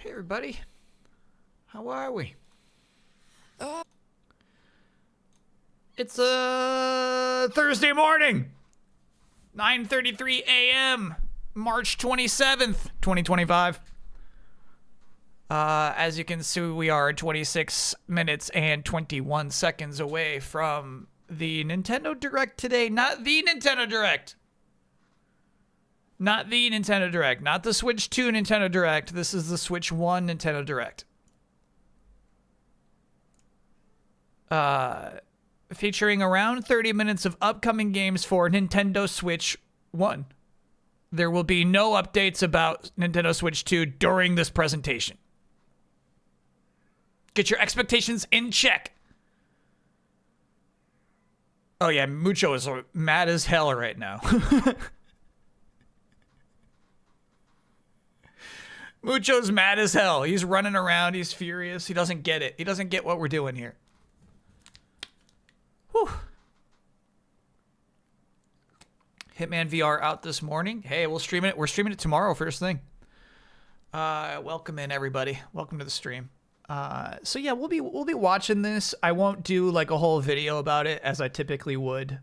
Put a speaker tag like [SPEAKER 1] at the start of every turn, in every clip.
[SPEAKER 1] Hey everybody, how are we? It's a Thursday morning, 9:33 a.m., March 27th, 2025. As you can see, we are 26 minutes and 21 seconds away from the Nintendo Direct today. Not the Nintendo Direct. Not the Nintendo Direct. Not the Switch 2 Nintendo Direct. This is the Switch 1 Nintendo Direct. Featuring around 30 minutes of upcoming games for Nintendo Switch 1. There will be no updates about Nintendo Switch 2 during this presentation. Get your expectations in check. Oh yeah, Mucho is mad as hell right now. Mucho's mad as hell. He's running around. He's furious. He doesn't get it. He doesn't get what we're doing here. Whew. Hitman VR out this morning. Hey, we'll stream it. We're streaming it tomorrow, first thing. Welcome in, everybody. Welcome to the stream. So yeah, we'll be watching this. I won't do like a whole video about it as I typically would,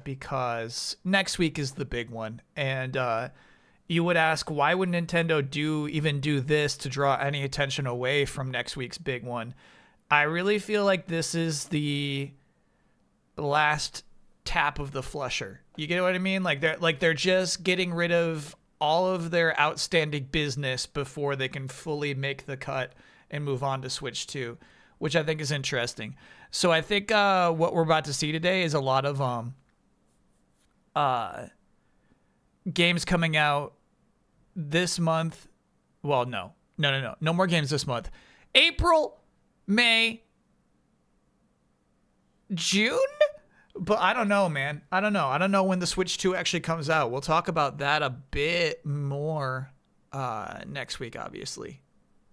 [SPEAKER 1] because next week is the big one. And you would ask, why would Nintendo even do this to draw any attention away from next week's big one? I really feel like this is the last tap of the flusher. You get what I mean? They're just getting rid of all of their outstanding business before they can fully make the cut and move on to Switch 2, which I think is interesting. So I think what we're about to see today is a lot of games coming out this month. Well, no more games this month. April, May, June? But I don't know, man. I don't know when the Switch 2 actually comes out. We'll talk about that a bit more next week, obviously.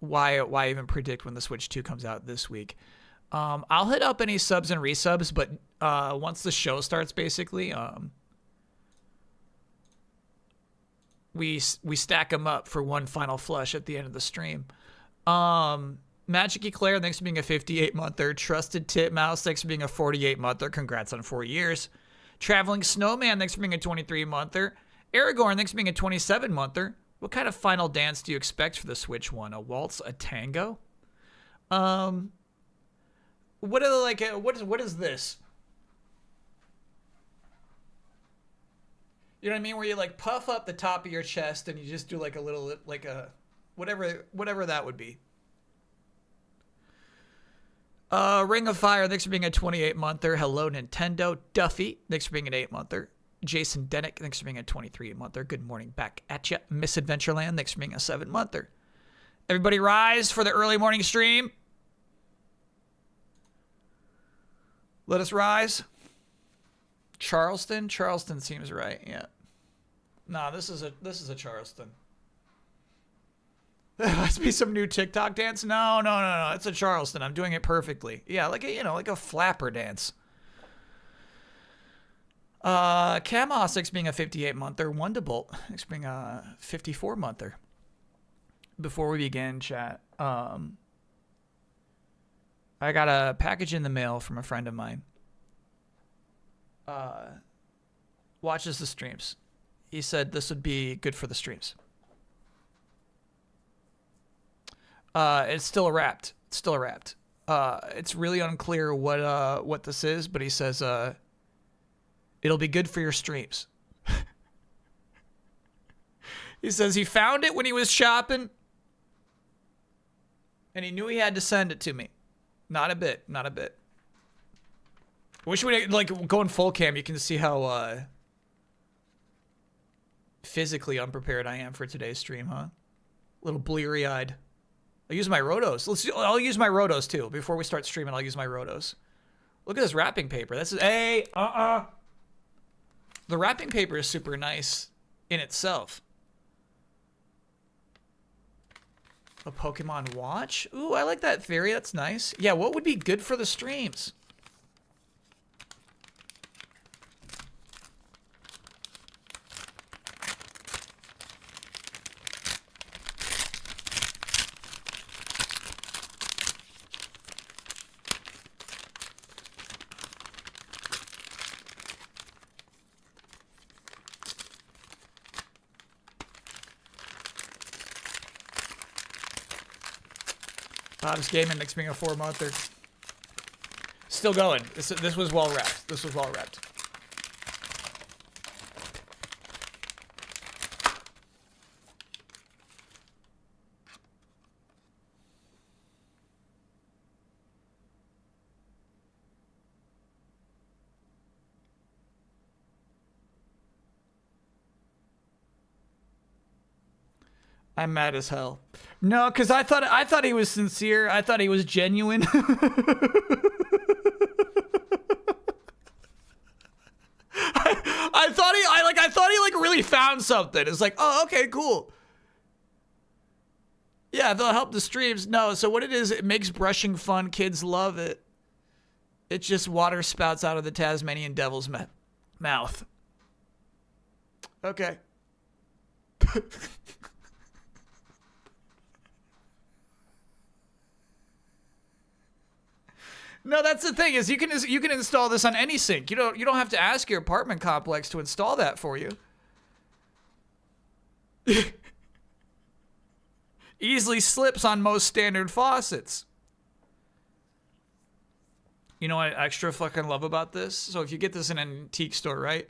[SPEAKER 1] Why even predict when the Switch 2 comes out this week? I'll hit up any subs and resubs, but once the show starts, basically, we stack them up for one final flush at the end of the stream. Magic Eclair, thanks for being a 58-monther. Trusted Titmouse, thanks for being a 48-monther. Congrats on 4 years. Traveling Snowman, thanks for being a 23-monther. Aragorn, thanks for being a 27-monther. What kind of final dance do you expect for the Switch 1? A waltz, a tango? What is this? You know what I mean? Where you like puff up the top of your chest and you just do like a little, like a, whatever that would be. Ring of Fire, thanks for being a 28-monther. Hello, Nintendo. Duffy, thanks for being an 8-monther. Jason Denick, thanks for being a 23-monther. Good morning back at ya. Miss Adventureland, thanks for being a 7-monther. Everybody rise for the early morning stream. Let us rise. Charleston seems right, yeah. Nah, this is a Charleston. There must be some new TikTok dance. No. It's a Charleston. I'm doing it perfectly. Yeah, like a flapper dance. Camos, thanks for being a 58-monther. Wonderbolt, thanks for being a 54-monther. Before we begin, chat, I got a package in the mail from a friend of mine. Watches the streams. He said this would be good for the streams. It's still wrapped. It's really unclear what this is, but he says it'll be good for your streams. He says he found it when he was shopping, and he knew he had to send it to me. Not a bit. Wish we like going full cam. You can see how physically unprepared I am for today's stream, huh? A little bleary-eyed. I'll use my Rotos. I'll use my Rotos too. Before we start streaming, I'll use my Rotos. Look at this wrapping paper. The wrapping paper is super nice in itself. A Pokemon watch? Ooh, I like that theory. That's nice. Yeah, what would be good for the streams? Bob's Gaming next being a 4-monther. Still going. This was well repped. This was well repped. I'm mad as hell. No, because I thought he was sincere. I thought he was genuine. I thought he like really found something. It's like, oh, okay, cool. Yeah, they'll help the streams. No, so what it is, it makes brushing fun. Kids love it. It just water spouts out of the Tasmanian devil's mouth. Okay. No, that's the thing is you can install this on any sink. You don't have to ask your apartment complex to install that for you. Easily slips on most standard faucets. You know what I extra fucking love about this? So if you get this in an antique store, right?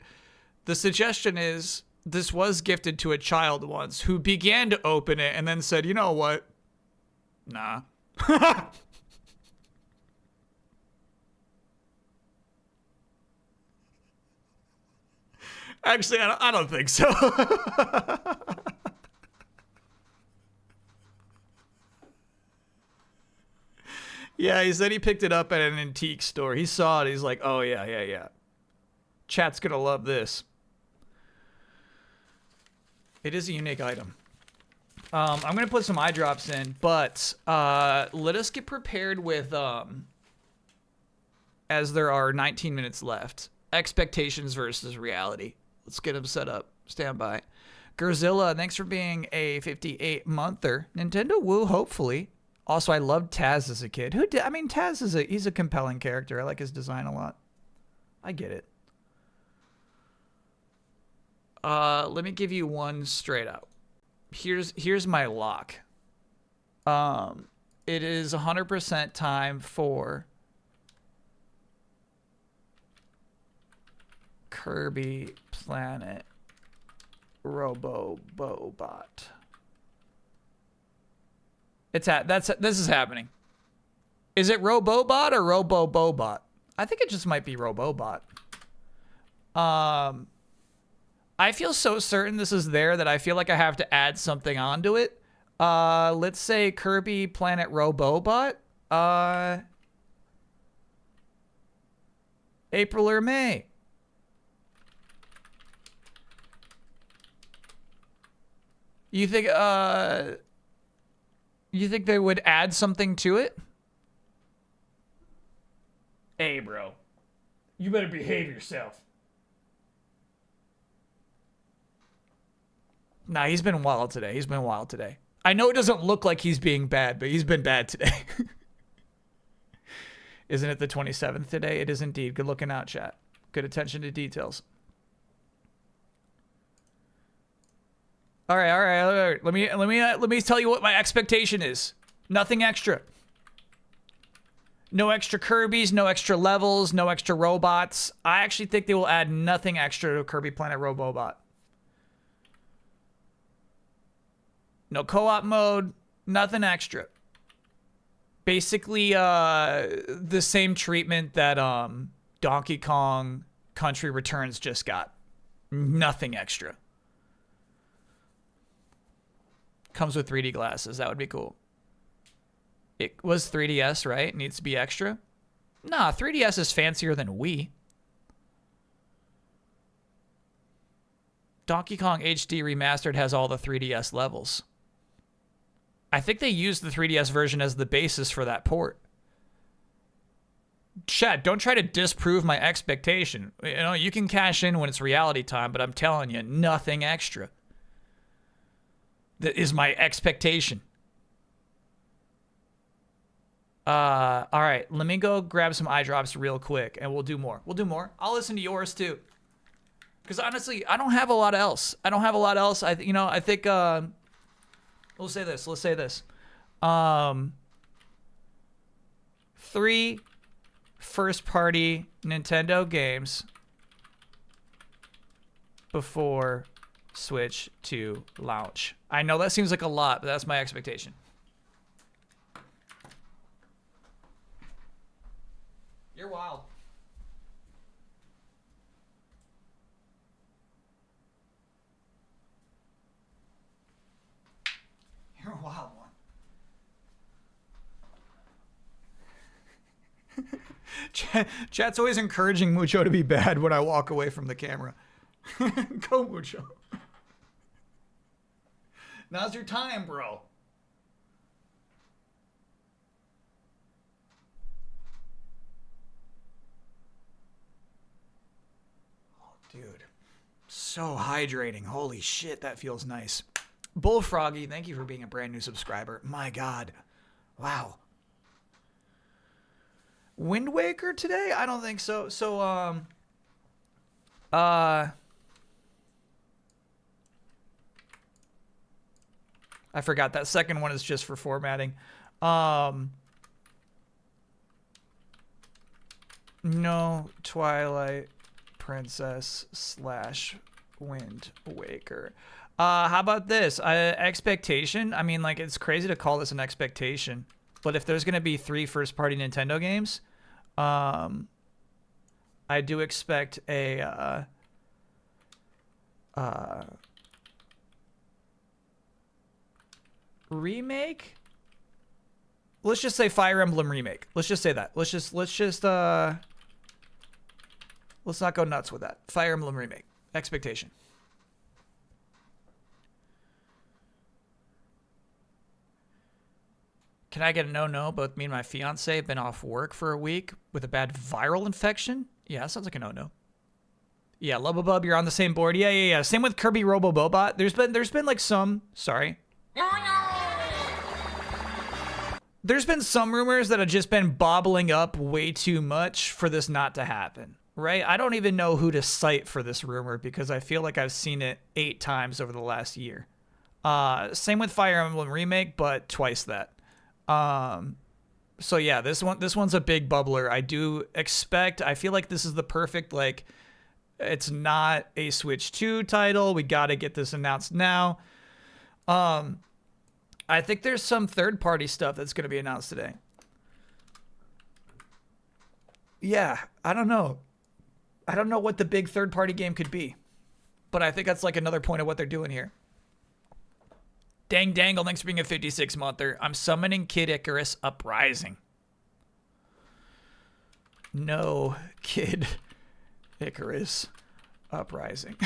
[SPEAKER 1] The suggestion is this was gifted to a child once who began to open it and then said, you know what? Nah. Actually, I don't think so. Yeah, he said he picked it up at an antique store. He saw it. He's like, oh, yeah. Chat's going to love this. It is a unique item. I'm going to put some eye drops in, but let us get prepared with, as there are 19 minutes left, expectations versus reality. Let's get them set up. Stand by. Gerzilla, thanks for being a 58-monther. Nintendo Woo, hopefully. Also, I loved Taz as a kid. Who did? I mean, Taz he's a compelling character. I like his design a lot. I get it. Let me give you one straight up. Here's my lock. It is 100% time for Kirby Planet Robobot. This is happening. Is it Robobot or Robobobot? I think it just might be Robobot. I feel so certain this is there that I feel like I have to add something onto it. Let's say Kirby Planet Robobot. April or May. You think they would add something to it? Hey, bro. You better behave yourself. Nah, he's been wild today. I know it doesn't look like he's being bad, but he's been bad today. Isn't it the 27th today? It is indeed. Good looking out, chat. Good attention to details. All right. Let me tell you what my expectation is. Nothing extra. No extra Kirbys, no extra levels, no extra robots. I actually think they will add nothing extra to Kirby Planet Robobot. No co-op mode, nothing extra. Basically, the same treatment that Donkey Kong Country Returns just got. Nothing extra. Comes with 3D glasses. That would be cool. It was 3DS, right? It needs to be extra. Nah, 3DS is fancier than Wii. Donkey Kong HD Remastered has all the 3DS levels. I think they used the 3DS version as the basis for that port. Chat, don't try to disprove my expectation. You know, you can cash in when it's reality time, but I'm telling you, nothing extra. That is my expectation. All right, let me go grab some eye drops real quick, and we'll do more. I'll listen to yours too, because honestly, I don't have a lot else. I think. Let's say this. 3 first-party Nintendo games before Switch 2 launch. I know that seems like a lot, but that's my expectation. You're wild. You're a wild one. Chat's always encouraging Mucho to be bad when I walk away from the camera. Go, Mucho. Now's your time, bro. Oh, dude. So hydrating. Holy shit, that feels nice. Bullfroggy, thank you for being a brand new subscriber. My God. Wow. Wind Waker today? I don't think so. I forgot that second one is just for formatting. No, Twilight Princess / Wind Waker. How about this? Expectation. I mean, like, it's crazy to call this an expectation, but if there's gonna be 3 first-party Nintendo games, I do expect a remake. Let's just say Fire Emblem remake. Let's just say that. Let's not go nuts with that. Fire Emblem remake. Expectation. Can I get a no? Both me and my fiance have been off work for a week with a bad viral infection. Yeah, that sounds like a no. Yeah, Lubabub, you're on the same board. Yeah. Same with Kirby Robobobot. There's been like some. Sorry. There's been some rumors that have just been bobbling up way too much for this not to happen, right? I don't even know who to cite for this rumor because I feel like I've seen it 8 times over the last year. Same with Fire Emblem Remake, but twice that. So yeah, this one's a big bubbler. I feel like this is the perfect, like, it's not a Switch 2 title. We got to get this announced now. I think there's some third-party stuff that's going to be announced today. Yeah, I don't know. I don't know what the big third-party game could be, but I think that's like another point of what they're doing here. Dang Dangle, thanks for being a 56-monther. I'm summoning Kid Icarus Uprising. No, Kid Icarus Uprising.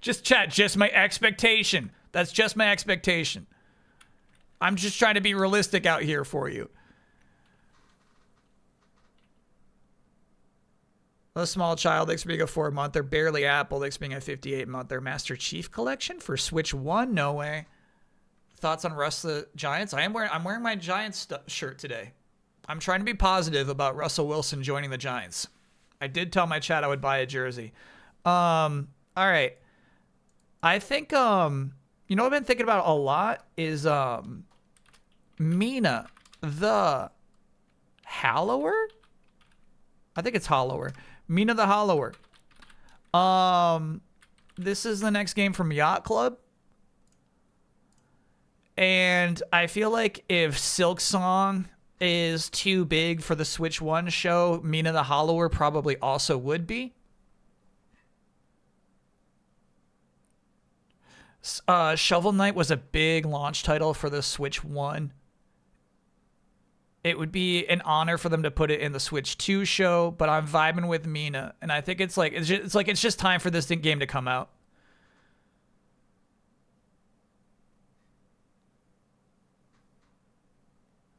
[SPEAKER 1] Just chat, just my expectation. That's just my expectation. I'm just trying to be realistic out here for you. A small child, thanks for being a 4-monther. Barely Apple, thanks for being a 58-monther. Master Chief Collection for Switch 1? No way. Thoughts on Russ the Giants? I'm wearing my Giants shirt today. I'm trying to be positive about Russell Wilson joining the Giants. I did tell my chat I would buy a jersey. All right. I think, you know what I've been thinking about a lot is Mina the Hallower? I think it's Hollower. Mina the Hollower. This is the next game from Yacht Club. And I feel like if Silk Song is too big for the Switch 1 show, Mina the Hollower probably also would be. Shovel Knight was a big launch title for the Switch 1. It would be an honor for them to put it in the Switch 2 show, but I'm vibing with Mina, and I think it's just time for this game to come out.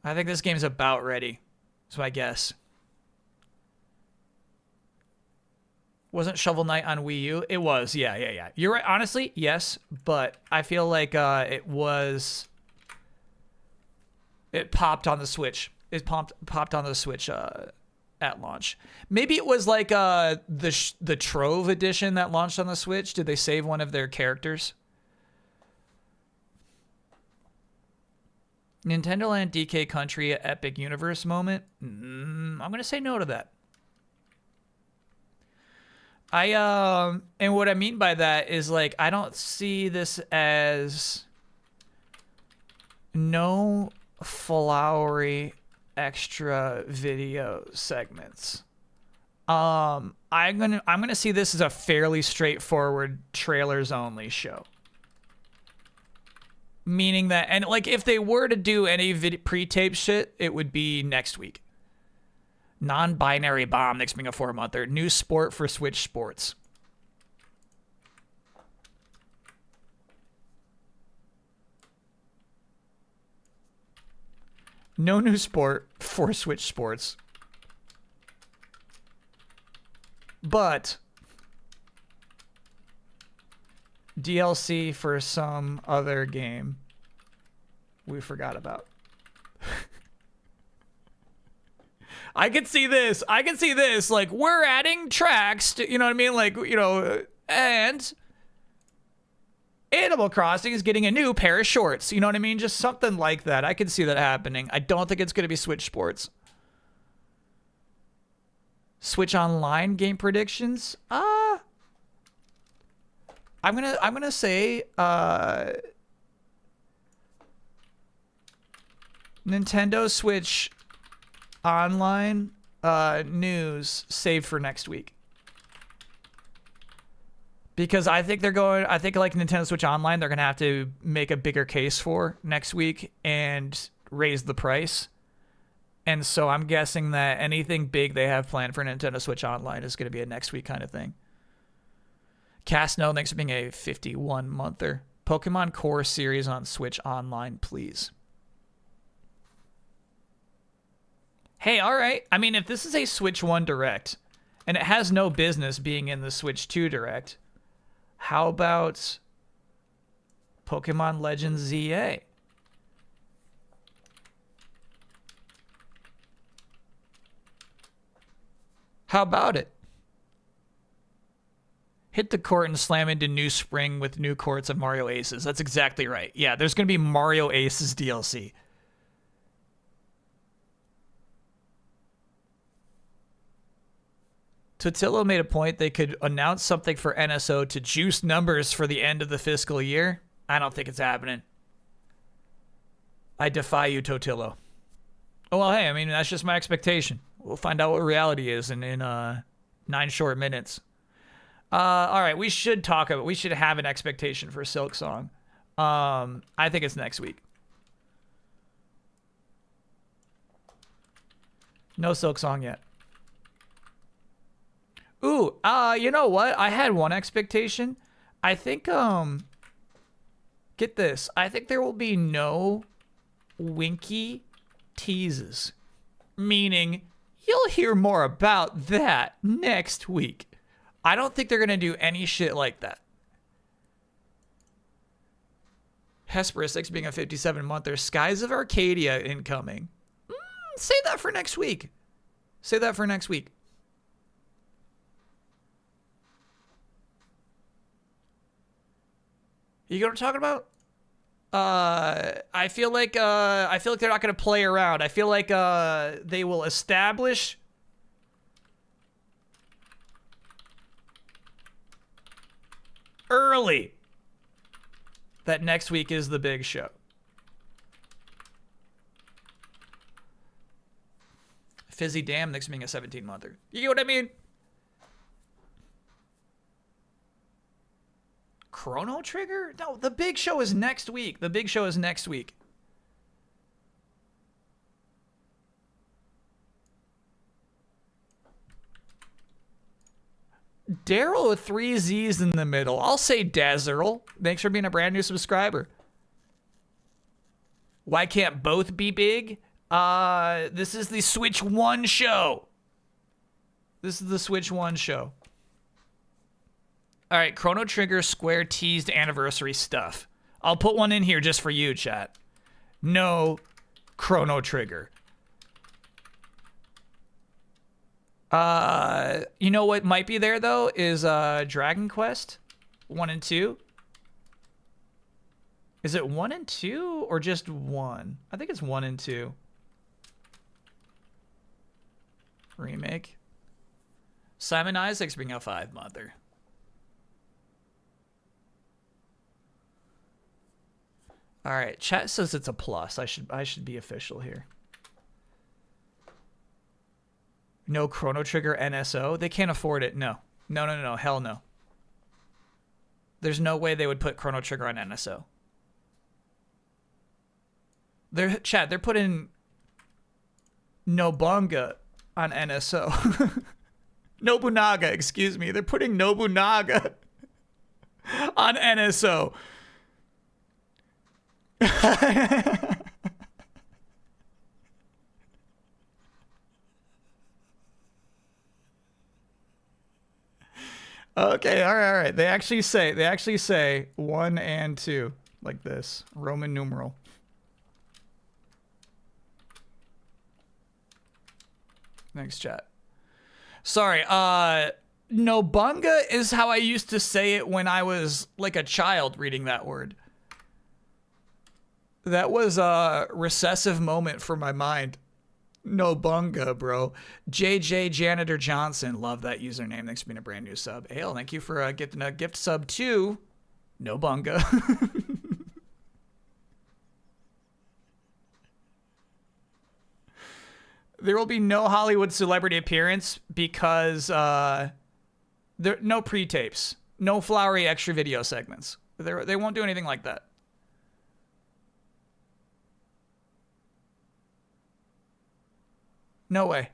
[SPEAKER 1] I think this game's about ready. That's my guess. Wasn't Shovel Knight on Wii U? It was, yeah. You're right. Honestly, yes, but I feel like it popped on the Switch. It popped on the Switch at launch. Maybe it was like the Trove edition that launched on the Switch. Did they save one of their characters? Nintendo Land DK Country Epic Universe moment. I'm gonna say no to that. And what I mean by that is like I don't see this as no flowery extra video segments. I'm gonna see this as a fairly straightforward trailers only show. Meaning that, and like if they were to do any pre-tape shit, it would be next week. Non-binary bomb next being a 4-monther. New sport for Switch Sports. No new sport for Switch Sports. But DLC for some other game we forgot about. I could see this. I can see this. Like, we're adding tracks to, you know what I mean? Like, you know, and Animal Crossing is getting a new pair of shorts. You know what I mean? Just something like that. I could see that happening. I don't think it's going to be Switch Sports. Switch Online game predictions? I'm gonna say Nintendo Switch Online news saved for next week. Because I think like Nintendo Switch Online, they're going to have to make a bigger case for next week and raise the price. And so I'm guessing that anything big they have planned for Nintendo Switch Online is going to be a next week kind of thing. Cast No, thanks for being a 51-monther. Pokemon Core series on Switch Online, please. Hey, all right. I mean, if this is a Switch 1 Direct, and it has no business being in the Switch 2 Direct, how about Pokemon Legends ZA? How about it? Hit the court and slam into New Spring with new courts of Mario Aces. That's exactly right. Yeah, there's going to be Mario Aces DLC. Totillo made a point they could announce something for NSO to juice numbers for the end of the fiscal year. I don't think it's happening. I defy you, Totillo. Oh, well, hey, I mean, that's just my expectation. We'll find out what reality is in 9 short minutes. All right, we should have an expectation for Silk Song. I think it's next week. No Silk Song yet. Ooh, you know what? I had one expectation. I think, get this. I think there will be no Winky teases. Meaning, you'll hear more about that next week. I don't think they're going to do any shit like that. Hesperus being a 57-monther. Skies of Arcadia incoming. Say that for next week. Say that for next week. You know what I'm talking about? I feel like they're not going to play around. I feel like they will establish early that next week is the big show. Fizzy Dam next being a 17-monther. You get what I mean? Chrono Trigger? No, the big show is next week. The big show is next week. Daryl with 3 Z's in the middle. I'll say Dazzerl. Thanks for being a brand new subscriber. Why can't both be big? This is the Switch 1 show. This is the Switch 1 show. All right, Chrono Trigger Square teased anniversary stuff. I'll put one in here just for you, chat. No Chrono Trigger. You know what might be there though is Dragon Quest 1 and 2. Is it 1 and 2 or just 1? I think it's 1 and 2. Remake. Simon Isaacs being a 5-monther. All right, chat says it's a plus. I should be official here. No Chrono Trigger NSO. They can't afford it. No. No. Hell no. There's no way they would put Chrono Trigger on NSO. They're putting Nobunga on NSO. Nobunaga, excuse me. They're putting Nobunaga on NSO. Okay, all right. They actually say 1 and 2 like this, Roman numeral. Next chat. Sorry, Nobunga is how I used to say it when I was like a child reading that word. That was a recessive moment for my mind. Nobunga, bro. JJ Janitor Johnson. Love that username. Thanks for being a brand new sub. Ale, thank you for getting a gift sub to Nobunga. There will be no Hollywood celebrity appearance because there no pre-tapes. No flowery extra video segments. They won't do anything like that. No way.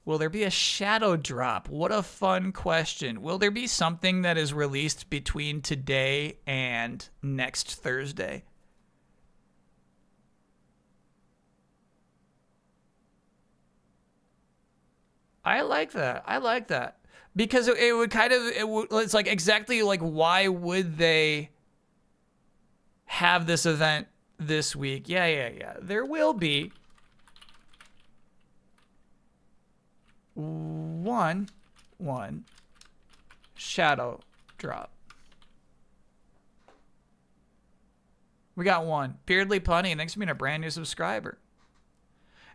[SPEAKER 1] Will there be a shadow drop? What a fun question. Will there be something that is released between today and next Thursday? I like that. I like that. Because it would kind of, it's like exactly like why would they have this event this week? Yeah. There will be one shadow drop. We got one. Beardly Punny, thanks for being a brand new subscriber.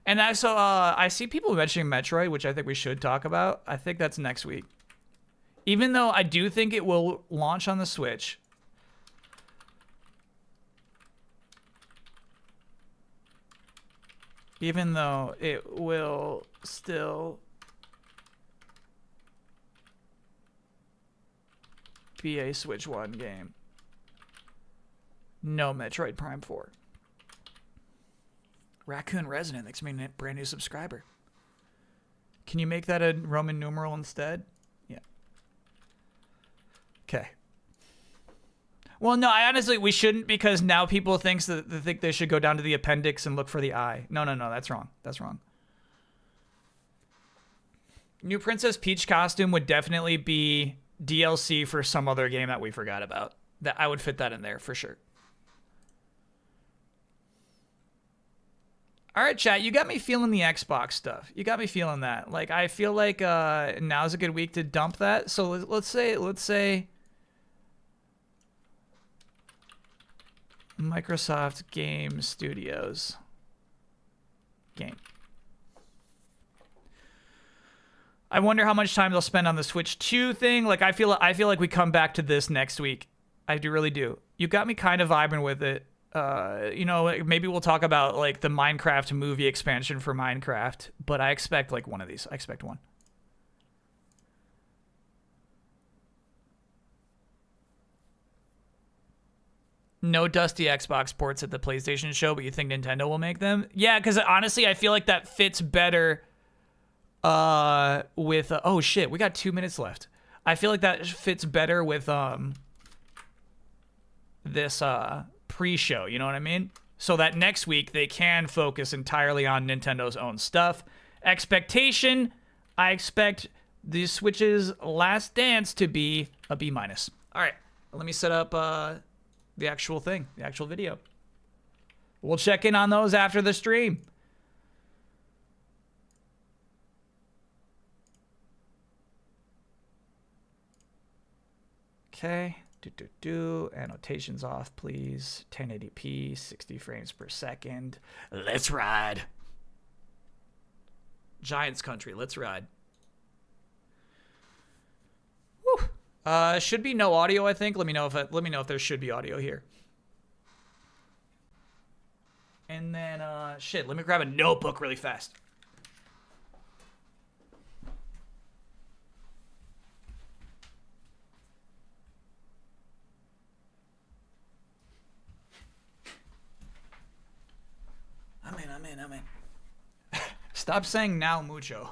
[SPEAKER 1] And I see people mentioning Metroid, which I think we should talk about. I think that's next week. Even though I do think it will launch on the Switch. Even though it will still be a Switch 1 game. No Metroid Prime 4. Raccoon Resident, thanks for being a brand new subscriber. Can you make that a Roman numeral instead? Yeah. Okay. Well, no, we shouldn't, because now people think they should go down to the appendix and look for the eye. No, that's wrong. That's wrong. New Princess Peach costume would definitely be DLC for some other game that we forgot about. That I would fit that in there for sure. All right, chat, you got me feeling the Xbox stuff. You got me feeling that. Like, I feel like now's a good week to dump that. So let's say Microsoft Game Studios game. I wonder how much time they'll spend on the Switch 2 thing. Like, I feel like we come back to this next week. I really do. You got me kind of vibing with it. Maybe we'll talk about like the Minecraft movie expansion for Minecraft, but I expect like one of these. I expect one. No dusty Xbox ports at the PlayStation show, but you think Nintendo will make them? Yeah, because honestly, I feel like that fits better with oh shit, we got 2 minutes left. I feel like that fits better with this pre-show, you know what I mean? So that next week they can focus entirely on Nintendo's own stuff. Expectation, I expect the Switch's Last Dance to be a B-. All right, let me set up the actual thing, the actual video. We'll check in on those after the stream. Okay. Annotations off, please. 1080p, 60 frames per second. Let's ride. Giants country. Let's ride. Whew. Should be no audio, I think. Let me know if there should be audio here. And then shit, let me grab a notebook really fast. I'm in. Stop saying now mucho.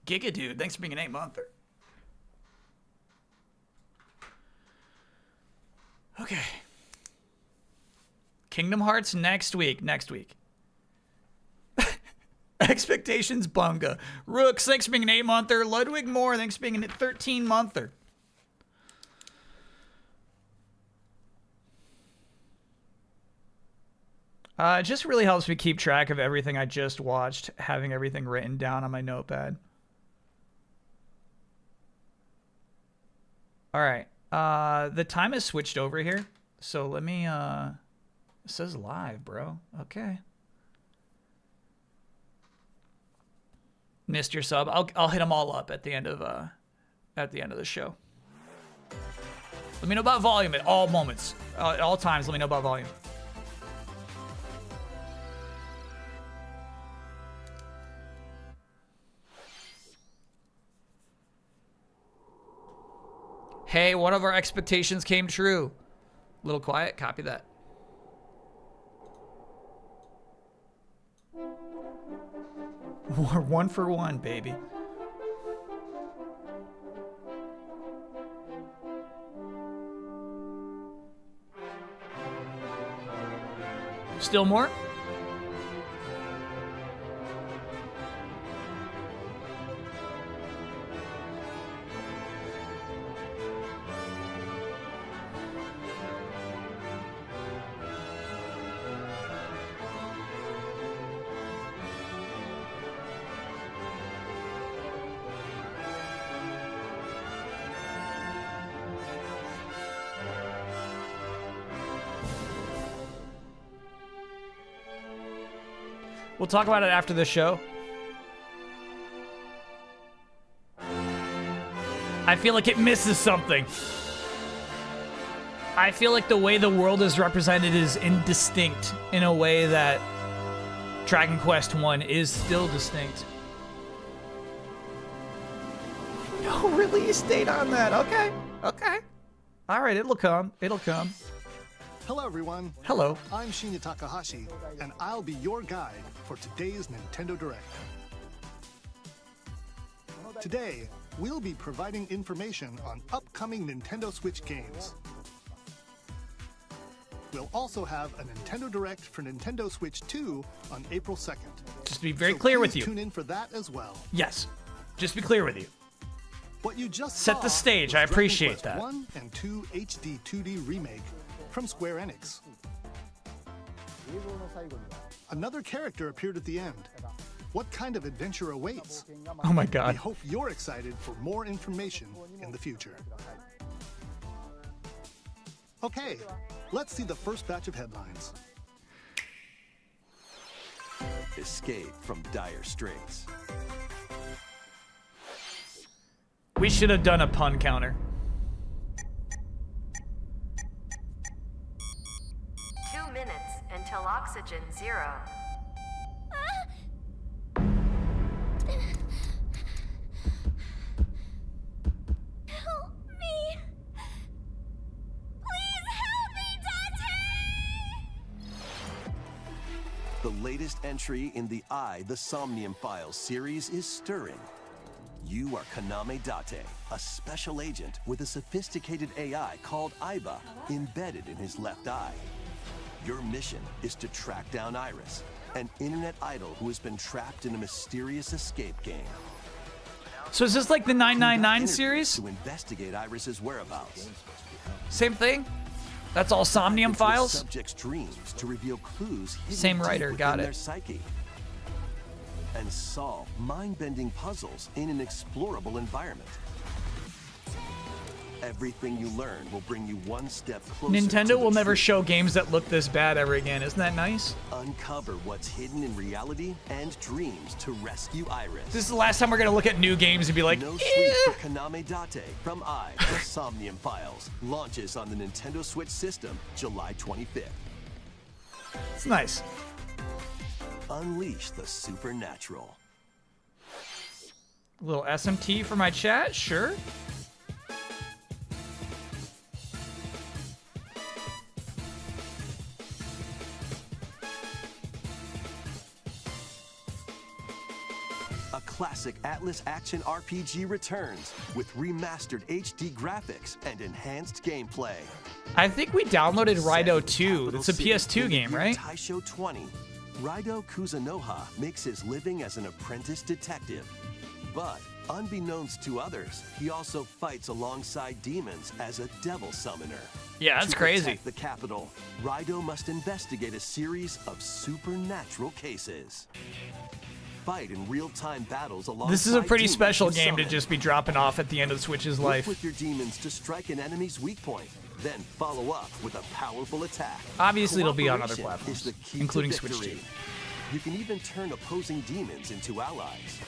[SPEAKER 1] Giga Dude, thanks for being an 8-monther. Okay. Kingdom Hearts next week. Expectations Bunga. Rooks, thanks for being an 8-monther. Ludwig Moore, thanks for being a 13-monther. It just really helps me keep track of everything I just watched, having everything written down on my notepad. All right. The time is switched over here. So let me, it says live, bro. Okay. Missed your sub. I'll hit them all up at the end of the show. Let me know about volume at all moments. At all times, let me know about volume. Hey, one of our expectations came true. A little quiet, copy that. We're 1 for 1, baby. Still more? We'll talk about it after the show. I feel like it misses something. I feel like the way the world is represented is indistinct in a way that Dragon Quest 1 is still distinct. No release date on that. Okay. Okay. All right, it'll come. It'll come.
[SPEAKER 2] Hello, everyone.
[SPEAKER 1] Hello.
[SPEAKER 2] I'm Shinya Takahashi, and I'll be your guide for today's Nintendo Direct. Today, we'll be providing information on upcoming Nintendo Switch games. We'll also have a Nintendo Direct for Nintendo Switch 2 on April 2nd.
[SPEAKER 1] Just to be very clear with you.
[SPEAKER 2] Tune in for that as well.
[SPEAKER 1] Yes. Just be clear with you.
[SPEAKER 2] What you just
[SPEAKER 1] set the stage. I appreciate that.
[SPEAKER 2] Dragon Quest 1 and 2 HD 2D remake from Square Enix. Another character appeared at the end. What kind of adventure awaits?
[SPEAKER 1] Oh my god.
[SPEAKER 2] We hope you're excited for more information in the future. Okay, let's see the first batch of headlines.
[SPEAKER 3] Escape from dire straits.
[SPEAKER 1] We should have done a pun counter.
[SPEAKER 4] 2 minutes until oxygen 0.
[SPEAKER 5] Help me! Please help me, Dante!
[SPEAKER 3] The latest entry in the The Somnium Files series is stirring. You are Kaname Date, a special agent with a sophisticated AI called Aiba embedded in his left eye. Your mission is to track down Iris, an internet idol who has been trapped in a mysterious escape game.
[SPEAKER 1] So is this like the 999
[SPEAKER 3] Conduct
[SPEAKER 1] series?
[SPEAKER 3] interviews to investigate Iris's whereabouts.
[SPEAKER 1] Same thing? That's all Somnium
[SPEAKER 3] Into the
[SPEAKER 1] files?
[SPEAKER 3] Subject's dreams to reveal clues hidden
[SPEAKER 1] Same
[SPEAKER 3] deep
[SPEAKER 1] writer,
[SPEAKER 3] within
[SPEAKER 1] got
[SPEAKER 3] their
[SPEAKER 1] it.
[SPEAKER 3] psyche. And solve mind-bending puzzles in an explorable environment. Everything you learn will bring you one step closer. to
[SPEAKER 1] Nintendo
[SPEAKER 3] the
[SPEAKER 1] will never
[SPEAKER 3] truth.
[SPEAKER 1] show games that look this bad ever again. Isn't that nice?
[SPEAKER 3] Uncover what's hidden in reality and dreams to rescue Iris.
[SPEAKER 1] This is the last time we're gonna look at new games and be like,
[SPEAKER 3] No
[SPEAKER 1] "Eh."
[SPEAKER 3] sleep for Kaname Date from The Somnium Files launches on the Nintendo Switch system July 25th.
[SPEAKER 1] It's nice.
[SPEAKER 3] Unleash the supernatural.
[SPEAKER 1] A little SMT for my chat, sure.
[SPEAKER 3] A classic Atlas action RPG returns with remastered HD graphics and enhanced gameplay.
[SPEAKER 1] I think we downloaded
[SPEAKER 3] Set
[SPEAKER 1] Raido
[SPEAKER 3] in
[SPEAKER 1] 2.
[SPEAKER 3] Capital
[SPEAKER 1] It's a
[SPEAKER 3] City
[SPEAKER 1] PS2
[SPEAKER 3] in the
[SPEAKER 1] game,
[SPEAKER 3] year
[SPEAKER 1] right?
[SPEAKER 3] Taisho 20. Raido Kuzunoha makes his living as an apprentice detective. But unbeknownst to others, he also fights alongside demons as a devil summoner.
[SPEAKER 1] Yeah, that's
[SPEAKER 3] To
[SPEAKER 1] crazy.
[SPEAKER 3] protect the capital, Raido must investigate a series of supernatural cases. Fight in real-time battles alongside
[SPEAKER 1] This is a pretty
[SPEAKER 3] demons
[SPEAKER 1] special
[SPEAKER 3] you
[SPEAKER 1] game to
[SPEAKER 3] summon.
[SPEAKER 1] just be dropping off at the end of Switch's
[SPEAKER 3] Work
[SPEAKER 1] life.
[SPEAKER 3] with your demons to strike an enemy's weak point, then follow up with a powerful attack.
[SPEAKER 1] Obviously, it'll be on other
[SPEAKER 3] Cooperation
[SPEAKER 1] platforms,
[SPEAKER 3] is the key
[SPEAKER 1] including
[SPEAKER 3] to
[SPEAKER 1] Switch
[SPEAKER 3] victory.
[SPEAKER 1] 2.
[SPEAKER 3] You can even turn opposing demons into allies.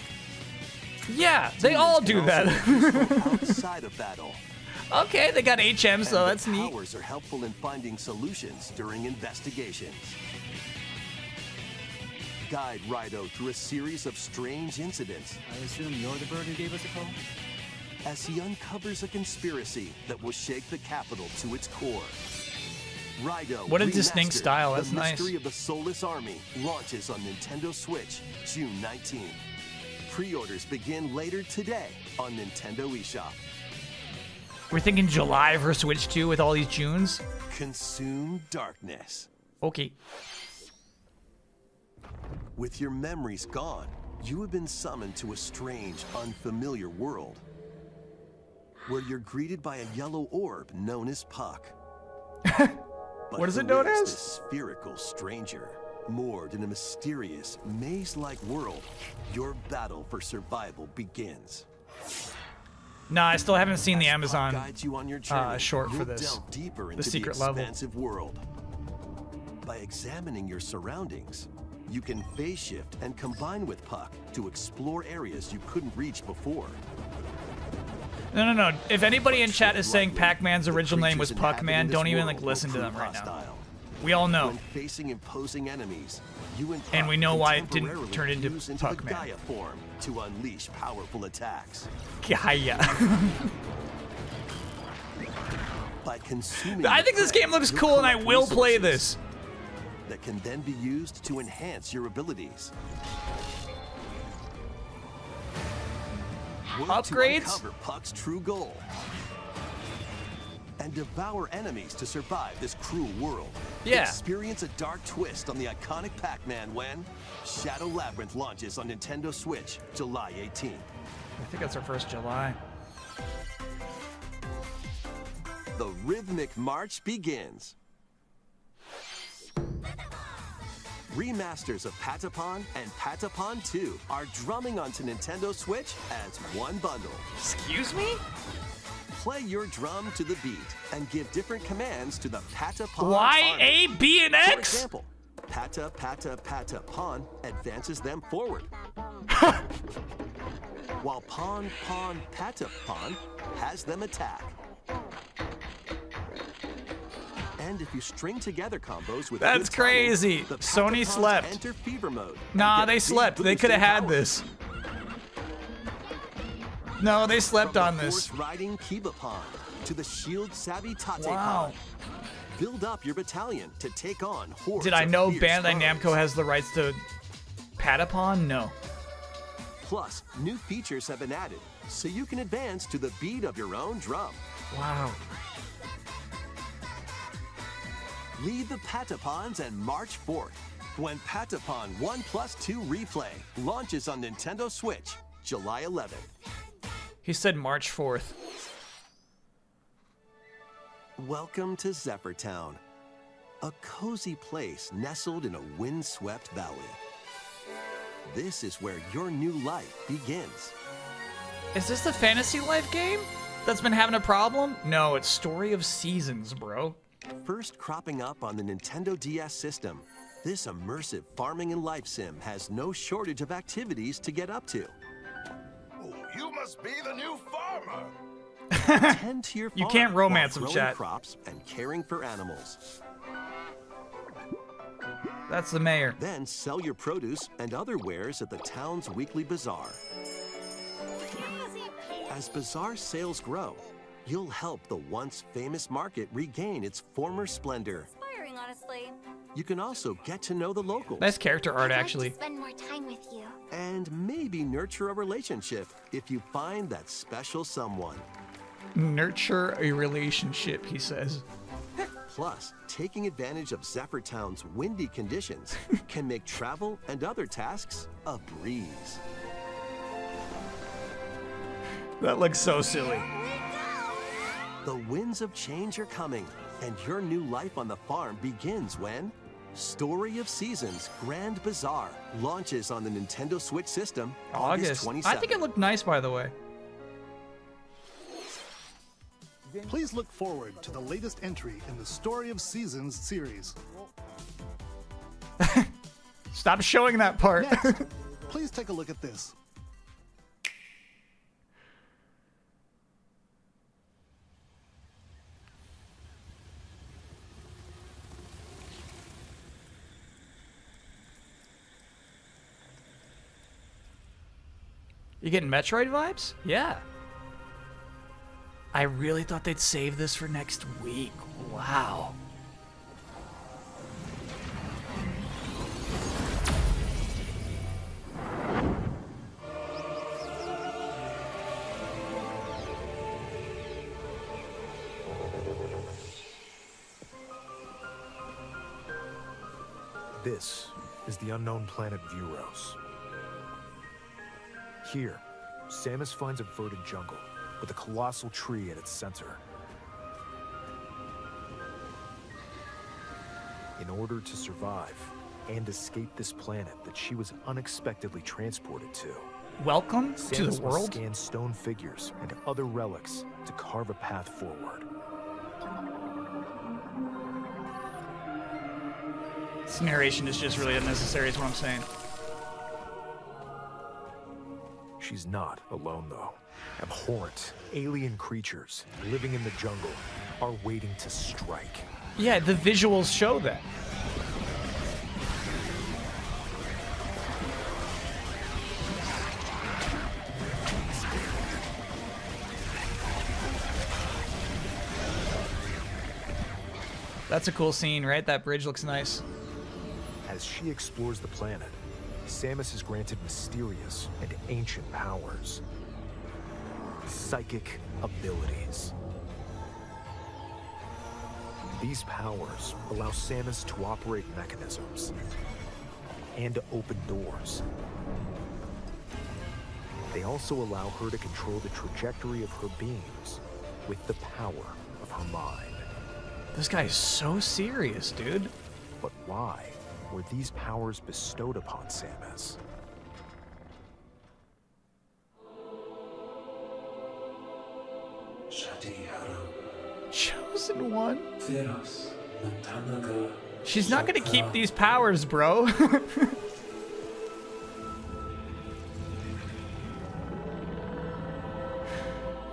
[SPEAKER 1] Yeah, they all do
[SPEAKER 3] Demons can
[SPEAKER 1] that.
[SPEAKER 3] also be useful outside of battle.
[SPEAKER 1] Okay, they got HM, so
[SPEAKER 3] And
[SPEAKER 1] that's
[SPEAKER 3] their
[SPEAKER 1] neat.
[SPEAKER 3] powers are helpful in finding solutions during investigations. Guide Raido through a series of strange incidents
[SPEAKER 6] I assume you're the bird who gave us a call?
[SPEAKER 3] as he uncovers a conspiracy that will shake the capital to its core. Raido
[SPEAKER 1] What a distinct
[SPEAKER 3] Remastered,
[SPEAKER 1] style, that's
[SPEAKER 3] The
[SPEAKER 1] nice.
[SPEAKER 3] Mystery of the Soulless Army launches on Nintendo Switch June 19th. Pre-orders begin later today on Nintendo eShop.
[SPEAKER 1] We're thinking July for Switch 2 with all these Junes.
[SPEAKER 3] Consume darkness.
[SPEAKER 1] Okay.
[SPEAKER 3] With your memories gone, you have been summoned to a strange, unfamiliar world where you're greeted by a yellow orb known as Puck. But
[SPEAKER 1] What is it
[SPEAKER 3] who
[SPEAKER 1] known
[SPEAKER 3] is
[SPEAKER 1] as?
[SPEAKER 3] this spherical stranger? Moored in a mysterious, maze-like world, your battle for survival begins.
[SPEAKER 1] Nah, I still haven't seen the
[SPEAKER 3] As Puck
[SPEAKER 1] Amazon
[SPEAKER 3] guides you on your journey,
[SPEAKER 1] short for
[SPEAKER 3] you'll
[SPEAKER 1] this.
[SPEAKER 3] delve deeper into
[SPEAKER 1] secret
[SPEAKER 3] the
[SPEAKER 1] level.
[SPEAKER 3] expansive world. By examining your surroundings, you can phase shift and combine with Puck to explore areas you couldn't reach before.
[SPEAKER 1] No. If anybody in chat is saying
[SPEAKER 3] Lightly,
[SPEAKER 1] Pac-Man's
[SPEAKER 3] the
[SPEAKER 1] original name was
[SPEAKER 3] creatures inhabiting
[SPEAKER 1] Puck-Man,
[SPEAKER 3] this
[SPEAKER 1] don't even
[SPEAKER 3] world
[SPEAKER 1] like
[SPEAKER 3] will
[SPEAKER 1] listen to
[SPEAKER 3] prove
[SPEAKER 1] them right now.
[SPEAKER 3] hostile.
[SPEAKER 1] We all know.
[SPEAKER 3] When facing imposing enemies, you and
[SPEAKER 1] And
[SPEAKER 3] Puck
[SPEAKER 1] we know
[SPEAKER 3] can
[SPEAKER 1] why it didn't
[SPEAKER 3] temporarily
[SPEAKER 1] turn into
[SPEAKER 3] fuse the
[SPEAKER 1] Puck-Man.
[SPEAKER 3] Gaia form to unleash powerful attacks.
[SPEAKER 1] Gaia.
[SPEAKER 3] By consuming
[SPEAKER 1] I
[SPEAKER 3] the
[SPEAKER 1] think this
[SPEAKER 3] prey,
[SPEAKER 1] game looks
[SPEAKER 3] you'll
[SPEAKER 1] cool and I
[SPEAKER 3] collect
[SPEAKER 1] will play
[SPEAKER 3] resources
[SPEAKER 1] this.
[SPEAKER 3] that can then be used to enhance your abilities. Work
[SPEAKER 1] Upgrades?
[SPEAKER 3] to uncover Puck's true goal and devour enemies to survive this cruel world.
[SPEAKER 1] Yeah.
[SPEAKER 3] Experience a dark twist on the iconic Pac-Man when Shadow Labyrinth launches on Nintendo Switch July 18th.
[SPEAKER 1] I think that's our first July.
[SPEAKER 3] The rhythmic march begins. Remasters of Patapon and Patapon 2 are drumming onto Nintendo Switch as one bundle.
[SPEAKER 1] Excuse me?
[SPEAKER 3] Play your drum to the beat and give different commands to the Patapon
[SPEAKER 1] Y,
[SPEAKER 3] army.
[SPEAKER 1] A, B, and
[SPEAKER 3] For
[SPEAKER 1] X?
[SPEAKER 3] example, Pata Pata Pata Pawn advances them forward. While Pawn Pawn Pata Pawn has them attack. And if you string together combos with
[SPEAKER 1] That's
[SPEAKER 3] good timing,
[SPEAKER 1] crazy.
[SPEAKER 3] the
[SPEAKER 1] Sony
[SPEAKER 3] Patapons
[SPEAKER 1] slept.
[SPEAKER 3] Enter fever mode. and
[SPEAKER 1] Nah,
[SPEAKER 3] get a
[SPEAKER 1] they
[SPEAKER 3] big
[SPEAKER 1] slept. They
[SPEAKER 3] boost
[SPEAKER 1] could have
[SPEAKER 3] in
[SPEAKER 1] had
[SPEAKER 3] power.
[SPEAKER 1] this. No, they slept
[SPEAKER 3] From
[SPEAKER 1] on
[SPEAKER 3] the
[SPEAKER 1] this.
[SPEAKER 3] horse riding Kiba Pawn to the shield savvy Tate
[SPEAKER 1] Wow.
[SPEAKER 3] Pawn. Build up your battalion to take on hordes
[SPEAKER 1] Did I
[SPEAKER 3] of
[SPEAKER 1] know
[SPEAKER 3] fierce
[SPEAKER 1] Bandai Namco
[SPEAKER 3] foes.
[SPEAKER 1] has the rights to Patapon? No.
[SPEAKER 3] Plus, new features have been added, so you can advance to the beat of your own drum.
[SPEAKER 1] Wow.
[SPEAKER 3] Lead the Patapons and march forth when Patapon 1+2 Replay launches on Nintendo Switch July 11th.
[SPEAKER 1] He said March 4th.
[SPEAKER 3] Welcome to Zephyr Town, a cozy place nestled in a windswept valley. This is where your new life begins.
[SPEAKER 1] Is this the Fantasy Life game that's been having a problem? No, it's Story of Seasons, bro.
[SPEAKER 3] First cropping up on the Nintendo DS system, this immersive farming and life sim has no shortage of activities to get up to.
[SPEAKER 7] Oh, you must be the new farmer.
[SPEAKER 3] Tend to your farm
[SPEAKER 1] You can't romance
[SPEAKER 3] while
[SPEAKER 1] them,
[SPEAKER 3] growing
[SPEAKER 1] chat.
[SPEAKER 3] crops and caring for animals.
[SPEAKER 1] That's the mayor.
[SPEAKER 3] Then sell your produce and other wares at the town's weekly bazaar. As bazaar sales grow, you'll help the once famous market regain its former splendor.
[SPEAKER 5] Inspiring, honestly.
[SPEAKER 3] You can also get to know the locals
[SPEAKER 1] Nice character art,
[SPEAKER 5] I'd like
[SPEAKER 1] actually.
[SPEAKER 5] to spend more time with you.
[SPEAKER 3] and maybe nurture a relationship if you find that special someone.
[SPEAKER 1] Nurture a relationship, he says.
[SPEAKER 3] Plus, taking advantage of Zephyr Town's windy conditions can make travel and other tasks a breeze.
[SPEAKER 1] That looks so silly.
[SPEAKER 3] The winds of change are coming, and your new life on the farm begins when Story of Seasons Grand Bazaar launches on the Nintendo Switch system August 27th.
[SPEAKER 1] I think it looked nice, by the way.
[SPEAKER 2] Please look forward to the latest entry in the Story of Seasons series.
[SPEAKER 1] Stop showing that part.
[SPEAKER 2] Next, please take a look at this.
[SPEAKER 1] You getting Metroid vibes? Yeah. I really thought they'd save this for next week. Wow.
[SPEAKER 8] This is the unknown planet Vuros. Here, Samus finds a verdant jungle with a colossal tree at its center. In order to survive and escape this planet that she was unexpectedly transported to,
[SPEAKER 1] Welcome to
[SPEAKER 8] Samus
[SPEAKER 1] the world.
[SPEAKER 8] must scan stone figures and other relics to carve a path forward.
[SPEAKER 1] This narration is just really unnecessary, is what I'm saying.
[SPEAKER 8] She's not alone, though. Abhorrent, alien creatures living in the jungle are waiting to strike.
[SPEAKER 1] Yeah, the visuals show that. That's a cool scene, right? That bridge looks nice.
[SPEAKER 8] As she explores the planet, Samus is granted mysterious and ancient powers. Psychic abilities. These powers allow Samus to operate mechanisms and to open doors. They also allow her to control the trajectory of her beams with the power of her mind.
[SPEAKER 1] This guy is so serious, dude.
[SPEAKER 8] But why were these powers bestowed upon Samus?
[SPEAKER 1] Chosen one? She's not gonna keep these powers, bro.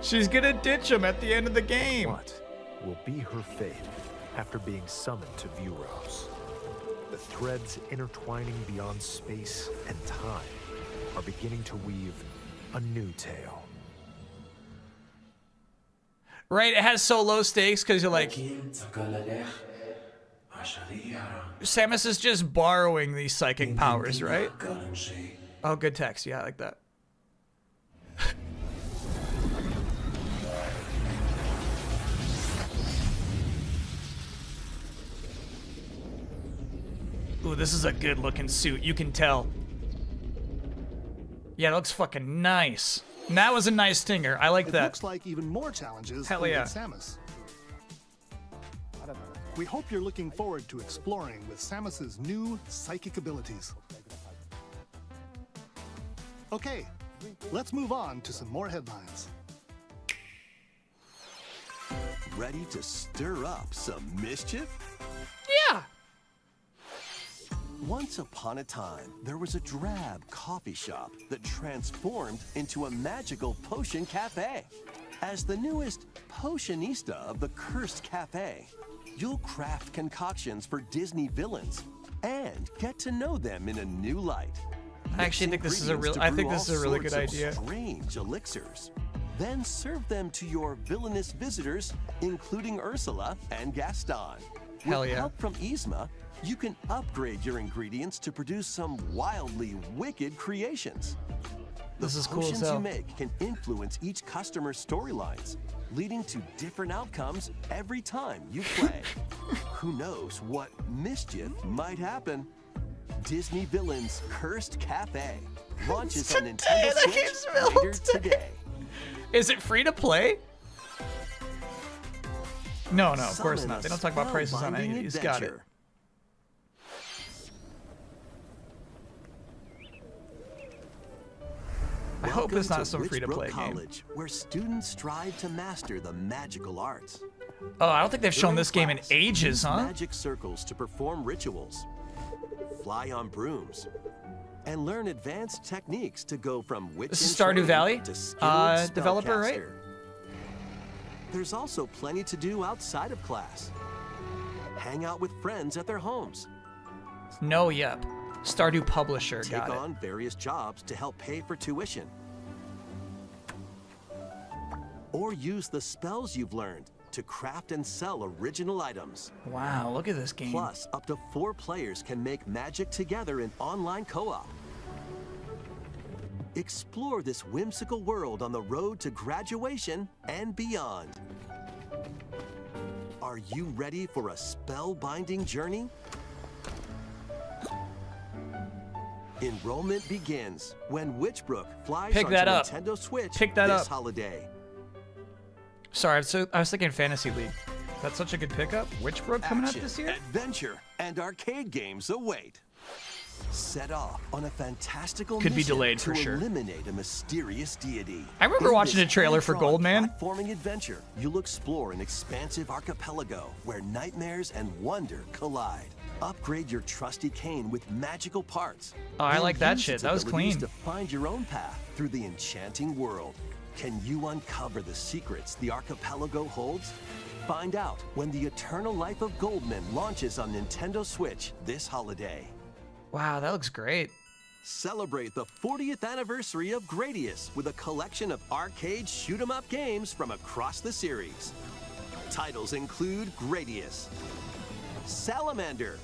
[SPEAKER 1] She's gonna ditch him at the end of the game.
[SPEAKER 8] What will be her fate after being summoned to Vuros? The threads intertwining beyond space and time are beginning to weave a new tale.
[SPEAKER 1] Right, it has so low stakes because you're like, Samus is just borrowing these psychic powers, right? Oh, good text. Yeah, I like that. Ooh, this is a good looking suit. You can tell. Yeah, it looks fucking nice. And that was a nice stinger. I like
[SPEAKER 2] It
[SPEAKER 1] that.
[SPEAKER 2] looks like even more challenges
[SPEAKER 1] Hell
[SPEAKER 2] await
[SPEAKER 1] yeah.
[SPEAKER 2] Samus. We hope you're looking forward to exploring with Samus's new psychic abilities. Okay, let's move on to some more headlines.
[SPEAKER 3] Ready to stir up some mischief?
[SPEAKER 1] Yeah.
[SPEAKER 3] Once upon a time, there was a drab coffee shop that transformed into a magical potion cafe. As the newest potionista of the Cursed Cafe, you'll craft concoctions for Disney villains and get to know them in a new light.
[SPEAKER 1] I actually think this is a real. I think this is a really good idea.
[SPEAKER 3] Strange elixirs. Then serve them to your villainous visitors, including Ursula and Gaston.
[SPEAKER 1] Hell
[SPEAKER 3] With
[SPEAKER 1] yeah.
[SPEAKER 3] help from Yzma, you can upgrade your ingredients to produce some wildly wicked creations. The
[SPEAKER 1] This is cool as
[SPEAKER 3] potions
[SPEAKER 1] hell.
[SPEAKER 3] you make can influence each customer's storylines, leading to different outcomes every time you play. Who knows what mischief might happen? Disney Villains Cursed Cafe launches on Nintendo
[SPEAKER 1] That
[SPEAKER 3] Switch
[SPEAKER 1] game's available
[SPEAKER 3] later today.
[SPEAKER 1] Is it free to play? No, of course
[SPEAKER 3] Summon
[SPEAKER 1] not.
[SPEAKER 3] a
[SPEAKER 1] They don't talk about prices on any of
[SPEAKER 3] spellbinding
[SPEAKER 1] these. Got it.
[SPEAKER 3] adventure.
[SPEAKER 1] I hope it's
[SPEAKER 3] Welcome
[SPEAKER 1] not some
[SPEAKER 3] to
[SPEAKER 1] free-to-play
[SPEAKER 3] Witchbrook
[SPEAKER 1] game.
[SPEAKER 3] College, where students strive to master the magical arts.
[SPEAKER 1] Oh, I don't think they've shown
[SPEAKER 3] During
[SPEAKER 1] this game in
[SPEAKER 3] class,
[SPEAKER 1] ages,
[SPEAKER 3] use
[SPEAKER 1] huh?
[SPEAKER 3] Magic circles to perform rituals, fly on brooms, and learn advanced techniques to go from witch
[SPEAKER 1] This is
[SPEAKER 3] in
[SPEAKER 1] Stardew
[SPEAKER 3] training
[SPEAKER 1] Valley,
[SPEAKER 3] to skilled
[SPEAKER 1] developer, right?
[SPEAKER 3] spellcaster. There's also plenty to do outside of class. Hang out with friends at their homes.
[SPEAKER 1] No, yep. Stardew Publisher.
[SPEAKER 3] Take
[SPEAKER 1] Got it.
[SPEAKER 3] on various jobs to help pay for tuition. Or use the spells you've learned to craft and sell original items.
[SPEAKER 1] Wow, look at this game.
[SPEAKER 3] Plus, up to 4 players can make magic together in online co-op. Explore this whimsical world on the road to graduation and beyond. Are you ready for a spellbinding journey? Enrollment begins when Witchbrook flies
[SPEAKER 1] Pick
[SPEAKER 3] onto
[SPEAKER 1] that up.
[SPEAKER 3] Nintendo Switch
[SPEAKER 1] Pick that
[SPEAKER 3] this
[SPEAKER 1] up.
[SPEAKER 3] holiday.
[SPEAKER 1] Sorry, I was thinking Fantasy League. That's such a good pickup. Witchbrook coming out
[SPEAKER 3] Action,
[SPEAKER 1] this year?
[SPEAKER 3] adventure, and arcade games await. Set off on a fantastical
[SPEAKER 1] Could be
[SPEAKER 3] mission
[SPEAKER 1] delayed
[SPEAKER 3] to
[SPEAKER 1] for sure.
[SPEAKER 3] eliminate a mysterious deity.
[SPEAKER 1] I remember
[SPEAKER 3] In
[SPEAKER 1] watching
[SPEAKER 3] this
[SPEAKER 1] a trailer for
[SPEAKER 3] hand-drawn
[SPEAKER 1] Goldman.
[SPEAKER 3] Platforming adventure, you'll explore an expansive archipelago where nightmares and wonder collide. Upgrade your trusty cane with magical parts.
[SPEAKER 1] Oh, I
[SPEAKER 3] Then
[SPEAKER 1] like that
[SPEAKER 3] use
[SPEAKER 1] shit.
[SPEAKER 3] its
[SPEAKER 1] That was
[SPEAKER 3] abilities
[SPEAKER 1] clean.
[SPEAKER 3] To find your own path through the enchanting world. Can you uncover the secrets the archipelago holds? Find out when The Eternal Life of Goldman launches on Nintendo Switch this holiday.
[SPEAKER 1] Wow, that looks great.
[SPEAKER 3] Celebrate the 40th anniversary of Gradius with a collection of arcade shoot-'em-up games from across the series. Titles include Gradius, Salamander,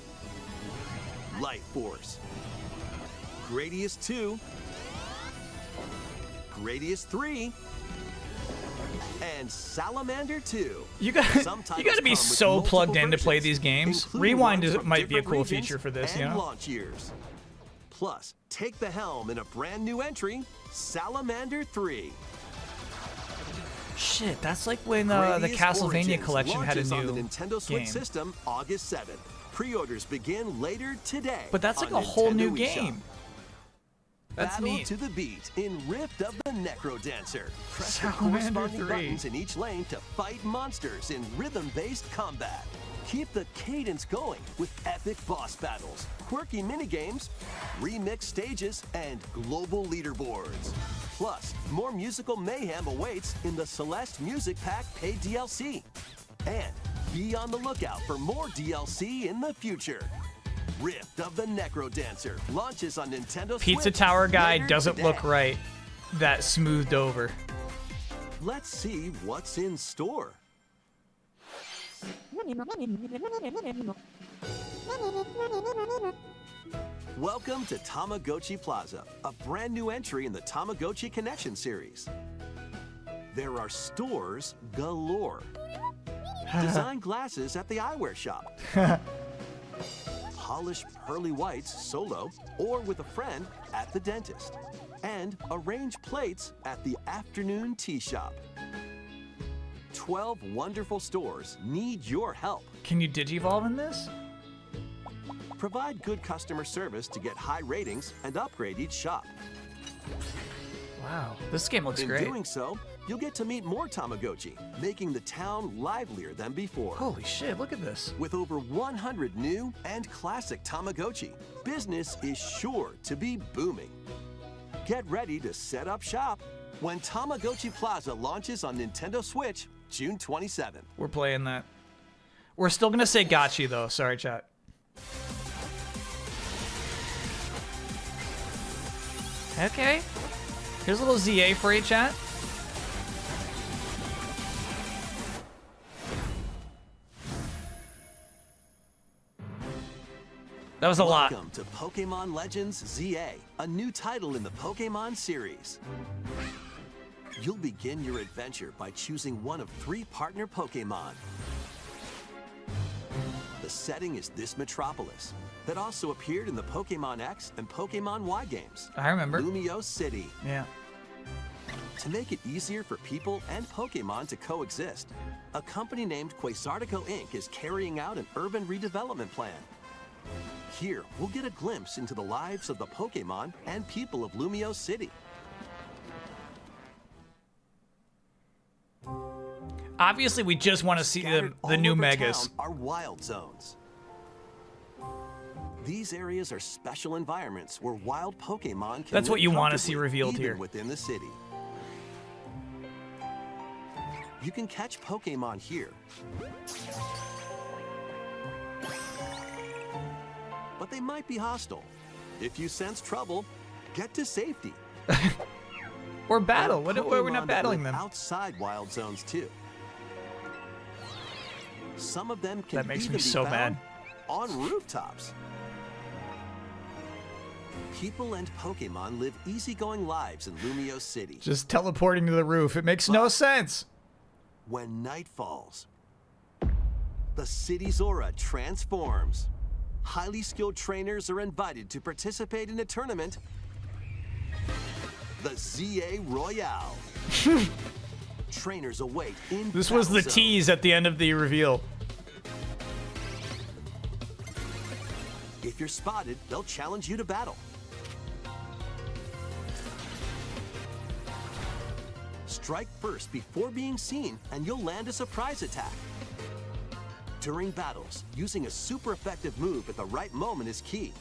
[SPEAKER 3] Light Force, Gradius 2, Gradius 3, and Salamander 2.
[SPEAKER 1] You got
[SPEAKER 3] Some
[SPEAKER 1] you
[SPEAKER 3] titles
[SPEAKER 1] got to be
[SPEAKER 3] come with
[SPEAKER 1] so
[SPEAKER 3] multiple
[SPEAKER 1] plugged in to play
[SPEAKER 3] versions,
[SPEAKER 1] these games.
[SPEAKER 3] including
[SPEAKER 1] Rewind
[SPEAKER 3] ones
[SPEAKER 1] is,
[SPEAKER 3] from
[SPEAKER 1] might be a
[SPEAKER 3] different
[SPEAKER 1] cool
[SPEAKER 3] regions
[SPEAKER 1] feature for this,
[SPEAKER 3] and
[SPEAKER 1] you know.
[SPEAKER 3] launch years. Plus, take the helm in a brand new entry, Salamander 3.
[SPEAKER 1] Shit, that's like when the
[SPEAKER 3] Gradius
[SPEAKER 1] Castlevania
[SPEAKER 3] Origins
[SPEAKER 1] collection had a
[SPEAKER 3] launches on
[SPEAKER 1] new
[SPEAKER 3] the Nintendo Switch
[SPEAKER 1] game.
[SPEAKER 3] system August 7th. Pre-orders begin later today.
[SPEAKER 1] But that's like
[SPEAKER 3] on
[SPEAKER 1] a whole
[SPEAKER 3] Nintendo
[SPEAKER 1] new
[SPEAKER 3] eShop.
[SPEAKER 1] game. That's
[SPEAKER 3] Battle
[SPEAKER 1] neat.
[SPEAKER 3] to the beat in Rift of the Necrodancer. Press the
[SPEAKER 1] Salamander
[SPEAKER 3] corresponding
[SPEAKER 1] 3.
[SPEAKER 3] buttons in each lane to fight monsters in rhythm-based combat. Keep the cadence going with epic boss battles, quirky minigames, remixed stages, and global leaderboards. Plus, more musical mayhem awaits in the Celeste Music Pack paid DLC. And be on the lookout for more DLC in the future. Rift of the Necrodancer launches on Nintendo
[SPEAKER 1] Pizza
[SPEAKER 3] Switch
[SPEAKER 1] Tower guy
[SPEAKER 3] later
[SPEAKER 1] doesn't
[SPEAKER 3] today.
[SPEAKER 1] look right. That smoothed over.
[SPEAKER 3] Let's see what's in store. Welcome to Tamagotchi Plaza, a brand new entry in the Tamagotchi Connection series. There are stores galore. Design glasses at the eyewear shop. polish pearly whites solo or with a friend at the dentist. And arrange plates at the afternoon tea shop. 12 wonderful stores need your help.
[SPEAKER 1] Can you digivolve in this?
[SPEAKER 3] Provide good customer service to get high ratings and upgrade each shop.
[SPEAKER 1] Wow, this game looks
[SPEAKER 3] In
[SPEAKER 1] great.
[SPEAKER 3] doing so, you'll get to meet more Tamagotchi, making the town livelier than before.
[SPEAKER 1] Holy shit, look at this.
[SPEAKER 3] With over 100 new and classic Tamagotchi, business is sure to be booming. Get ready to set up shop when Tamagotchi Plaza launches on Nintendo Switch June 27th.
[SPEAKER 1] We're playing that. We're still gonna say gotchi though. Sorry, chat. Okay. Here's a little ZA for you, chat. That was a lot.
[SPEAKER 3] Welcome to Pokemon Legends ZA, a new title in the Pokemon series. You'll begin your adventure by choosing one of 3 partner Pokemon. The setting is this metropolis that also appeared in the Pokemon X and Pokemon Y games.
[SPEAKER 1] I remember.
[SPEAKER 3] Lumio City.
[SPEAKER 1] Yeah.
[SPEAKER 3] To make it easier for people and Pokemon to coexist, a company named Quasartico Inc. is carrying out an urban redevelopment plan. Here, we'll get a glimpse into the lives of the Pokemon and people of Lumio City.
[SPEAKER 1] Obviously, we just want to see
[SPEAKER 3] Scattered
[SPEAKER 1] the
[SPEAKER 3] all
[SPEAKER 1] new
[SPEAKER 3] over
[SPEAKER 1] megas.
[SPEAKER 3] town are wild zones. These areas are special environments where wild Pokemon can
[SPEAKER 1] That's what
[SPEAKER 3] live
[SPEAKER 1] you want to see
[SPEAKER 3] comfortably,
[SPEAKER 1] revealed
[SPEAKER 3] even
[SPEAKER 1] here.
[SPEAKER 3] within the city. You can catch Pokemon here. But they might be hostile. If you sense trouble, get to safety.
[SPEAKER 1] Or battle.
[SPEAKER 3] There are
[SPEAKER 1] We're
[SPEAKER 3] Pokemon
[SPEAKER 1] not
[SPEAKER 3] that
[SPEAKER 1] battling
[SPEAKER 3] live
[SPEAKER 1] them.
[SPEAKER 3] outside wild zones too. Some of them can
[SPEAKER 1] That makes
[SPEAKER 3] even
[SPEAKER 1] me
[SPEAKER 3] be
[SPEAKER 1] so
[SPEAKER 3] found
[SPEAKER 1] mad.
[SPEAKER 3] on rooftops. People and Pokemon live easygoing lives in Lumio City.
[SPEAKER 1] Just teleporting to the roof. It makes no sense.
[SPEAKER 3] When night falls, the city's aura transforms. Highly skilled trainers are invited to participate in a tournament, the ZA Royale. Trainers await in
[SPEAKER 1] This was the
[SPEAKER 3] battle zone.
[SPEAKER 1] tease at the end of the reveal.
[SPEAKER 3] If you're spotted, they'll challenge you to battle. Strike first before being seen, and you'll land a surprise attack. During battles, using a super effective move at the right moment is key.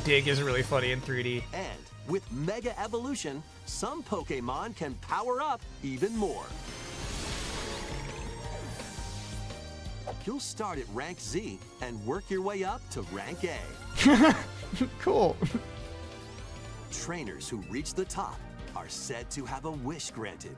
[SPEAKER 1] Dig is really funny in 3D.
[SPEAKER 3] And with Mega Evolution, some Pokemon can power up even more. You'll start at rank Z and work your way up to rank A.
[SPEAKER 1] Cool.
[SPEAKER 3] Trainers who reach the top are said to have a wish granted.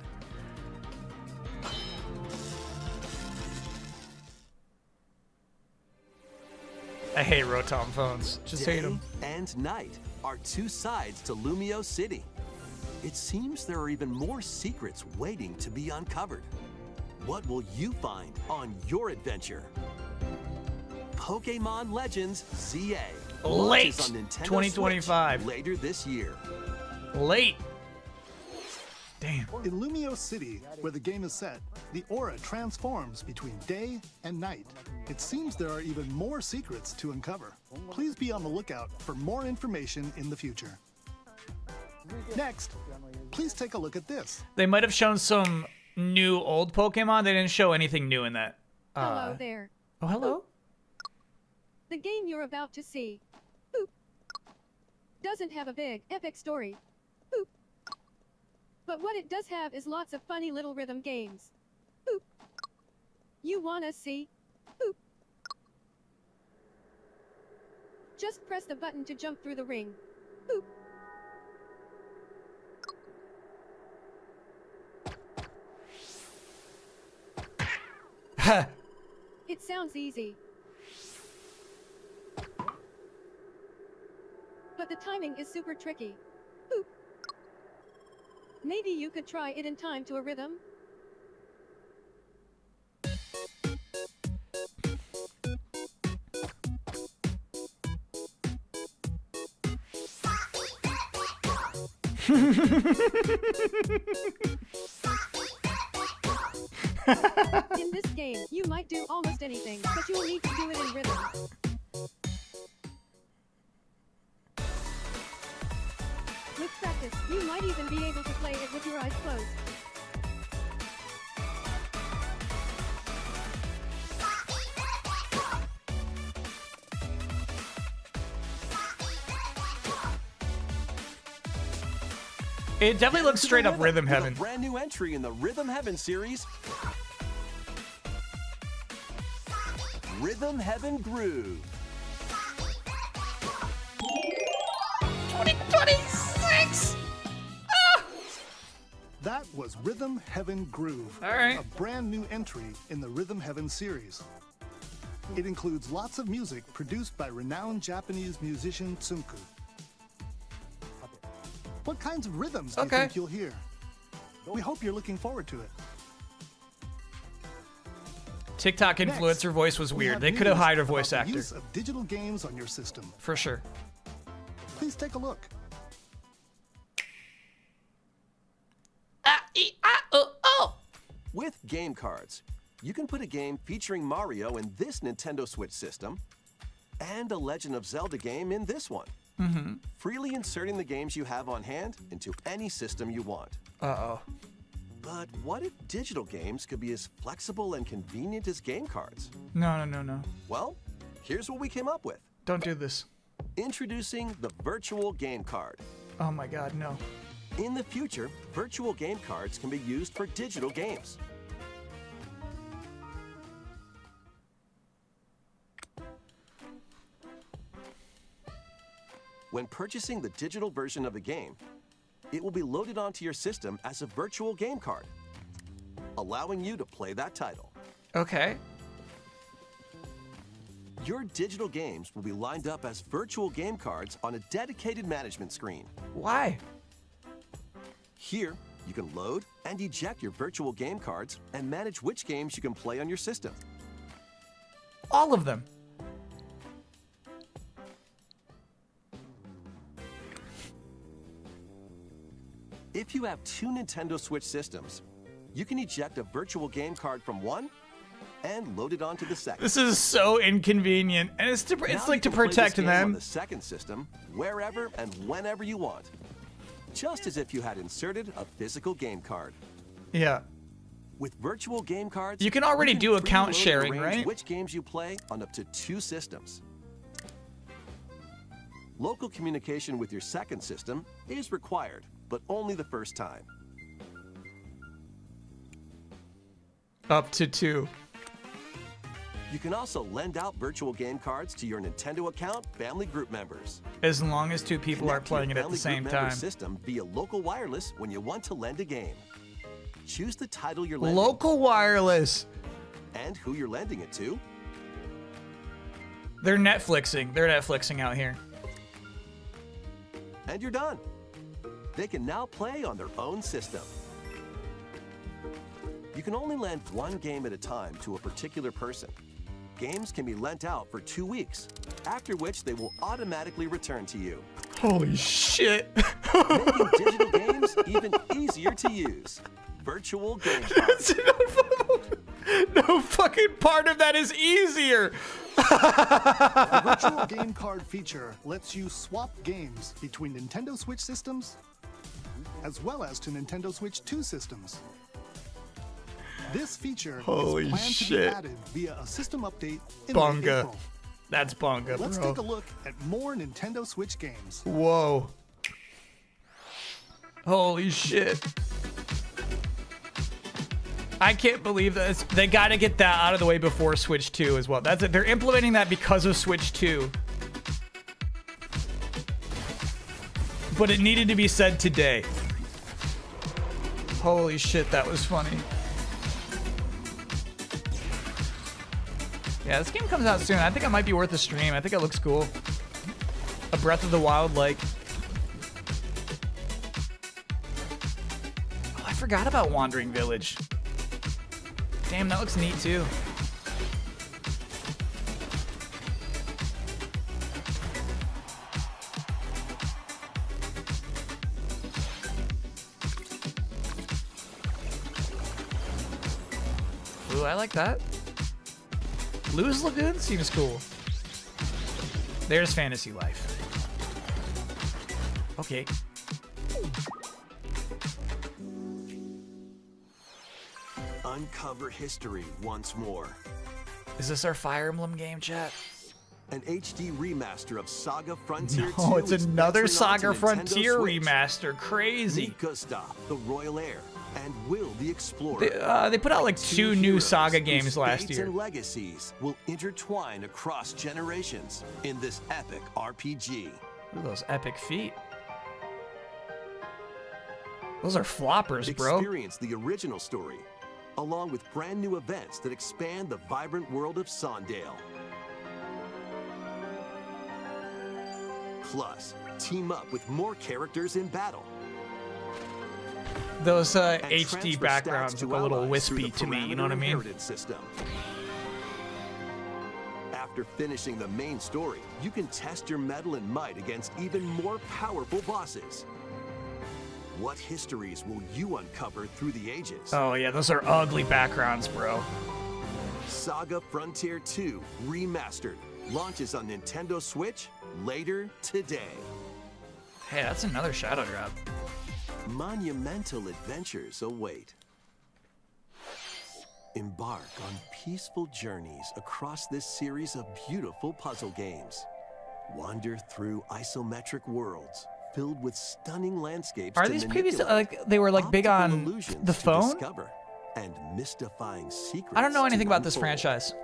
[SPEAKER 1] I hate Rotom phones. Just hate
[SPEAKER 3] Day
[SPEAKER 1] them.
[SPEAKER 3] and night are 2 sides to Lumio City. It seems there are even more secrets waiting to be uncovered. What will you find on your adventure? Pokemon Legends ZA
[SPEAKER 1] Late
[SPEAKER 3] launches on Nintendo
[SPEAKER 1] 2025.
[SPEAKER 3] Switch later this year.
[SPEAKER 1] Late. Damn.
[SPEAKER 2] In Lumio City, where the game is set, the aura transforms between day and night. It seems there are even more secrets to uncover. Please be on the lookout for more information in the future. Next, please take a look at this.
[SPEAKER 1] They might have shown some new old Pokemon. They didn't show anything new in that.
[SPEAKER 9] Hello there.
[SPEAKER 1] Oh, hello?
[SPEAKER 9] The game you're about to see, boop, doesn't have a big, epic story, boop. But what it does have is lots of funny little rhythm games, boop. You wanna see, boop. Just press the button to jump through the ring, boop. It sounds easy. But the timing is super tricky. Boop. Maybe you could try it in time to a rhythm? In this game, you might do almost anything, but you'll need to do it in rhythm. With practice, you might even be able to play it with your eyes closed.
[SPEAKER 1] It definitely looks straight up Rhythm
[SPEAKER 3] With
[SPEAKER 1] Heaven.
[SPEAKER 3] A brand new entry in the Rhythm Heaven series. Rhythm Heaven Groove.
[SPEAKER 1] 2026!
[SPEAKER 2] That was Rhythm Heaven Groove,
[SPEAKER 1] All right.
[SPEAKER 2] a brand new entry in the Rhythm Heaven series. It includes lots of music produced by renowned Japanese musician Tsunku. What kinds of rhythms do you think you'll hear? We hope you're looking forward to it.
[SPEAKER 1] TikTok
[SPEAKER 2] Next,
[SPEAKER 1] influencer voice was
[SPEAKER 2] we
[SPEAKER 1] weird.
[SPEAKER 2] have
[SPEAKER 1] They could have
[SPEAKER 2] news
[SPEAKER 1] hired a
[SPEAKER 2] about
[SPEAKER 1] voice
[SPEAKER 2] the
[SPEAKER 1] actor.
[SPEAKER 2] Use of digital games on your system.
[SPEAKER 1] For sure.
[SPEAKER 2] Please take a look.
[SPEAKER 3] With game cards, you can put a game featuring Mario in this Nintendo Switch system and a Legend of Zelda game in this one. Freely inserting the games you have on hand into any system you want.
[SPEAKER 1] Uh-oh.
[SPEAKER 3] But what if digital games could be as flexible and convenient as game cards?
[SPEAKER 1] No.
[SPEAKER 3] Well, here's what we came up with.
[SPEAKER 1] Don't do this.
[SPEAKER 3] Introducing the Virtual Game Card.
[SPEAKER 1] Oh my god, no.
[SPEAKER 3] In the future, virtual game cards can be used for digital games. When purchasing the digital version of the game, it will be loaded onto your system as a virtual game card, allowing you to play that title.
[SPEAKER 1] Okay.
[SPEAKER 3] Your digital games will be lined up as virtual game cards on a dedicated management screen.
[SPEAKER 1] Why?
[SPEAKER 3] Here, you can load and eject your virtual game cards and manage which games you can play on your system.
[SPEAKER 1] All of them.
[SPEAKER 3] If you have two Nintendo Switch systems, you can eject a virtual game card from one and load it onto the second.
[SPEAKER 1] This is so inconvenient, and it's
[SPEAKER 3] Now
[SPEAKER 1] like
[SPEAKER 3] you
[SPEAKER 1] to
[SPEAKER 3] can play this
[SPEAKER 1] protect
[SPEAKER 3] game on
[SPEAKER 1] them.
[SPEAKER 3] the second system, wherever and whenever you want, just as if you had inserted a physical game card.
[SPEAKER 1] Yeah.
[SPEAKER 3] With virtual game cards,
[SPEAKER 1] You can already do
[SPEAKER 3] freely
[SPEAKER 1] account
[SPEAKER 3] load and
[SPEAKER 1] sharing,
[SPEAKER 3] arrange
[SPEAKER 1] right?
[SPEAKER 3] Which games you play on up to two systems. Local communication with your second system is required, but only the first time.
[SPEAKER 1] Up to 2.
[SPEAKER 3] You can also lend out virtual game cards to your Nintendo account family group members.
[SPEAKER 1] As long as 2 people are
[SPEAKER 3] Connect to your
[SPEAKER 1] playing it at the
[SPEAKER 3] family
[SPEAKER 1] same
[SPEAKER 3] group member
[SPEAKER 1] time.
[SPEAKER 3] System via local wireless when you want to lend a game. Choose the title you're lending
[SPEAKER 1] Local wireless.
[SPEAKER 3] and who you're lending it to.
[SPEAKER 1] They're Netflixing. They're Netflixing out here.
[SPEAKER 3] And you're done. They can now play on their own system. You can only lend one game at a time to a particular person. Games can be lent out for 2 weeks, after which they will automatically return to you,
[SPEAKER 1] Holy shit.
[SPEAKER 3] making digital games even easier to use. Virtual game cards.
[SPEAKER 1] No fucking part of that is easier.
[SPEAKER 2] The virtual game card feature lets you swap games between Nintendo Switch systems as well as to Nintendo Switch 2 systems. This feature
[SPEAKER 1] Holy
[SPEAKER 2] is planned to be
[SPEAKER 1] shit.
[SPEAKER 2] added via a system update in late
[SPEAKER 1] Bunga.
[SPEAKER 2] April.
[SPEAKER 1] That's bonga,
[SPEAKER 2] Let's
[SPEAKER 1] bro.
[SPEAKER 2] take a look at more Nintendo Switch games.
[SPEAKER 1] Whoa. Holy shit. I can't believe this. They got to get that out of the way before Switch 2 as well. That's it. They're implementing that because of Switch 2. But it needed to be said today. Holy shit, that was funny. Yeah, this game comes out soon. I think it might be worth a stream. I think it looks cool. A Breath of the Wild like. Oh, I forgot about Wandering Village. Damn, that looks neat too. Ooh, I like that. Luz Lagoon seems cool. There's Fantasy Life. Okay.
[SPEAKER 3] Uncover history once more.
[SPEAKER 1] Is this our Fire Emblem game, chat?
[SPEAKER 3] An HD remaster of Saga Frontier 2.
[SPEAKER 1] Oh, it's
[SPEAKER 3] is
[SPEAKER 1] another
[SPEAKER 3] venturing onto
[SPEAKER 1] Saga
[SPEAKER 3] Nintendo
[SPEAKER 1] Frontier
[SPEAKER 3] Switch.
[SPEAKER 1] remaster. Crazy.
[SPEAKER 3] Meet Gustav, the Royal Heir, and Will the Explorer.
[SPEAKER 1] They put out like two new
[SPEAKER 3] heroes
[SPEAKER 1] Saga
[SPEAKER 3] whose
[SPEAKER 1] games last
[SPEAKER 3] fates
[SPEAKER 1] year.
[SPEAKER 3] and legacies will intertwine across generations in this epic RPG.
[SPEAKER 1] Ooh, those epic feet. Those are floppers, bro.
[SPEAKER 3] Experience the original story, along with brand new events that expand the vibrant world of Sondale. Plus, team up with more characters in battle.
[SPEAKER 1] Those
[SPEAKER 3] and
[SPEAKER 1] HD
[SPEAKER 3] transfer
[SPEAKER 1] backgrounds
[SPEAKER 3] stats
[SPEAKER 1] look
[SPEAKER 3] to
[SPEAKER 1] a little
[SPEAKER 3] allies
[SPEAKER 1] wispy
[SPEAKER 3] through the
[SPEAKER 1] to me, you know
[SPEAKER 3] Parameter
[SPEAKER 1] what I mean?
[SPEAKER 3] Inheritance System. After finishing the main story, you can test your mettle and might against even more powerful bosses. What histories will you uncover through the ages?
[SPEAKER 1] Oh yeah, those are ugly backgrounds, bro.
[SPEAKER 3] Saga Frontier 2 Remastered launches on Nintendo Switch later today.
[SPEAKER 1] Hey, that's another Shadow Drop.
[SPEAKER 3] Monumental adventures await. Embark on peaceful journeys across this series of beautiful puzzle games. Wander through isometric worlds filled with stunning landscapes.
[SPEAKER 1] Are
[SPEAKER 3] to
[SPEAKER 1] these previous
[SPEAKER 3] manipulate,
[SPEAKER 1] like they were like big
[SPEAKER 3] optical
[SPEAKER 1] on
[SPEAKER 3] illusions
[SPEAKER 1] the
[SPEAKER 3] to
[SPEAKER 1] phone?
[SPEAKER 3] discover, and mystifying secrets.
[SPEAKER 1] I don't know anything
[SPEAKER 3] to
[SPEAKER 1] about this
[SPEAKER 3] unfold.
[SPEAKER 1] franchise.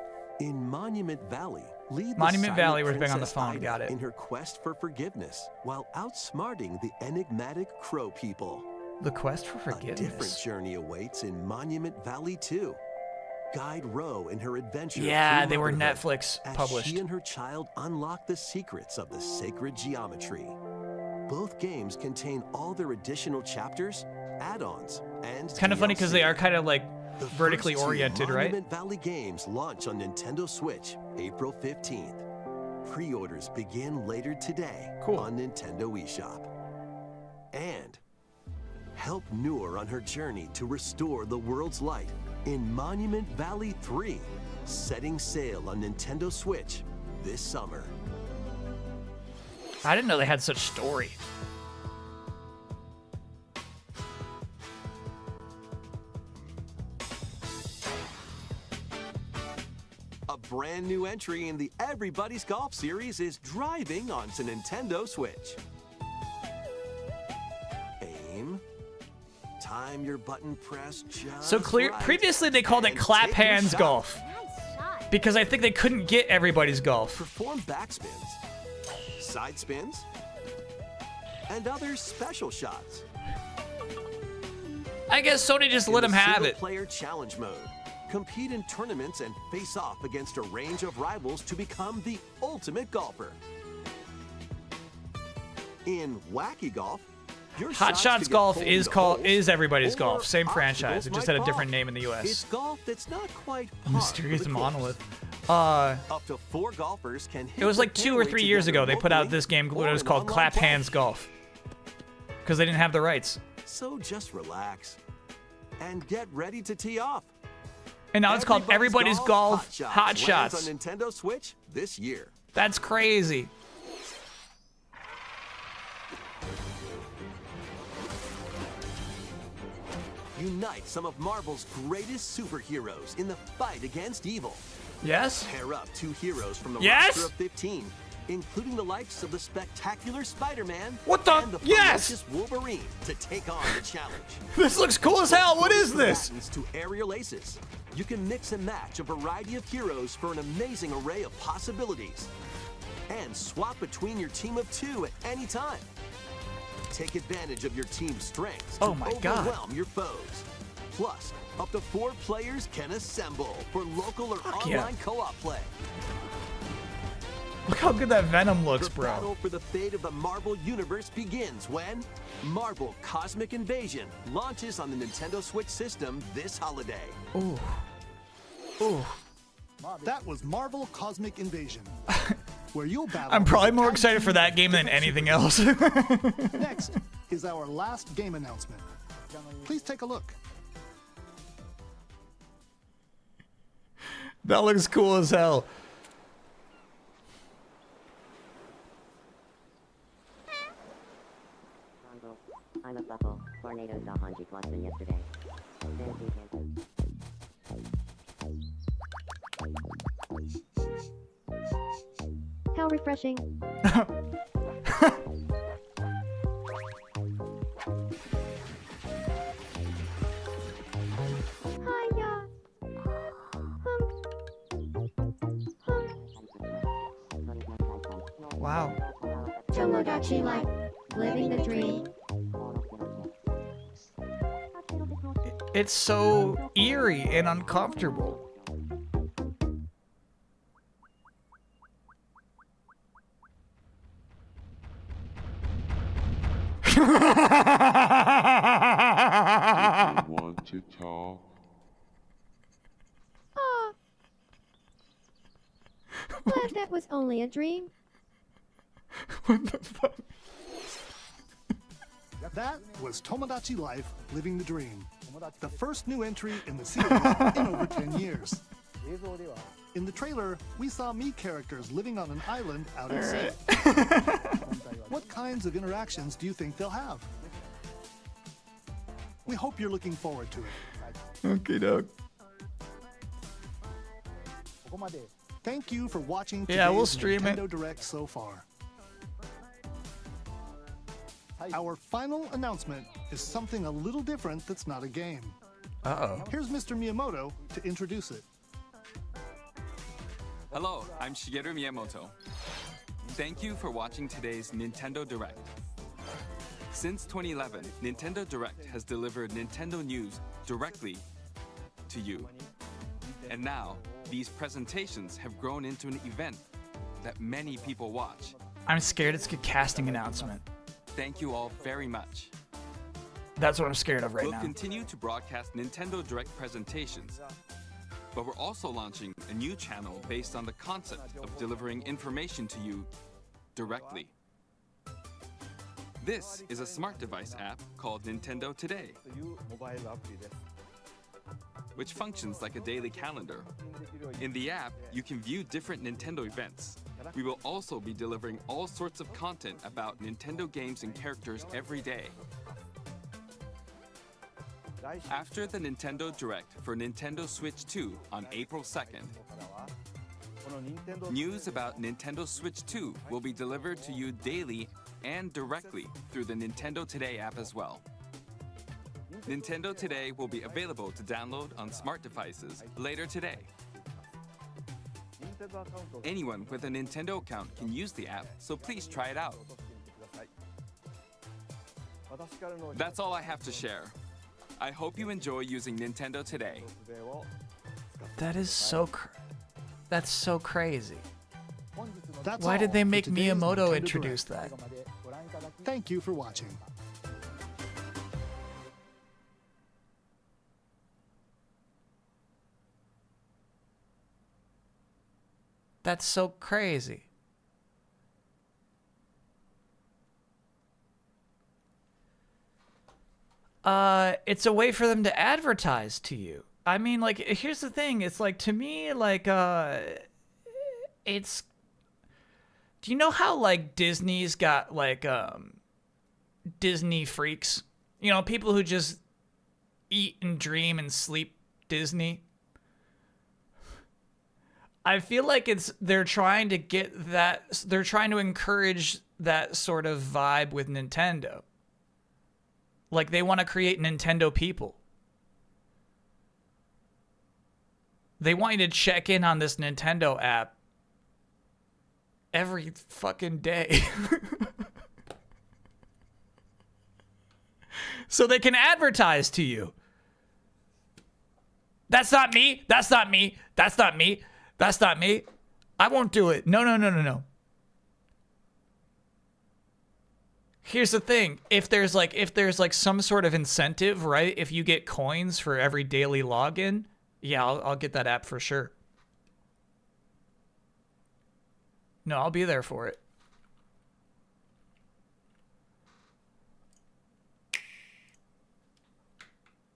[SPEAKER 3] In Monument Valley, lead the
[SPEAKER 1] Monument
[SPEAKER 3] silent
[SPEAKER 1] Valley was big on the
[SPEAKER 3] Princess
[SPEAKER 1] phone,
[SPEAKER 3] Ida
[SPEAKER 1] got it.
[SPEAKER 3] in her quest for forgiveness, while outsmarting the enigmatic Crow people.
[SPEAKER 1] The quest for
[SPEAKER 3] A different
[SPEAKER 1] forgiveness.
[SPEAKER 3] journey awaits in Monument Valley 2. Guide Ro in her adventure.
[SPEAKER 1] Yeah,
[SPEAKER 3] through
[SPEAKER 1] they were
[SPEAKER 3] motherhood
[SPEAKER 1] Netflix
[SPEAKER 3] as
[SPEAKER 1] published.
[SPEAKER 3] she and her child unlock the secrets of the sacred geometry. Both games contain all their additional chapters, add-ons, and
[SPEAKER 1] It's kind of funny because they
[SPEAKER 3] DLC.
[SPEAKER 1] are kind of like
[SPEAKER 3] The
[SPEAKER 1] vertically
[SPEAKER 3] first two
[SPEAKER 1] oriented, right?
[SPEAKER 3] Monument Valley games launch on Nintendo Switch April 15th. Pre-orders begin later today
[SPEAKER 1] Cool.
[SPEAKER 3] on Nintendo eShop. And help Noor on her journey to restore the world's light in Monument Valley 3, setting sail on Nintendo Switch this summer.
[SPEAKER 1] I didn't know they had such story.
[SPEAKER 3] A brand new entry in the Everybody's Golf series is driving onto Nintendo Switch. Aim. Time your button press just
[SPEAKER 1] So clear.
[SPEAKER 3] right,
[SPEAKER 1] Previously, they called it
[SPEAKER 3] and
[SPEAKER 1] clap
[SPEAKER 3] take your
[SPEAKER 1] hands
[SPEAKER 3] shot.
[SPEAKER 1] golf
[SPEAKER 5] Nice shot.
[SPEAKER 1] because I think they couldn't get everybody's golf.
[SPEAKER 3] Perform backspins, side spins, and other special shots.
[SPEAKER 1] I guess Sony just let
[SPEAKER 3] In
[SPEAKER 1] them
[SPEAKER 3] the
[SPEAKER 1] have it.
[SPEAKER 3] Single-player challenge mode. Compete in tournaments and face off against a range of rivals to become the ultimate golfer. In Wacky Golf, your
[SPEAKER 1] Hot
[SPEAKER 3] shots
[SPEAKER 1] Shots
[SPEAKER 3] could get
[SPEAKER 1] Golf
[SPEAKER 3] pulled
[SPEAKER 1] is
[SPEAKER 3] into
[SPEAKER 1] called
[SPEAKER 3] holes,
[SPEAKER 1] Everybody's
[SPEAKER 3] or
[SPEAKER 1] Golf, same
[SPEAKER 3] obstacles
[SPEAKER 1] franchise. It just had
[SPEAKER 3] might
[SPEAKER 1] a different
[SPEAKER 3] fall.
[SPEAKER 1] name in the U.S.
[SPEAKER 3] It's golf that's not quite par
[SPEAKER 1] Mysterious
[SPEAKER 3] for the course.
[SPEAKER 1] Monolith.
[SPEAKER 3] Up to 4 golfers can hit
[SPEAKER 1] It was
[SPEAKER 3] the
[SPEAKER 1] like 2 or
[SPEAKER 3] fairway
[SPEAKER 1] 3 years
[SPEAKER 3] together
[SPEAKER 1] ago. They put out
[SPEAKER 3] locally
[SPEAKER 1] this game. It
[SPEAKER 3] or
[SPEAKER 1] was
[SPEAKER 3] in
[SPEAKER 1] called
[SPEAKER 3] online
[SPEAKER 1] Clap
[SPEAKER 3] play.
[SPEAKER 1] Hands Golf because they didn't have the rights.
[SPEAKER 3] So just relax and get ready to tee off.
[SPEAKER 1] And now it's called Everybody's Golf Hot
[SPEAKER 3] lands
[SPEAKER 1] Shots.
[SPEAKER 3] on Nintendo Switch this year.
[SPEAKER 1] That's crazy.
[SPEAKER 3] Unite some of Marvel's greatest superheroes in the fight against evil.
[SPEAKER 1] Yes?
[SPEAKER 3] Pair up 2 heroes from the
[SPEAKER 1] Yes?
[SPEAKER 3] roster of 15, including the likes of the spectacular Spider-Man
[SPEAKER 1] What the-
[SPEAKER 3] and the
[SPEAKER 1] Yes!
[SPEAKER 3] ferocious Wolverine to take on the challenge.
[SPEAKER 1] This looks cool as hell. What is this?
[SPEAKER 3] Combatants to aerial aces. You can mix and match a variety of heroes for an amazing array of possibilities. And swap between your team of 2 at any time. Take advantage of your team's strengths to
[SPEAKER 1] Oh my God.
[SPEAKER 3] overwhelm your foes. Plus, up to 4 players can assemble for local or
[SPEAKER 1] Fuck yeah.
[SPEAKER 3] online co-op play.
[SPEAKER 1] Look how good that Venom looks,
[SPEAKER 3] The
[SPEAKER 1] bro.
[SPEAKER 3] battle for the fate of the Marvel Universe begins when Marvel Cosmic Invasion launches on the Nintendo Switch system this holiday.
[SPEAKER 1] Ooh. Ooh.
[SPEAKER 2] That was Marvel Cosmic Invasion, where you'll battle.
[SPEAKER 1] I'm probably
[SPEAKER 2] with
[SPEAKER 1] more
[SPEAKER 2] tag
[SPEAKER 1] excited
[SPEAKER 2] team
[SPEAKER 1] for that game than
[SPEAKER 2] different
[SPEAKER 1] anything else.
[SPEAKER 2] superheroes. Next is our last game announcement. Please take a look.
[SPEAKER 1] That looks cool as hell.
[SPEAKER 10] I'm a buckle. Tornado saw Hanji Clausen yesterday.
[SPEAKER 5] How refreshing. Hiya.
[SPEAKER 1] Wow.
[SPEAKER 5] Tomodachi Life. Living the dream.
[SPEAKER 1] It's so eerie and uncomfortable.
[SPEAKER 11] Want to talk?
[SPEAKER 5] Ah. Glad that was only a dream.
[SPEAKER 1] What the fuck?
[SPEAKER 2] That was Tomodachi Life Living the Dream, the first new entry in the series in over 10 years. In the trailer, we saw Mii characters living on an island out at sea. What kinds of interactions do you think they'll have? We hope you're looking forward to it.
[SPEAKER 1] Okay, dog.
[SPEAKER 2] Thank you for watching
[SPEAKER 1] Yeah, we'll
[SPEAKER 2] today's
[SPEAKER 1] stream it.
[SPEAKER 2] Nintendo Direct so far. Our final announcement is something a little different that's not a game.
[SPEAKER 1] Uh-oh.
[SPEAKER 2] Here's Mr. Miyamoto to introduce it.
[SPEAKER 6] Hello, I'm Shigeru Miyamoto. Thank you for watching today's Nintendo Direct. Since 2011, Nintendo Direct has delivered Nintendo news directly to you. And now, these presentations have grown into an event that many people watch.
[SPEAKER 1] I'm scared it's a casting announcement.
[SPEAKER 6] Thank you all very much.
[SPEAKER 1] That's what I'm scared of right
[SPEAKER 6] We'll
[SPEAKER 1] now.
[SPEAKER 6] continue to broadcast Nintendo Direct presentations, but we're also launching a new channel based on the concept of delivering information to you directly. This is a smart device app called Nintendo Today, which functions like a daily calendar. In the app, you can view different Nintendo events. We will also be delivering all sorts of content about Nintendo games and characters every day. After the Nintendo Direct for Nintendo Switch 2 on April 2nd, news about Nintendo Switch 2 will be delivered to you daily and directly through the Nintendo Today app as well. Nintendo Today will be available to download on smart devices later today. Anyone with a Nintendo account can use the app, so please try it out. That's all I have to share. I hope you enjoy using Nintendo Today.
[SPEAKER 1] That is so that's so crazy.
[SPEAKER 2] That's
[SPEAKER 1] Why did they
[SPEAKER 2] all for
[SPEAKER 1] make
[SPEAKER 2] today's
[SPEAKER 1] Miyamoto
[SPEAKER 2] Nintendo
[SPEAKER 1] introduce
[SPEAKER 2] Direct.
[SPEAKER 1] that?
[SPEAKER 2] Thank you for watching.
[SPEAKER 1] That's so crazy. It's a way for them to advertise to you. I mean, like, here's the thing. It's like, to me, like, it's, do you know how, like, Disney's got, like, Disney freaks? You know, people who just eat and dream and sleep Disney. I feel like they're trying to get that, they're trying to encourage that sort of vibe with Nintendo. Like, they want to create Nintendo people. They want you to check in on this Nintendo app every fucking day. So they can advertise to you. That's not me. That's not me. That's not me. That's not me. I won't do it. No, no, no, no, no. Here's the thing. If there's like some sort of incentive, right? If you get coins for every daily login, yeah, I'll get that app for sure. No, I'll be there for it.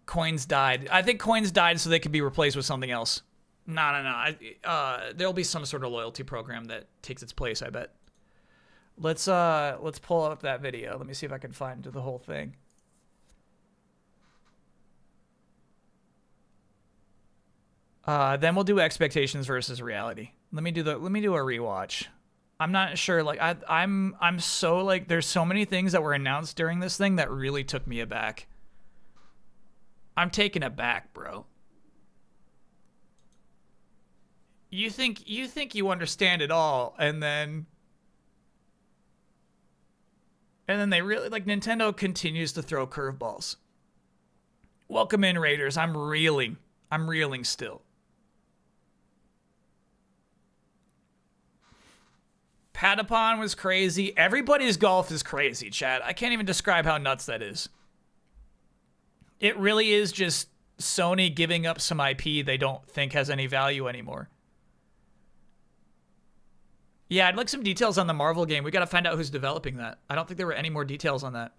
[SPEAKER 1] Coins died. I think coins died so they could be replaced with something else. No. There'll be some sort of loyalty program that takes its place, I bet. Let's pull up that video. Let me see if I can find the whole thing. Then we'll do expectations versus reality. Let me do a rewatch. I'm not sure, like I'm so like there's so many things that were announced during this thing that really took me aback. I'm taken aback, bro. You think you understand it all, and then they really, like, Nintendo continues to throw curveballs. Welcome in, Raiders. I'm reeling still. Patapon was crazy. Everybody's golf is crazy, chat. I can't even describe how nuts that is. It really is just Sony giving up some IP they don't think has any value anymore. Yeah, I'd like some details on the Marvel game. We got to find out who's developing that. I don't think there were any more details on that.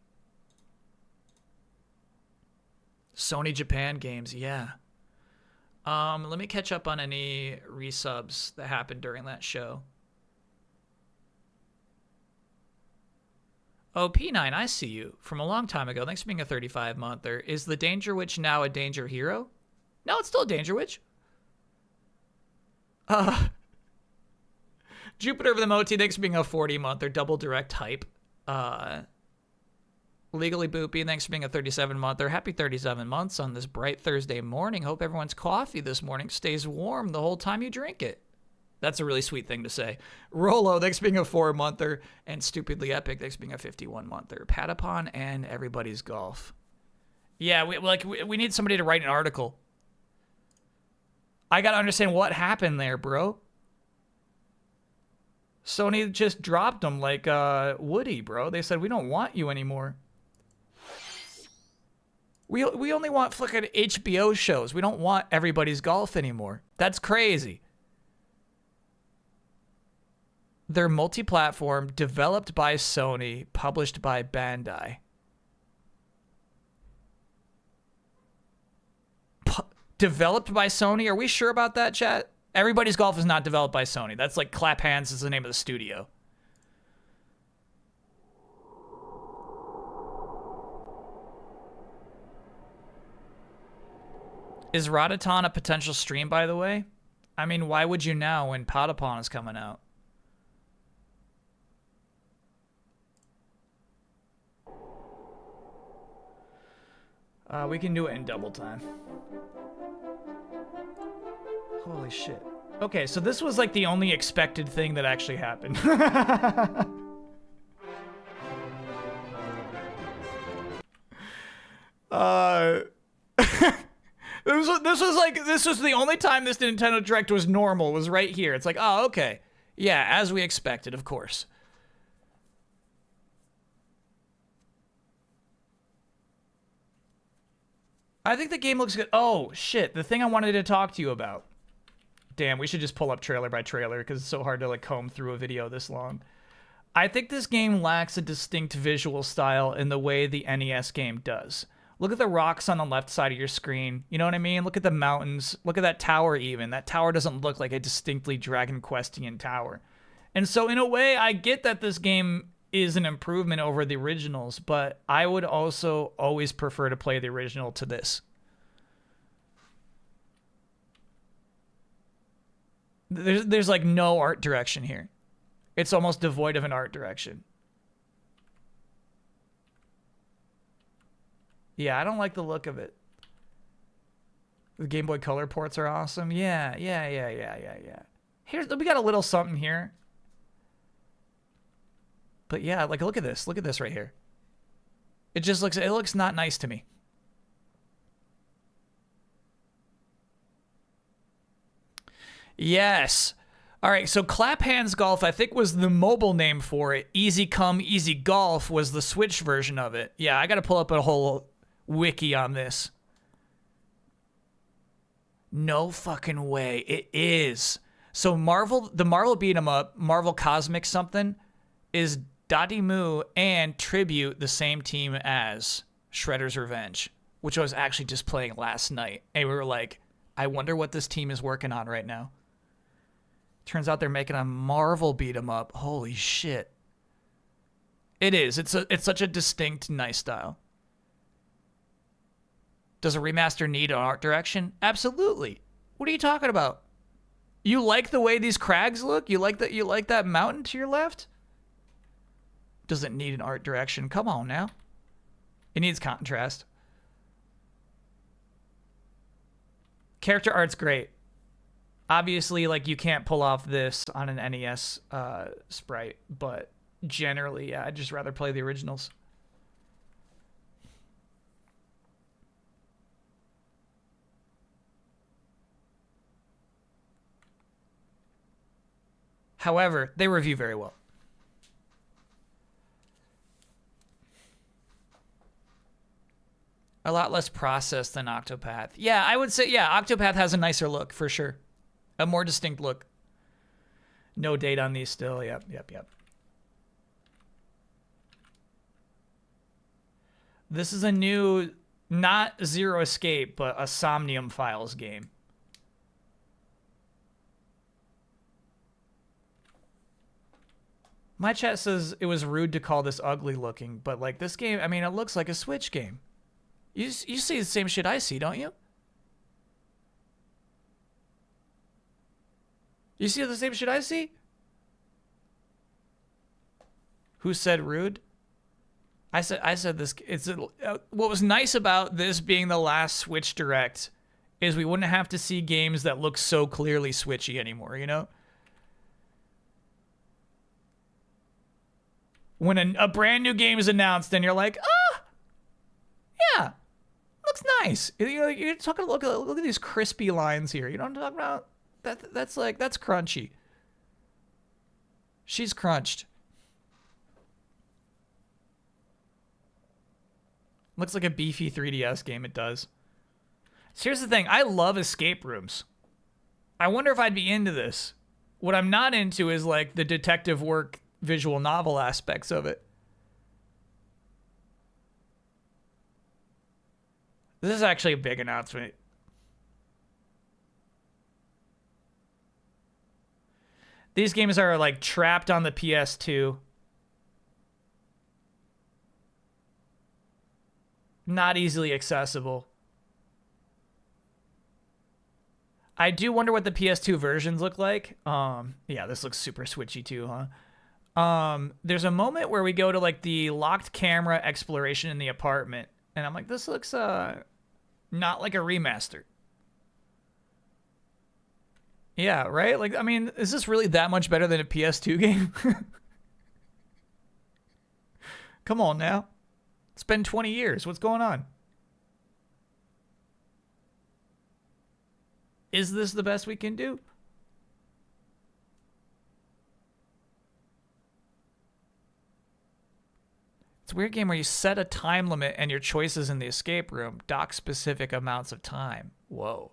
[SPEAKER 1] Sony Japan games, yeah. Let me catch up on any resubs that happened during that show. Oh, P9, I see you. From a long time ago. Thanks for being a 35-monther. Is the Danger Witch now a Danger Hero? No, it's still a Danger Witch. Jupiter of the Moti, thanks for being a 40-monther. Double direct hype. Legally Boopy, thanks for being a 37-monther. Happy 37 months on this bright Thursday morning. Hope everyone's coffee this morning stays warm the whole time you drink it. That's a really sweet thing to say. Rolo, thanks for being a 4-monther. And Stupidly Epic, thanks for being a 51-monther. Patapon and everybody's golf. Yeah, we need somebody to write an article. I gotta understand what happened there, bro. Sony just dropped them like Woody, bro. They said, we don't want you anymore. We only want fucking HBO shows. We don't want everybody's golf anymore. That's crazy. They're multi-platform, developed by Sony, published by Bandai. Developed by Sony? Are we sure about that, chat? Everybody's Golf is not developed by Sony. That's like Clap Hands is the name of the studio. Is Rodaton a potential stream, by the way? I mean, why would you now when Patapon is coming out? We can do it in double time. Holy shit. Okay, so this was like the only expected thing that actually happened. This was the only time this Nintendo Direct was normal, was right here. It's like, oh, okay. Yeah, as we expected, of course. I think the game looks good. Oh, shit. The thing I wanted to talk to you about. Damn, we should just pull up trailer by trailer because it's so hard to like comb through a video this long. I think this game lacks a distinct visual style in the way the NES game does. Look at the rocks on the left side of your screen. You know what I mean? Look at the mountains. Look at that tower even. That tower doesn't look like a distinctly Dragon Questian tower. And so in a way, I get that this game is an improvement over the originals, but I would also always prefer to play the original to this. There's like no art direction here. It's almost devoid of an art direction. Yeah, I don't like the look of it. The Game Boy Color ports are awesome. Yeah. We got a little something here. But yeah, like look at this. Look at this right here. It looks not nice to me. Yes. All right, so Clap Hands Golf, I think, was the mobile name for it. Easy Come, Easy Golf was the Switch version of it. Yeah, I got to pull up a whole wiki on this. No fucking way. It is. So the Marvel beat 'em up, Marvel Cosmic something, is Dadimu and Tribute the same team as Shredder's Revenge, which I was actually just playing last night. And we were like, I wonder what this team is working on right now. Turns out they're making a Marvel beat 'em up. Holy shit. It is. It's such a distinct, nice style. Does a remaster need an art direction? Absolutely. What are you talking about? You like the way these crags look? You like that mountain to your left? Does it need an art direction? Come on now. It needs contrast. Character art's great. Obviously, like, you can't pull off this on an NES sprite, but generally, yeah, I'd just rather play the originals. However, they review very well. A lot less processed than Octopath. Yeah, I would say, yeah, Octopath has a nicer look, for sure. A more distinct look. No date on these still. Yep. This is a new, not Zero Escape, but a Somnium Files game. My chat says it was rude to call this ugly looking, but like this game, I mean, it looks like a Switch game. You see the same shit I see, don't you? You see the same shit I see? Who said rude? I said this. What was nice about this being the last Switch Direct is we wouldn't have to see games that look so clearly Switchy anymore, you know? When a brand new game is announced and you're like, yeah, looks nice. You're talking, look at these crispy lines here. You know what I'm talking about? That's crunchy. She's crunched. Looks like a beefy 3DS game, it does. So here's the thing, I love escape rooms. I wonder if I'd be into this. What I'm not into is like the detective work visual novel aspects of it. This is actually a big announcement. These games are like trapped on the PS2. Not easily accessible. I do wonder what the PS2 versions look like. Yeah, this looks super switchy too, huh? There's a moment where we go to like the locked camera exploration in the apartment, and I'm like, this looks not like a remaster. Yeah, right? Like, I mean, is this really that much better than a PS2 game? Come on now. It's been 20 years. What's going on? Is this the best we can do? It's a weird game where you set a time limit and your choices in the escape room dock specific amounts of time. Whoa.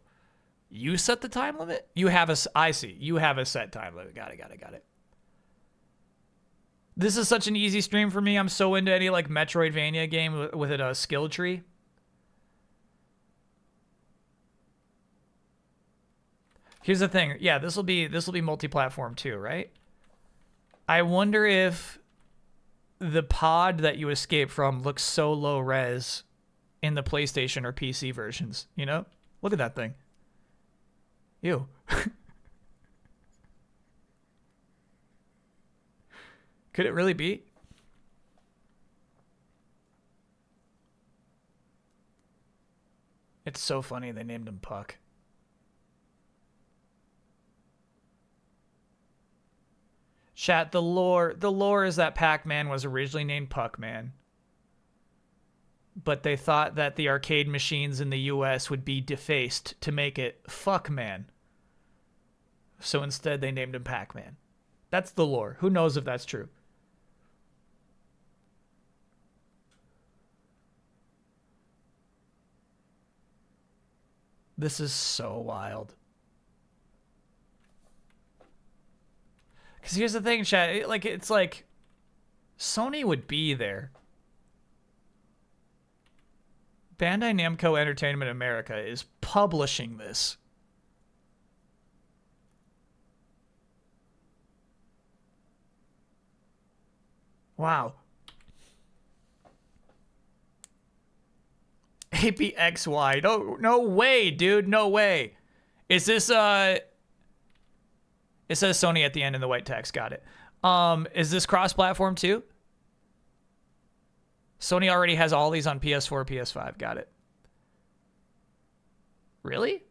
[SPEAKER 1] You set the time limit? You have a... I see. You have a set time limit. Got it. This is such an easy stream for me. I'm so into any like Metroidvania game with a skill tree. Here's the thing. Yeah, this will be multi-platform too, right? I wonder if the pod that you escape from looks so low res in the PlayStation or PC versions, you know? Look at that thing. Ew. Could it really be? It's so funny they named him Puck. Chat, the lore is that Pac-Man was originally named Puck-Man. But they thought that the arcade machines in the US would be defaced to make it Fuck-Man. So instead they named him Pac-Man. That's the lore. Who knows if that's true? This is so wild. Because here's the thing, chat. It's like Sony would be there. Bandai Namco Entertainment America is publishing this. Wow. APXY. No way, dude. No way. Is this it says Sony at the end in the white text. Got it. Is this cross-platform too? Sony already has all these on PS4, PS5. Got it. Really?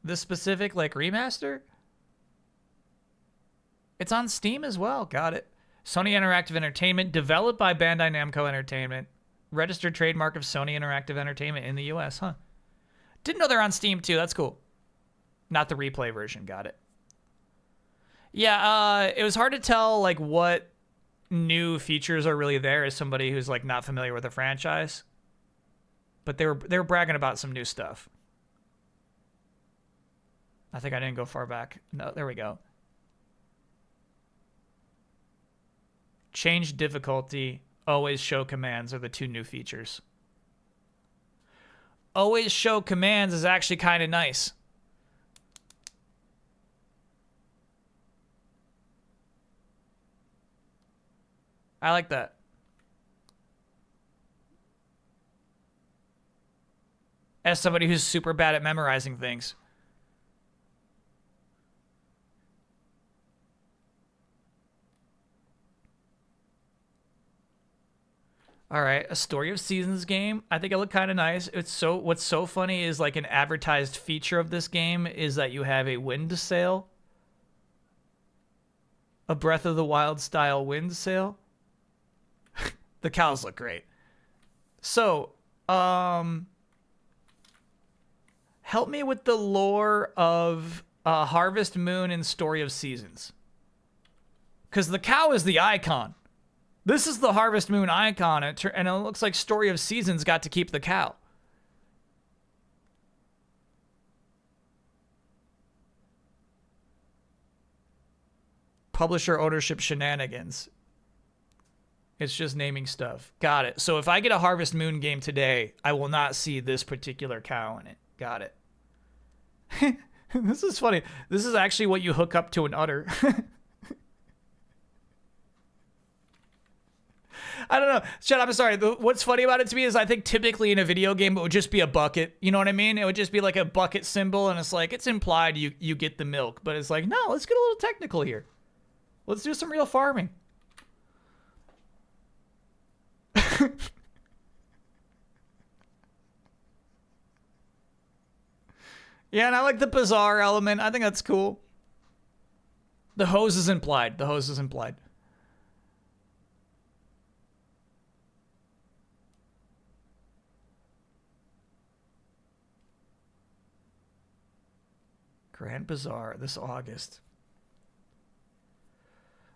[SPEAKER 1] This specific like remaster? It's on Steam as well. Got it. Sony Interactive Entertainment, developed by Bandai Namco Entertainment. Registered trademark of Sony Interactive Entertainment in the US, huh? Didn't know they're on Steam too. That's cool. Not the replay version. Got it. Yeah, it was hard to tell like what new features are really there as somebody who's like not familiar with the franchise. But they were bragging about some new stuff. I think I didn't go far back. No, there we go. Change difficulty, always show commands are the two new features. Always show commands is actually kind of nice. I like that. As somebody who's super bad at memorizing things. All right, a Story of Seasons game. I think it looked kind of nice. What's so funny is like an advertised feature of this game is that you have a wind sail. A Breath of the Wild style wind sail. The cows look great. So, help me with the lore of Harvest Moon and Story of Seasons. Because the cow is the icon. This is the Harvest Moon icon, and it looks like Story of Seasons got to keep the cow. Publisher ownership shenanigans. It's just naming stuff. Got it. So if I get a Harvest Moon game today, I will not see this particular cow in it. Got it. This is funny. This is actually what you hook up to an udder. I don't know. Shut up. I'm sorry. What's funny about it to me is I think typically in a video game, it would just be a bucket. You know what I mean? It would just be like a bucket symbol. And it's like, it's implied you get the milk. But it's like, no, let's get a little technical here. Let's do some real farming. Yeah, and I like the bizarre element. I think that's cool. The hose is implied. The hose is implied. Grand Bazaar this August.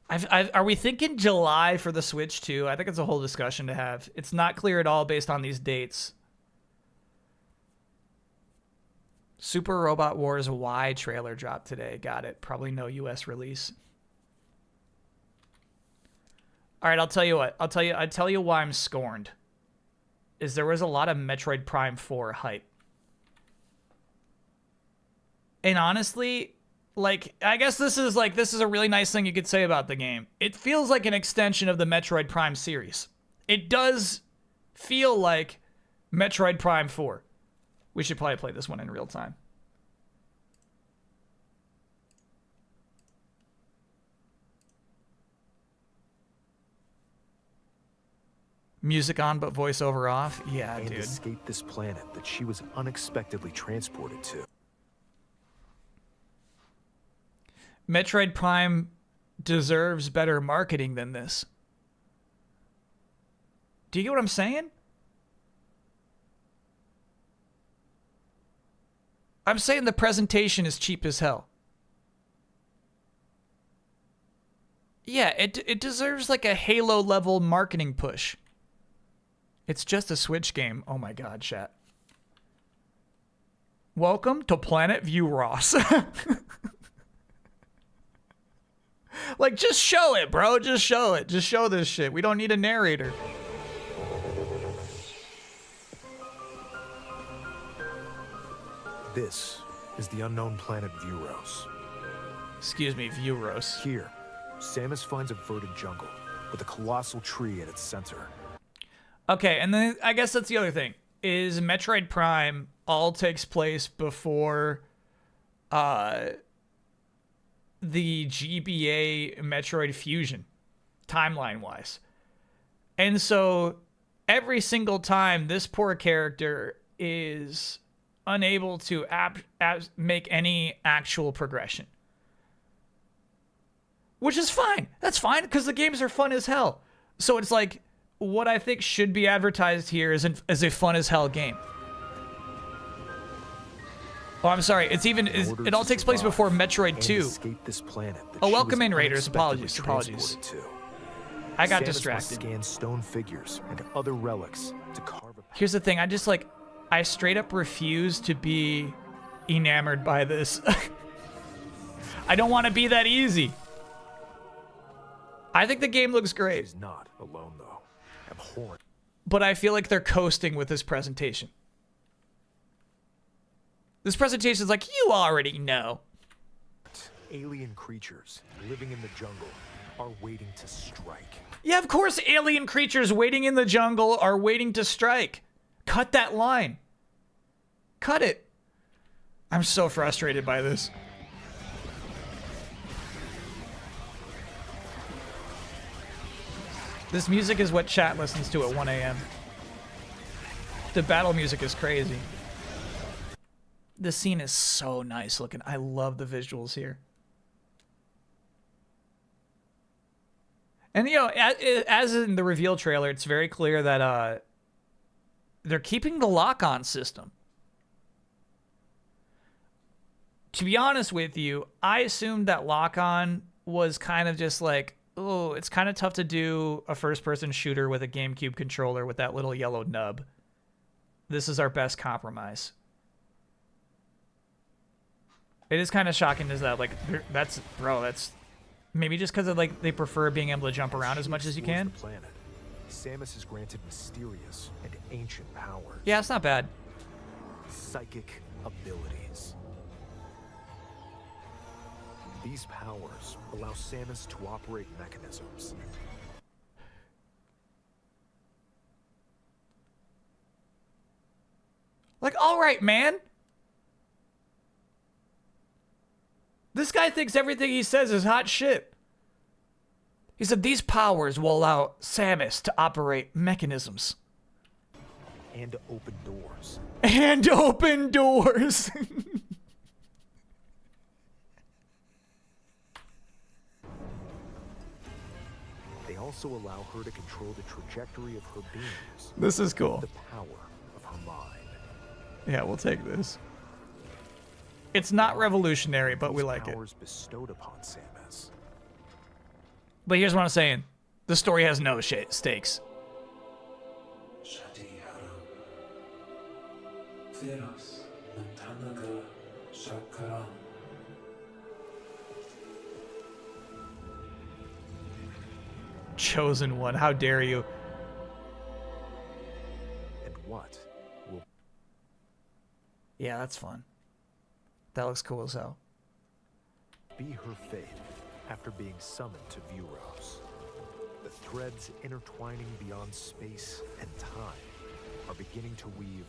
[SPEAKER 1] Are we thinking July for the Switch too? I think it's a whole discussion to have. It's not clear at all based on these dates. Super Robot Wars Y trailer dropped today. Got it. Probably no US release. All right, I'll tell you what. I tell you why I'm scorned. Is there was a lot of Metroid Prime 4 hype. And honestly, like, I guess this is a really nice thing you could say about the game. It feels like an extension of the Metroid Prime series. It does feel like Metroid Prime 4. We should probably play this one in real time. Music on, but voiceover off? Yeah,
[SPEAKER 8] and
[SPEAKER 1] dude.
[SPEAKER 8] Escape this planet that she was unexpectedly transported to.
[SPEAKER 1] Metroid Prime deserves better marketing than this. Do you get what I'm saying? I'm saying the presentation is cheap as hell. Yeah, it deserves like a Halo level marketing push. It's just a Switch game. Oh my god, chat. Welcome to Planet View Ross. Like, just show it, bro. Just show it. Just show this shit. We don't need a narrator.
[SPEAKER 8] This is the unknown planet Vuros.
[SPEAKER 1] Excuse me, Vuros.
[SPEAKER 8] Here, Samus finds a verdant jungle with a colossal tree at its center.
[SPEAKER 1] Okay, and then I guess that's the other thing, is Metroid Prime all takes place before the GBA Metroid Fusion, timeline-wise. And so every single time this poor character is unable to make any actual progression. Which is fine. That's fine, because the games are fun as hell. So it's like, what I think should be advertised here is a fun as hell game. Oh, I'm sorry. It all takes place before Metroid 2.
[SPEAKER 8] Escape this planet
[SPEAKER 1] Oh, welcome in, Raiders. Apologies. I got
[SPEAKER 8] Samus
[SPEAKER 1] distracted.
[SPEAKER 8] must scan stone figures and other relics to carve a
[SPEAKER 1] Here's the thing. I straight up refuse to be enamored by this. I don't want to be that easy. I think the game looks great.
[SPEAKER 8] She's not alone, though. Abhorrent.
[SPEAKER 1] But I feel like they're coasting with this presentation. This presentation is like, you already know.
[SPEAKER 8] Alien creatures living in the jungle are waiting to strike.
[SPEAKER 1] Yeah, of course alien creatures waiting in the jungle are waiting to strike. Cut that line. Cut it. I'm so frustrated by this. This music is what chat listens to at 1 a.m. The battle music is crazy. The scene is so nice looking. I love the visuals here. And, you know, as in the reveal trailer, it's very clear that they're keeping the lock-on system. To be honest with you, I assumed that lock-on was kind of just like, oh, it's kind of tough to do a first-person shooter with a GameCube controller with that little yellow nub. This is our best compromise. It is kind of shocking is that, like, that's maybe just because like they prefer being able to jump around as much as you can.
[SPEAKER 8] The planet, Samus is granted mysterious and ancient powers.
[SPEAKER 1] Yeah, it's not bad.
[SPEAKER 8] Psychic abilities. These powers allow Samus to operate mechanisms.
[SPEAKER 1] Like, all right, man. This guy thinks everything he says is hot shit. He said these powers will allow Samus to operate mechanisms.
[SPEAKER 8] And open doors.
[SPEAKER 1] And open doors.
[SPEAKER 8] They also allow her to control the trajectory of her beams.
[SPEAKER 1] This is cool.
[SPEAKER 8] The power of her mind.
[SPEAKER 1] Yeah, we'll take this. It's not revolutionary, but we like it.
[SPEAKER 8] Powers bestowed upon Samus.
[SPEAKER 1] But here's what I'm saying. The story has no stakes. Chosen one, how dare you?
[SPEAKER 8] And what will...
[SPEAKER 1] Yeah, that's fun. That looks cool as hell.
[SPEAKER 8] Be her fate after being summoned to Vuros. The threads intertwining beyond space and time are beginning to weave.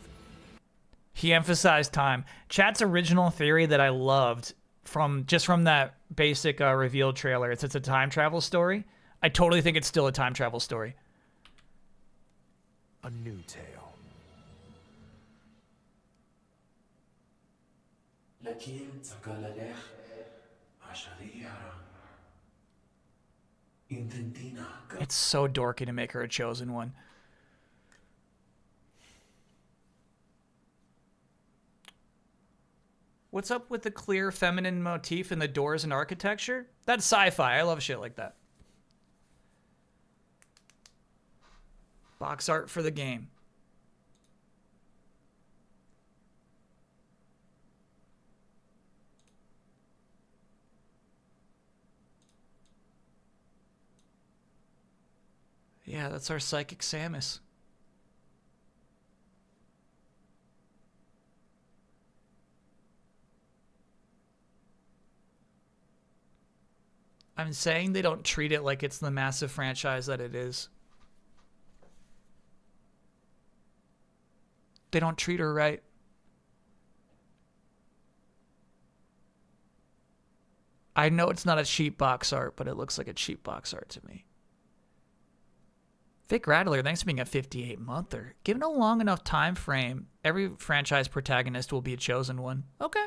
[SPEAKER 1] He emphasized time. Chat's original theory that I loved from that basic reveal trailer, it's a time travel story. I totally think it's still a time travel story.
[SPEAKER 8] A new tale.
[SPEAKER 1] It's so dorky to make her a chosen one. What's up with the clear feminine motif in the doors and architecture? That's sci-fi. I love shit like that. Box art for the game. Yeah, that's our psychic Samus. I'm saying they don't treat it like it's the massive franchise that it is. They don't treat her right. I know it's not a cheap box art, but it looks like a cheap box art to me. Vic Rattler, thanks for being a 58-monther. Given a long enough time frame, every franchise protagonist will be a chosen one. Okay.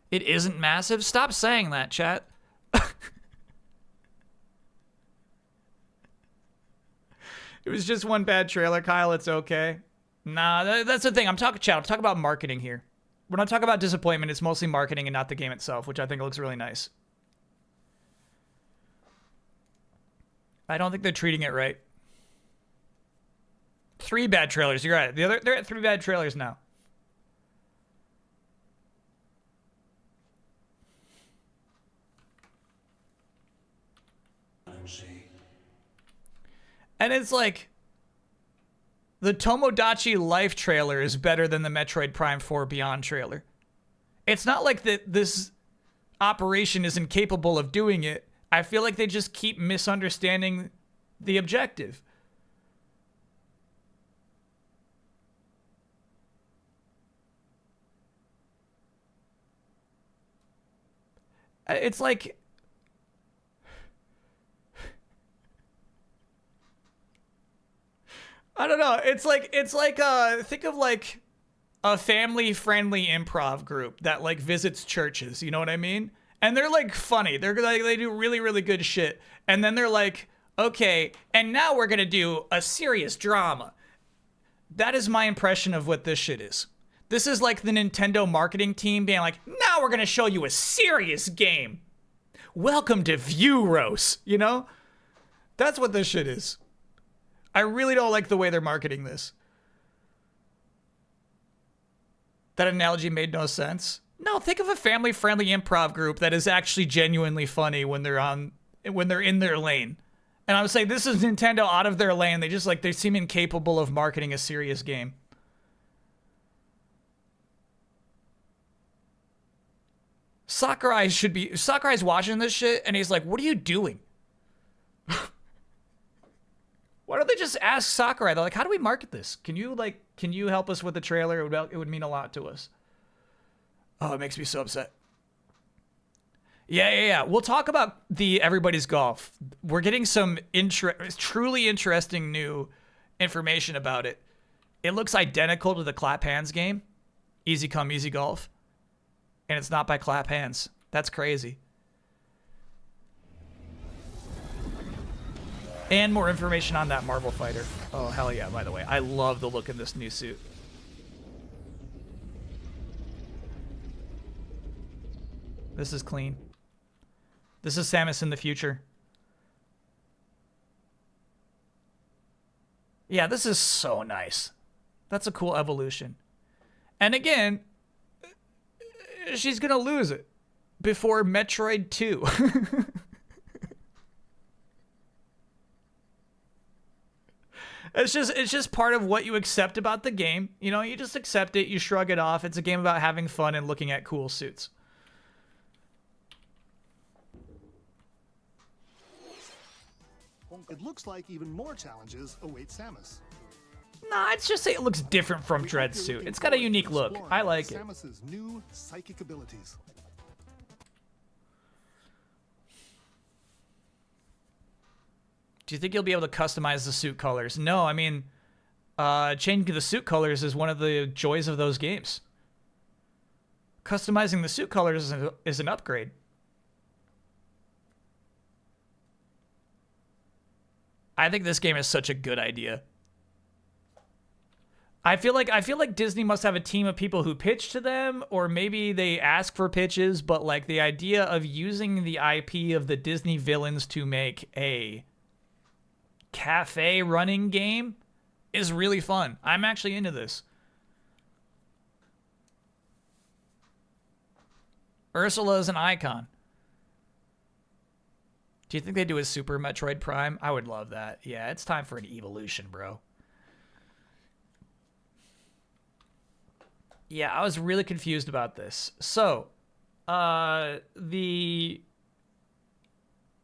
[SPEAKER 1] It isn't massive? Stop saying that, chat. It was just one bad trailer, Kyle. It's okay. Nah, that's the thing. I'm talking about marketing here. When I talk about disappointment, it's mostly marketing and not the game itself, which I think looks really nice. I don't think they're treating it right. 3 bad trailers. You're right. They're at 3 bad trailers now. And it's like the Tomodachi Life trailer is better than the Metroid Prime 4 Beyond trailer. It's not like that this operation is incapable of doing it. I feel like they just keep misunderstanding the objective. It's like I don't know. It's like think of like a family-friendly improv group that like visits churches, you know what I mean? And they're like funny. They're like they do really really good shit. And then they're like, "Okay, and now we're going to do a serious drama." That is my impression of what this shit is. This is like the Nintendo marketing team being like, "Now we're going to show you a serious game. Welcome to Viewros," you know? That's what this shit is. I really don't like the way they're marketing this. That analogy made no sense. No, think of a family-friendly improv group that is actually genuinely funny when they're in their lane. And I'm saying this is Nintendo out of their lane. They seem incapable of marketing a serious game. Sakurai's watching this shit and he's like, "What are you doing?" Why don't they just ask Sakurai? They're like, "How do we market this? Can you help us with the trailer? It would mean a lot to us." Oh, it makes me so upset. Yeah. We'll talk about the Everybody's Golf. We're getting some truly interesting new information about it. It looks identical to the Clap Hands game, Easy Come Easy Golf, and it's not by Clap Hands. That's crazy. And more information on that Marvel fighter. Oh, hell yeah, by the way. I love the look in this new suit. This is clean. This is Samus in the future. Yeah, this is so nice. That's a cool evolution. And again, she's gonna lose it before Metroid 2. It's just part of what you accept about the game. You know, you just accept it, you shrug it off. It's a game about having fun and looking at cool suits.
[SPEAKER 2] It looks like even more challenges await Samus.
[SPEAKER 1] Nah, it's just say it looks different from Dread's suit. It's got a unique look. I like it.
[SPEAKER 2] Samus's new psychic abilities.
[SPEAKER 1] Do you think you'll be able to customize the suit colors? No, I mean, changing the suit colors is one of the joys of those games. Customizing the suit colors is an upgrade. I think this game is such a good idea. I feel like Disney must have a team of people who pitch to them, or maybe they ask for pitches, but like the idea of using the IP of the Disney villains to make a cafe running game is really fun. I'm actually into this. Ursula is an icon. Do you think they do a Super Metroid Prime? I would love that. Yeah, it's time for an evolution, bro. Yeah, I was really confused about this. So, the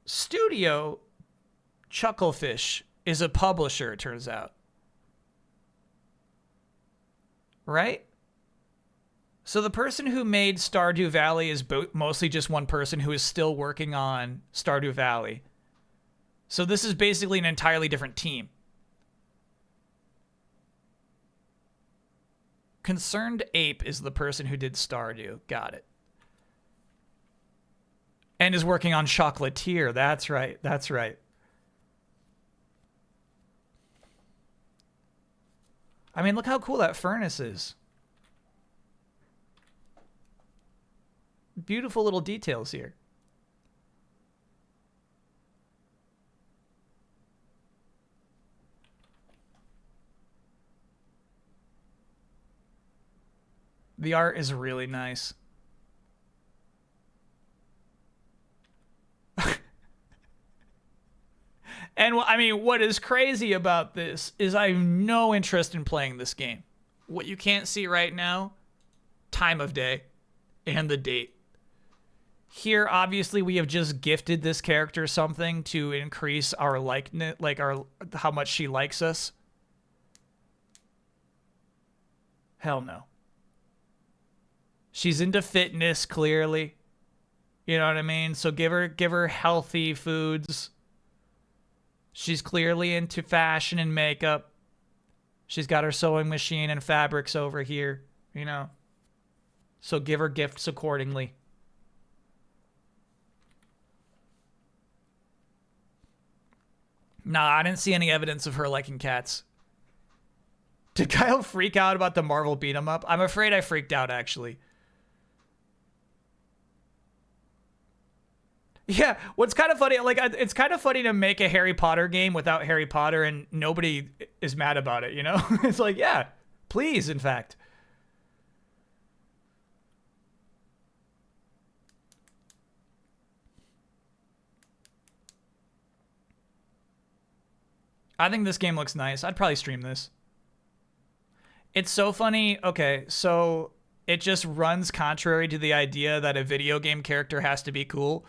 [SPEAKER 1] studio, Chucklefish, is a publisher, it turns out. Right? So the person who made Stardew Valley is mostly just one person who is still working on Stardew Valley. So this is basically an entirely different team. Concerned Ape is the person who did Stardew. Got it. And is working on Chocolatier. That's right. That's right. I mean, look how cool that furnace is. Beautiful little details here. The art is really nice. And I mean, what is crazy about this is I have no interest in playing this game. What you can't see right now, time of day and the date. Here, obviously, we have just gifted this character something to increase our likeness, like how much she likes us. Hell no. She's into fitness, clearly. You know what I mean? So give her healthy foods. She's clearly into fashion and makeup. She's got her sewing machine and fabrics over here, you know. So give her gifts accordingly. Nah, I didn't see any evidence of her liking cats. Did Kyle freak out about the Marvel beat 'em up? I'm afraid I freaked out, actually. Yeah, what's kind of funny, like, it's kind of funny to make a Harry Potter game without Harry Potter and nobody is mad about it, you know? It's like, yeah, please, in fact. I think this game looks nice. I'd probably stream this. It's so funny. Okay, so it just runs contrary to the idea that a video game character has to be cool.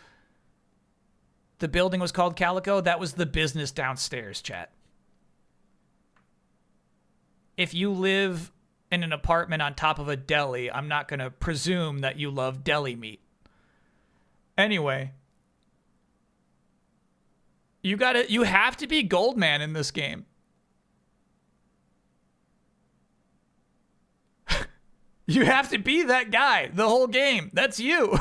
[SPEAKER 1] The building was called Calico. That was the business downstairs, chat. If you live in an apartment on top of a deli, I'm not going to presume that you love deli meat. Anyway, you have to be Goldman in this game. You have to be that guy the whole game. That's you.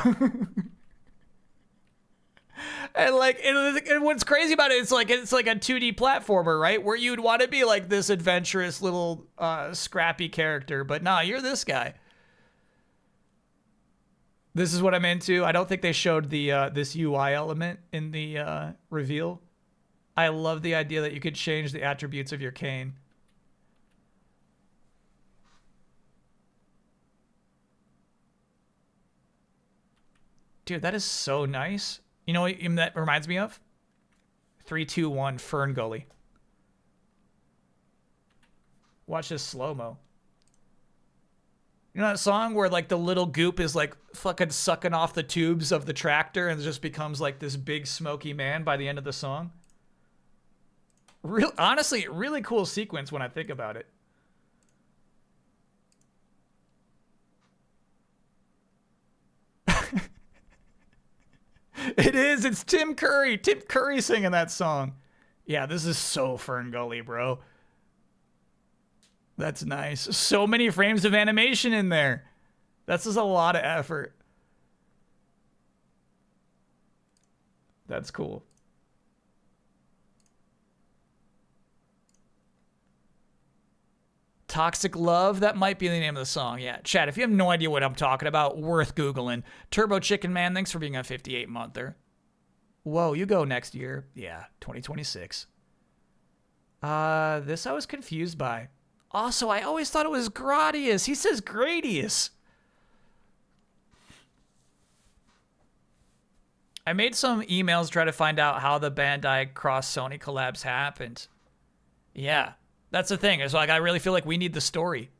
[SPEAKER 1] And like, and what's crazy about it, it's like a 2D platformer, right? Where you'd want to be like this adventurous little scrappy character, but nah, you're this guy. This is what I'm into. I don't think they showed the this UI element in the reveal. I love the idea that you could change the attributes of your cane. Dude, that is so nice. You know what that reminds me of? 3-2-1 Fern Gully. Watch this slow-mo. You know that song where like the little goop is like fucking sucking off the tubes of the tractor and it just becomes like this big smoky man by the end of the song? Honestly, really cool sequence when I think about it. It is. It's Tim Curry. Tim Curry singing that song. Yeah, this is so Fern Gully, bro. That's nice. So many frames of animation in there. That's just a lot of effort. That's cool. Toxic Love, that might be the name of the song. Yeah, chat, if you have no idea what I'm talking about, worth Googling. Turbo Chicken Man, thanks for being a 58-monther. Whoa, you go next year. Yeah, 2026. This I was confused by. Also, I always thought it was Gradius. He says Gradius. I made some emails to try to find out how the Bandai Cross Sony collabs happened. Yeah. That's the thing. It's like I really feel like we need the story.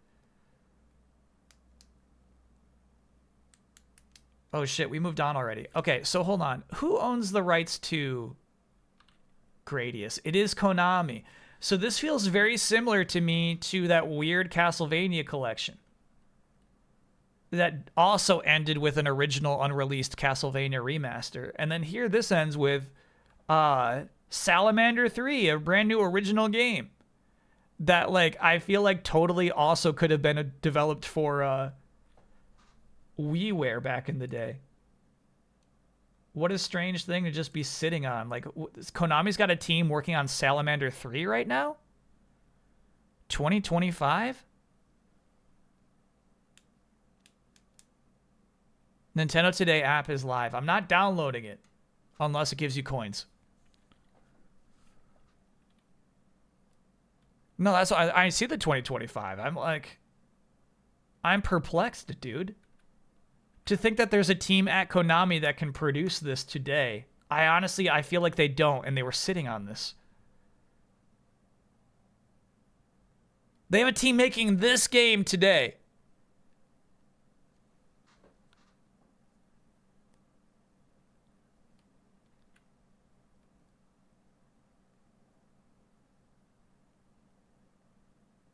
[SPEAKER 1] Oh shit, we moved on already. Okay, so hold on. Who owns the rights to Gradius? It is Konami. So this feels very similar to me to that weird Castlevania collection that also ended with an original unreleased Castlevania remaster. And then here this ends with Salamander 3, a brand new original game that, like, I feel like totally also could have been developed for WiiWare back in the day. What a strange thing to just be sitting on. Like, Konami's got a team working on Salamander 3 right now? 2025? Nintendo Today app is live. I'm not downloading it unless it gives you coins. No, that's why I see the 2025. I'm like, I'm perplexed, dude. To think that there's a team at Konami that can produce this today. I feel like they don't, and they were sitting on this. They have a team making this game today.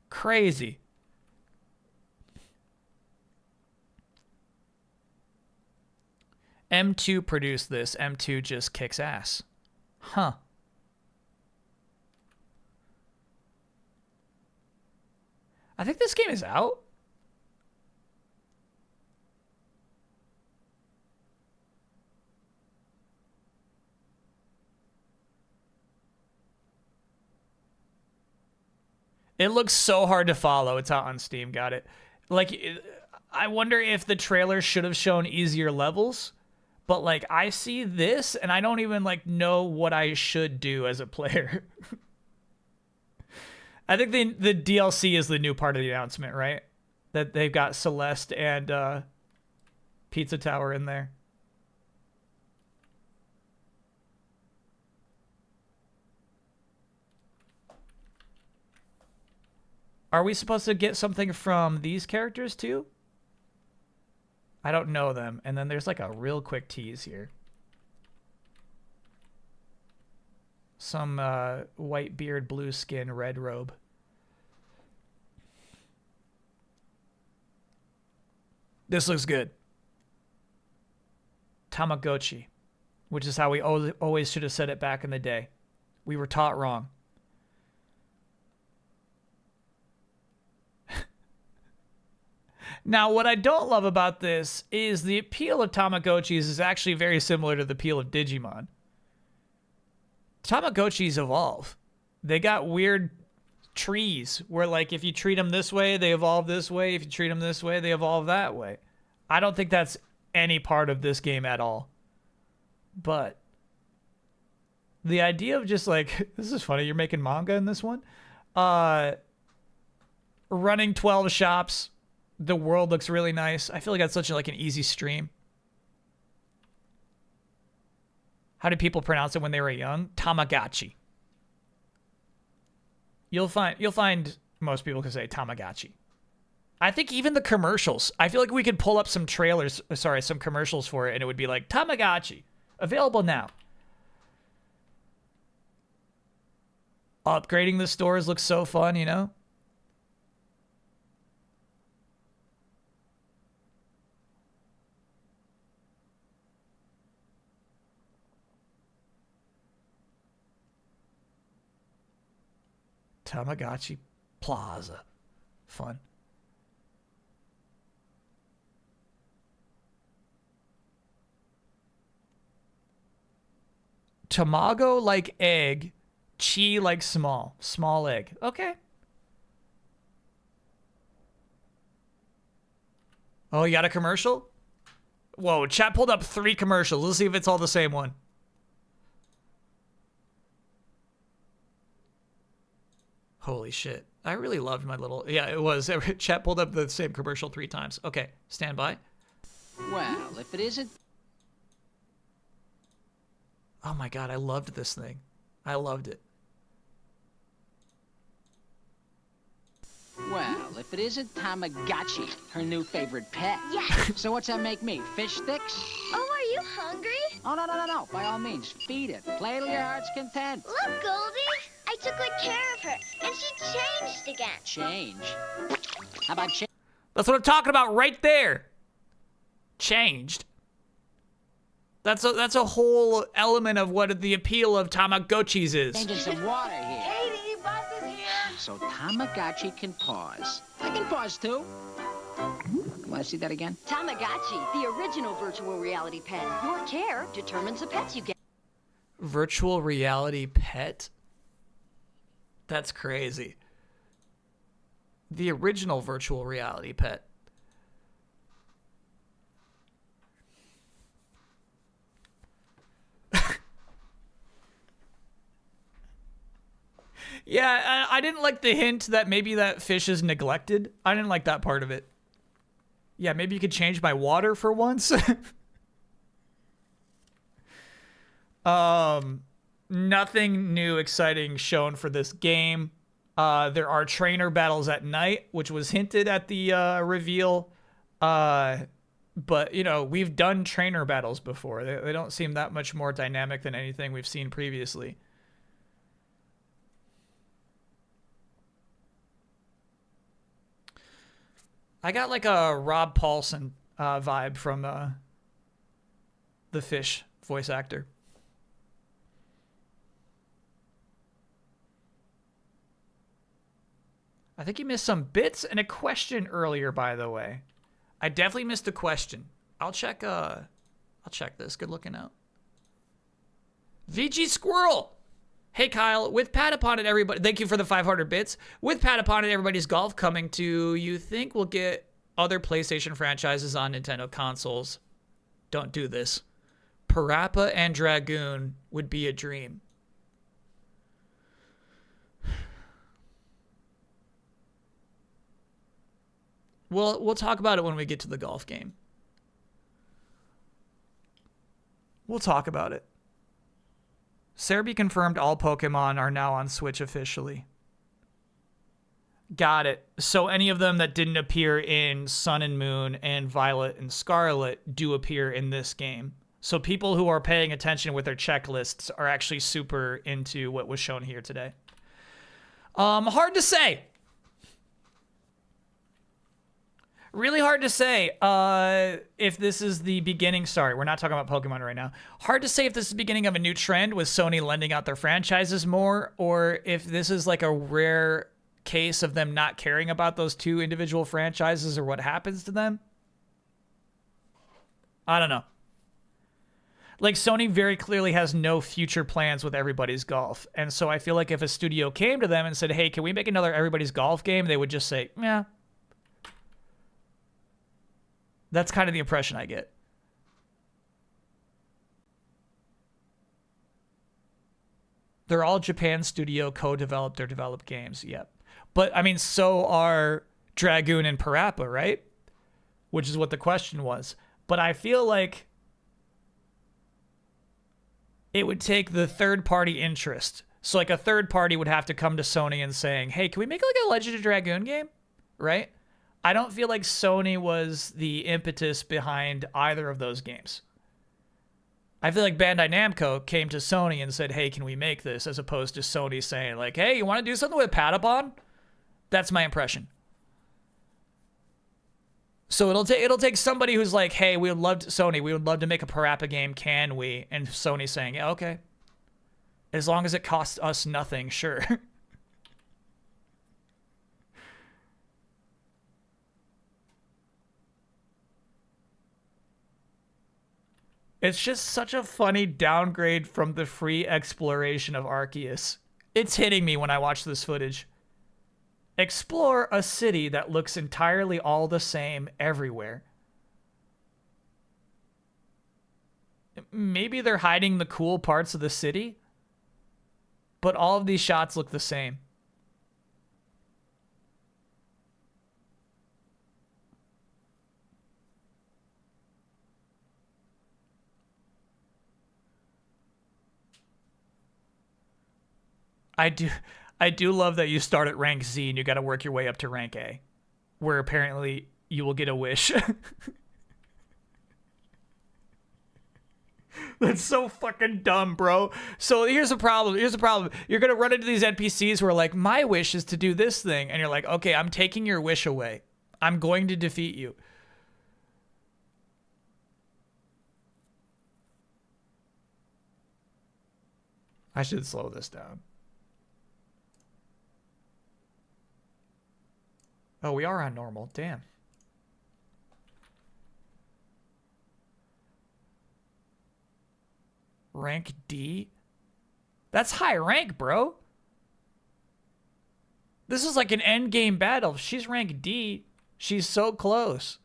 [SPEAKER 1] Crazy. M2 produced this. M2 just kicks ass. Huh. I think this game is out. It looks so hard to follow. It's out on Steam. Got it. Like, I wonder if the trailer should have shown easier levels. But, like, I see this, and I don't even, like, know what I should do as a player. I think the DLC is the new part of the announcement, right? That they've got Celeste and Pizza Tower in there. Are we supposed to get something from these characters, too? I don't know them. And then there's like a real quick tease here. Some white beard, blue skin, red robe. This looks good. Tamagotchi, which is how we always should have said it back in the day. We were taught wrong. Now, what I don't love about this is the appeal of Tamagotchis is actually very similar to the appeal of Digimon. Tamagotchis evolve. They got weird trees where, like, if you treat them this way, they evolve this way. If you treat them this way, they evolve that way. I don't think that's any part of this game at all. But the idea of just, like, this is funny. You're making manga in this one? Running 12 shops. The world looks really nice. I feel like that's such an easy stream. How did people pronounce it when they were young? Tamagotchi. You'll find most people can say Tamagotchi. I think even the commercials. I feel like we could pull up some some commercials for it, and it would be like Tamagotchi, available now. Upgrading the stores looks so fun, you know? Tamagotchi Plaza. Fun. Tamago like egg. Chi like small. Small egg. Okay. Oh, you got a commercial? Whoa, chat pulled up 3 commercials. Let's see if it's all the same one. Holy shit. I really loved my little... Yeah, it was. Chat pulled up the same commercial 3 times. Okay, stand by.
[SPEAKER 11] Well, if it isn't...
[SPEAKER 1] Oh my god, I loved this thing. I loved it.
[SPEAKER 11] Well, if if it isn't Tamagotchi, her new favorite pet.
[SPEAKER 12] Yes!
[SPEAKER 11] So what's that make me? Fish sticks?
[SPEAKER 12] Oh, are you hungry?
[SPEAKER 11] Oh, no. By all means, feed it. Play till your heart's content.
[SPEAKER 12] Look, Goldie! I took good care of her, and she changed again.
[SPEAKER 11] Change? How about change?
[SPEAKER 1] That's what I'm talking about right there. Changed. That's a whole element of what the appeal of Tamagotchis is.
[SPEAKER 11] Changing some water here.
[SPEAKER 12] Katie, Buzz is here!
[SPEAKER 11] So Tamagotchi can pause. I can pause too. Want to see that again?
[SPEAKER 13] Tamagotchi, the original virtual reality pet. Your care determines the pets you get.
[SPEAKER 1] Virtual reality pet? That's crazy. The original virtual reality pet. Yeah, I didn't like the hint that maybe that fish is neglected. I didn't like that part of it. Yeah, maybe you could change my water for once. Nothing new exciting shown for this game. There are trainer battles at night, which was hinted at the reveal. But, you know, we've done trainer battles before. They don't seem that much more dynamic than anything we've seen previously. I got like a Rob Paulson vibe from the Fish voice actor. I think you missed some bits and a question earlier, by the way. I definitely missed a question. I'll check this. Good looking out. VG Squirrel. Hey Kyle, with Patapon and everybody, thank you for the 500 bits. With Patapon and Everybody's Golf coming to, you think we'll get other PlayStation franchises on Nintendo consoles? Don't do this. Parappa and Dragoon would be a dream. We'll talk about it when we get to the golf game. We'll talk about it. Cerebi confirmed all Pokemon are now on Switch officially. Got it. So any of them that didn't appear in Sun and Moon and Violet and Scarlet do appear in this game. So people who are paying attention with their checklists are actually super into what was shown here today. Hard to say. Really hard to say if this is the beginning. Sorry, we're not talking about Pokemon right now. Hard to say if this is the beginning of a new trend with Sony lending out their franchises more, or if this is like a rare case of them not caring about those two individual franchises or what happens to them. I don't know. Like, Sony very clearly has no future plans with Everybody's Golf. And so I feel like if a studio came to them and said, hey, can we make another Everybody's Golf game? They would just say, yeah. That's kind of the impression I get. They're all Japan studio co-developed or developed games. Yep. But, I mean, so are Dragoon and Parappa, right? Which is what the question was. But I feel like it would take the third-party interest. So, like, a third party would have to come to Sony and saying, hey, can we make, like, a Legend of Dragoon game? Right? I don't feel like Sony was the impetus behind either of those games. I feel like Bandai Namco came to Sony and said, hey, can we make this? As opposed to Sony saying, like, hey, you want to do something with Patapon? That's my impression. So it'll take somebody who's like, hey, we would love to, Sony, we would love to make a Parappa game, can we? And Sony saying, yeah, okay. As long as it costs us nothing, sure. It's just such a funny downgrade from the free exploration of Arceus. It's hitting me when I watch this footage. Explore a city that looks entirely all the same everywhere. Maybe they're hiding the cool parts of the city, but all of these shots look the same. I do love that you start at rank Z and you got to work your way up to rank A. where apparently you will get a wish. That's so fucking dumb, bro. So here's the problem. Here's the problem. You're going to run into these NPCs who are like, my wish is to do this thing. And you're like, okay, I'm taking your wish away. I'm going to defeat you. I should slow this down. Oh, we are on normal. Damn. Rank D? That's high rank, bro. This is like an end game battle. If she's rank D, she's so close.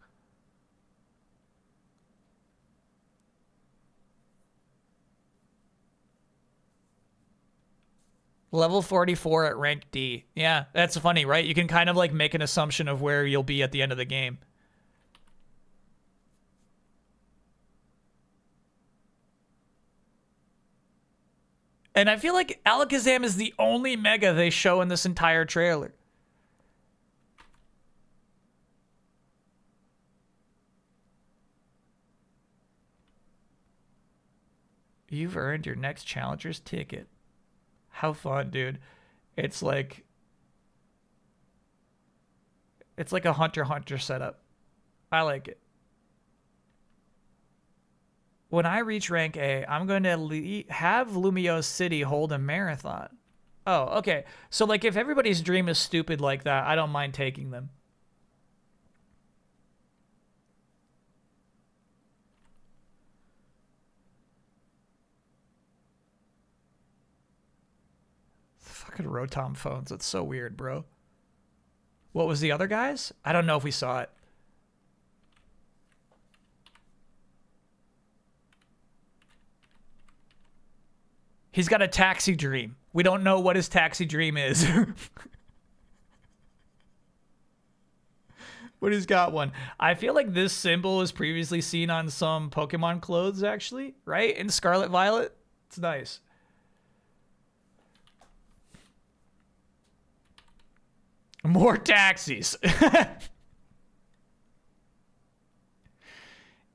[SPEAKER 1] Level 44 at rank D. Yeah, that's funny, right? You can kind of like make an assumption of where you'll be at the end of the game. And I feel like Alakazam is the only Mega they show in this entire trailer. You've earned your next Challenger's ticket. How fun, dude. It's like a Hunter x Hunter setup. I like it. When I reach rank A, I'm going to have Lumiose City hold a marathon. Oh, okay. So like if everybody's dream is stupid like that, I don't mind taking them. Fucking Rotom phones. That's so weird, bro. What was the other guys? I don't know if we saw it. He's got a taxi dream. We don't know what his taxi dream is. But he's got one. I feel like this symbol was previously seen on some Pokemon clothes, actually, right? In Scarlet Violet. It's nice. More taxis.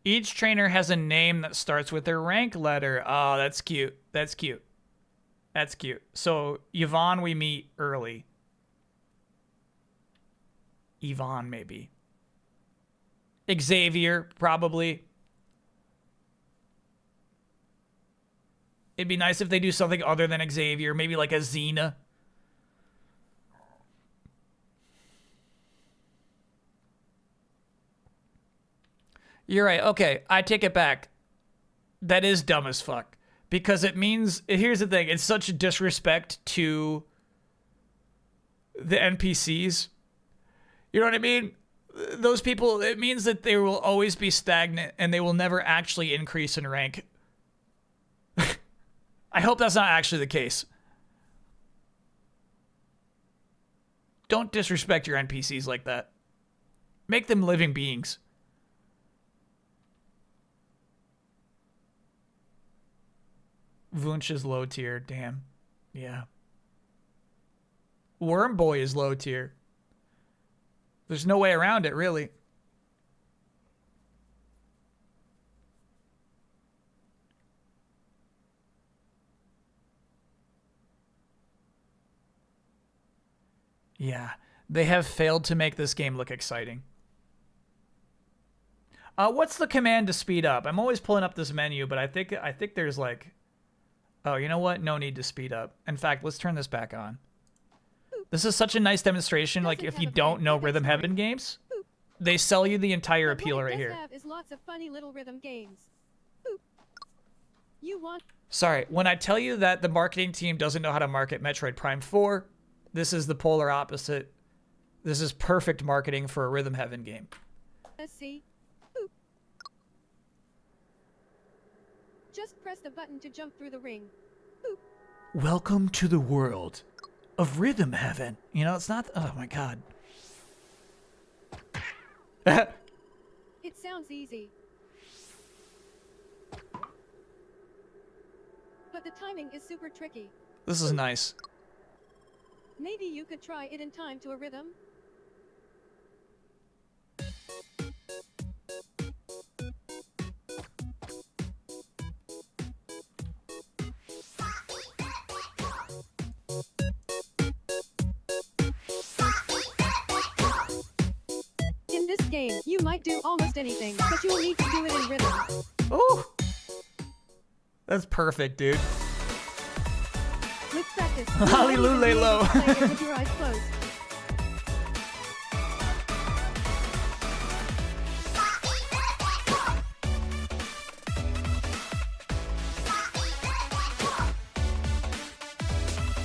[SPEAKER 1] Each trainer has a name that starts with their rank letter. Oh, that's cute. That's cute. That's cute. So, Yvonne we meet early. Yvonne, maybe. Xavier, probably. It'd be nice if they do something other than Xavier. Maybe like a Xena. You're right. Okay, I take it back. That is dumb as fuck. Because it means, here's the thing, it's such a disrespect to the NPCs. You know what I mean? Those people, it means that they will always be stagnant and they will never actually increase in rank. I hope that's not actually the case. Don't disrespect your NPCs like that. Make them living beings. Vunch is low tier. Damn. Yeah. Worm Boy is low tier. There's no way around it, really. Yeah. They have failed to make this game look exciting. What's the command to speed up? I'm always pulling up this menu, but I think there's like... Oh, you know what? No need to speed up. In fact, let's turn this back on. This is such a nice demonstration. Like, if you don't know Rhythm Heaven games, they sell you the entire appeal right here.
[SPEAKER 9] Is lots of funny little rhythm games. You want...
[SPEAKER 1] Sorry, when I tell you that the marketing team doesn't know how to market Metroid Prime 4, this is the polar opposite. This is perfect marketing for a Rhythm Heaven game.
[SPEAKER 9] Let's see. Just press the button to jump through the ring.
[SPEAKER 1] Welcome to the world of Rhythm Heaven. You know, it's not... Oh, my God.
[SPEAKER 9] It sounds easy. But the timing is super tricky.
[SPEAKER 1] This is nice.
[SPEAKER 9] Maybe you could try it in time to a rhythm? game, you might do almost anything, but you'll need to do it in rhythm.
[SPEAKER 1] Ooh. That's perfect, dude.
[SPEAKER 9] With practice,
[SPEAKER 1] Hallelujah, low.
[SPEAKER 9] play it with your eyes closed.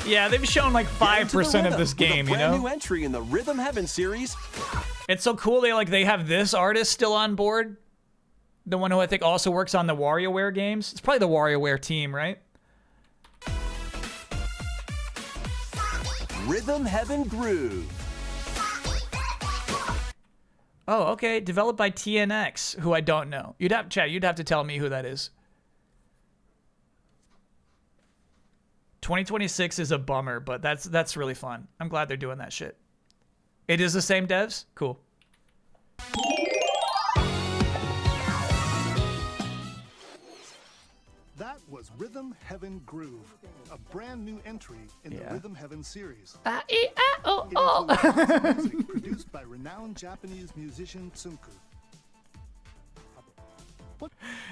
[SPEAKER 1] Yeah, they've shown like 5% of this game, you know?
[SPEAKER 3] New entry in the Rhythm Heaven series.
[SPEAKER 1] It's so cool they have this artist still on board. The one who I think also works on the WarioWare games. It's probably the WarioWare team, right?
[SPEAKER 3] Rhythm Heaven Groove.
[SPEAKER 1] Oh, okay. Developed by TNX, who I don't know. You'd have to tell me who that is. 2026 is a bummer, but that's really fun. I'm glad they're doing that shit. It is the same devs? Cool.
[SPEAKER 2] That was Rhythm Heaven Groove, a brand new entry in the Rhythm Heaven series.
[SPEAKER 1] It
[SPEAKER 2] includes music produced by renowned Japanese musician Tsunku.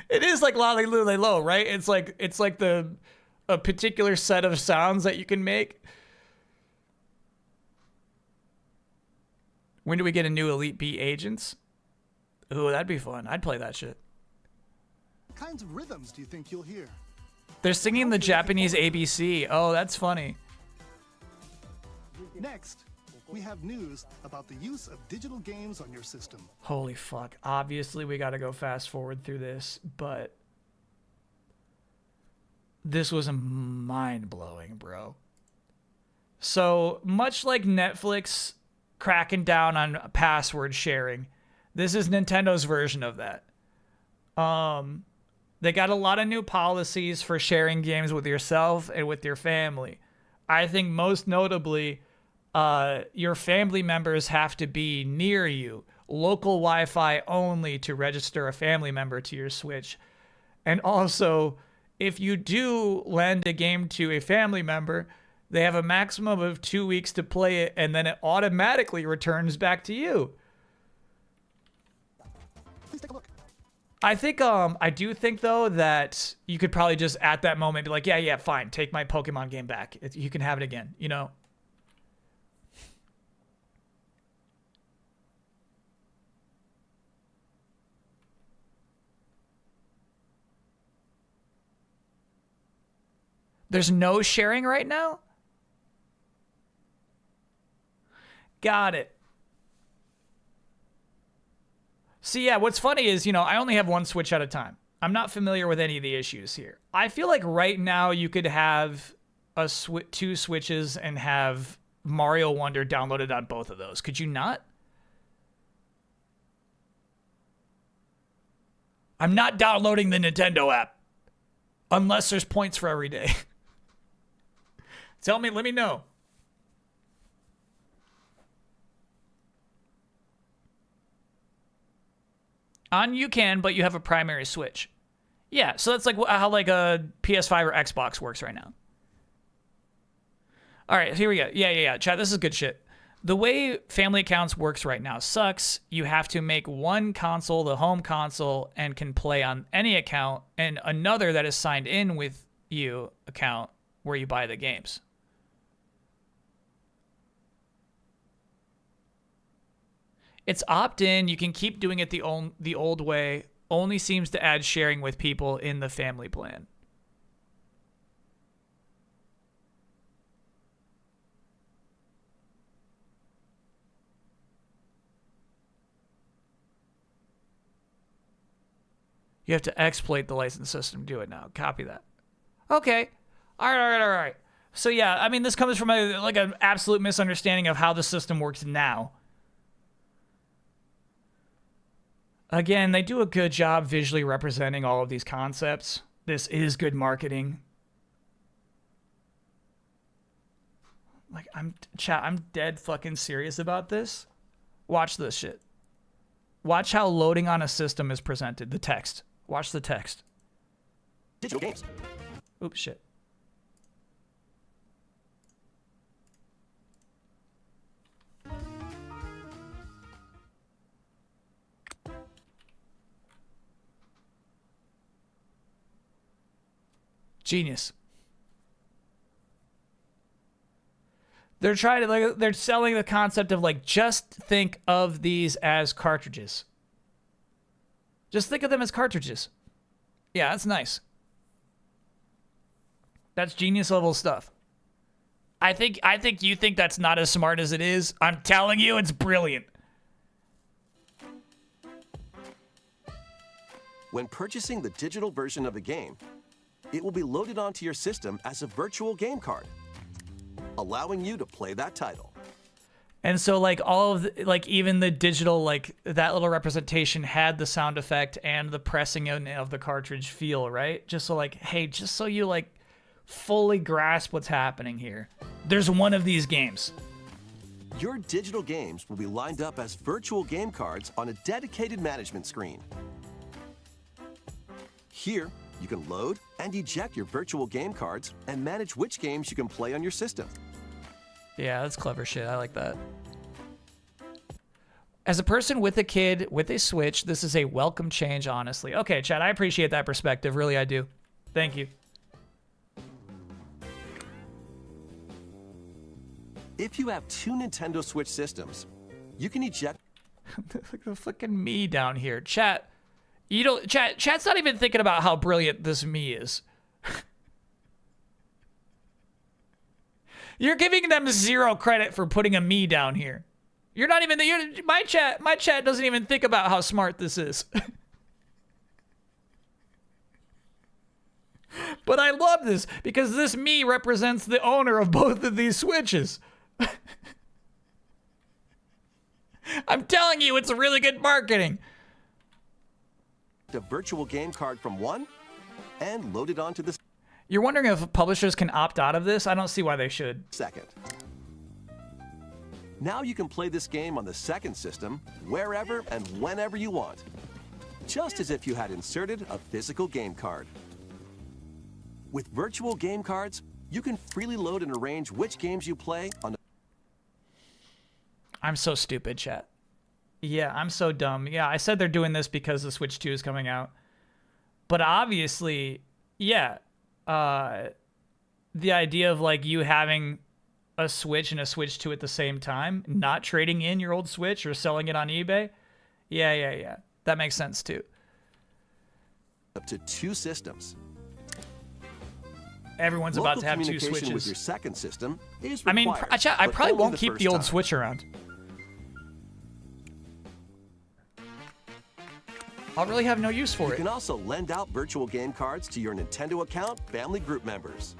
[SPEAKER 1] It is like Lolly Lule Low, right? It's like a particular set of sounds that you can make. When do we get a new Elite Beat agents? Ooh, that'd be fun. I'd play that shit.
[SPEAKER 2] What kinds of rhythms do you think you'll hear?
[SPEAKER 1] They're singing the Japanese ABC. Oh, that's funny.
[SPEAKER 2] Next, we have news about the use of digital games on your system.
[SPEAKER 1] Holy fuck. Obviously, we gotta go fast forward through this, but this was mind-blowing, bro. So, much like Netflix cracking down on password sharing, this is Nintendo's version of that. They got a lot of new policies for sharing games with yourself and with your family. I think most notably, your family members have to be near you. Local Wi-Fi only to register a family member to your Switch. And also, if you do lend a game to a family member, they have a maximum of 2 weeks to play it, and then it automatically returns back to you.
[SPEAKER 2] Please take a look.
[SPEAKER 1] I do think though that you could probably just at that moment be like, yeah, fine, take my Pokemon game back. You can have it again, you know? There's no sharing right now? Got it. See, yeah, what's funny is, I only have one Switch at a time. I'm not familiar with any of the issues here. I feel like right now you could have two Switches and have Mario Wonder downloaded on both of those. Could you not? I'm not downloading the Nintendo app unless there's points for every day. Let me know. On you can, but you have a primary Switch. Yeah, so that's like how like a PS5 or Xbox works right now. All right, here we go. Yeah. Chat, this is good shit. The way family accounts works right now sucks. You have to make one console the home console and can play on any account, and another that is signed in with you account where you buy the games. It's opt-in. You can keep doing it the old way. Only seems to add sharing with people in the family plan. You have to exploit the license system. Do it now. Copy that. Okay. All right. So yeah, I mean, this comes from an absolute misunderstanding of how the system works now. Again, they do a good job visually representing all of these concepts. This is good marketing. I'm dead fucking serious about this. Watch this shit. Watch how loading on a system is presented. The text. Watch the text.
[SPEAKER 3] Digital games.
[SPEAKER 1] Oops, shit. Genius. They're trying to, like, they're selling the concept of, like, just think of these as cartridges. Just think of them as cartridges. Yeah, that's nice. That's genius level stuff. I think you think that's not as smart as it is. I'm telling you, it's brilliant.
[SPEAKER 3] When purchasing the digital version of a game, it will be loaded onto your system as a virtual game card, allowing you to play that title.
[SPEAKER 1] And so, like, all of the, like, even the digital, like, that little representation had the sound effect and the pressing in of the cartridge feel, right? Just so, like, hey, just so you, like, fully grasp what's happening here. There's one of these games.
[SPEAKER 3] Your digital games will be lined up as virtual game cards on a dedicated management screen. Here, you can load and eject your virtual game cards and manage which games you can play on your system.
[SPEAKER 1] Yeah, that's clever shit. I like that. As a person with a kid with a Switch, this is a welcome change, honestly. Okay, Chad, I appreciate that perspective. Really, I do. Thank you.
[SPEAKER 3] If you have two Nintendo Switch systems, you can eject
[SPEAKER 1] the fucking me down here. Chat, you don't. Chat's not even thinking about how brilliant this me is. You're giving them 0 credit for putting a me down here. You're not even. My chat doesn't even think about how smart this is. But I love this because this me represents the owner of both of these Switches. I'm telling you, it's really good marketing.
[SPEAKER 3] The virtual game card from one and load it onto the
[SPEAKER 1] You're wondering if publishers can opt out of this? I don't see why they should.
[SPEAKER 3] second. Now you can play this game on the second system wherever and whenever you want, just as if you had inserted a physical game card. With virtual game cards, you can freely load and arrange which games you play on the
[SPEAKER 1] I'm so stupid, chat. Yeah, I'm so dumb. Yeah, I said they're doing this because the Switch 2 is coming out. But obviously, yeah, the idea of, like, you having a Switch and a Switch 2 at the same time, not trading in your old Switch or selling it on eBay, yeah. That makes sense, too.
[SPEAKER 3] up to 2 systems.
[SPEAKER 1] Everyone's
[SPEAKER 3] Local
[SPEAKER 1] about to have 2
[SPEAKER 3] communication
[SPEAKER 1] Switches.
[SPEAKER 3] with your second system is
[SPEAKER 1] I mean,
[SPEAKER 3] required,
[SPEAKER 1] I
[SPEAKER 3] but
[SPEAKER 1] probably
[SPEAKER 3] only
[SPEAKER 1] won't
[SPEAKER 3] the
[SPEAKER 1] keep
[SPEAKER 3] first
[SPEAKER 1] the old
[SPEAKER 3] time.
[SPEAKER 1] Switch around. I'll really have no use for
[SPEAKER 3] You
[SPEAKER 1] it.
[SPEAKER 3] can also lend out virtual game cards to your Nintendo account family group members.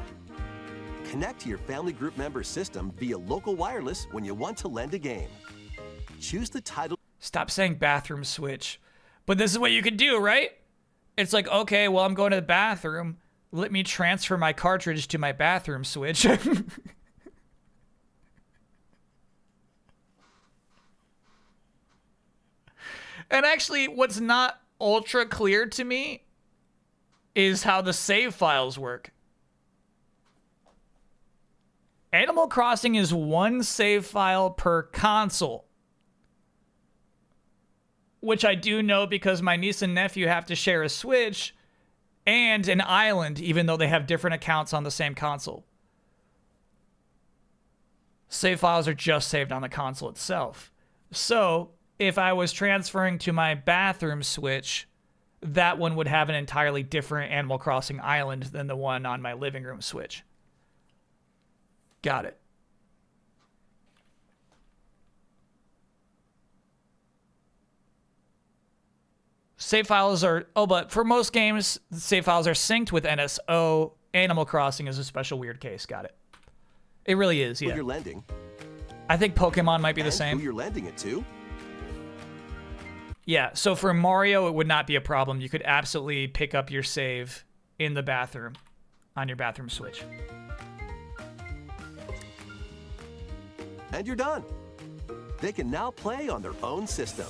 [SPEAKER 3] Connect to your family group member system via local wireless when you want to lend a game. Choose the title.
[SPEAKER 1] Stop saying bathroom Switch. But this is what you can do, right? It's like, okay, well, I'm going to the bathroom. Let me transfer my cartridge to my bathroom Switch. And actually, what's not ultra clear to me is how the save files work. Animal Crossing is 1 save file per console. Which I do know because my niece and nephew have to share a Switch and an island, even though they have different accounts on the same console. Save files are just saved on the console itself. So, if I was transferring to my bathroom Switch, that one would have an entirely different Animal Crossing island than the one on my living room Switch. Got it. Save files are, but for most games, save files are synced with NSO. Animal Crossing is a special weird case. Got it. It really is, yeah.
[SPEAKER 3] Who you're lending.
[SPEAKER 1] I think Pokemon might be the
[SPEAKER 3] and
[SPEAKER 1] same.
[SPEAKER 3] Who you're lending it to.
[SPEAKER 1] Yeah, so for Mario, it would not be a problem. You could absolutely pick up your save in the bathroom on your bathroom Switch.
[SPEAKER 3] And you're done. They can now play on their own system.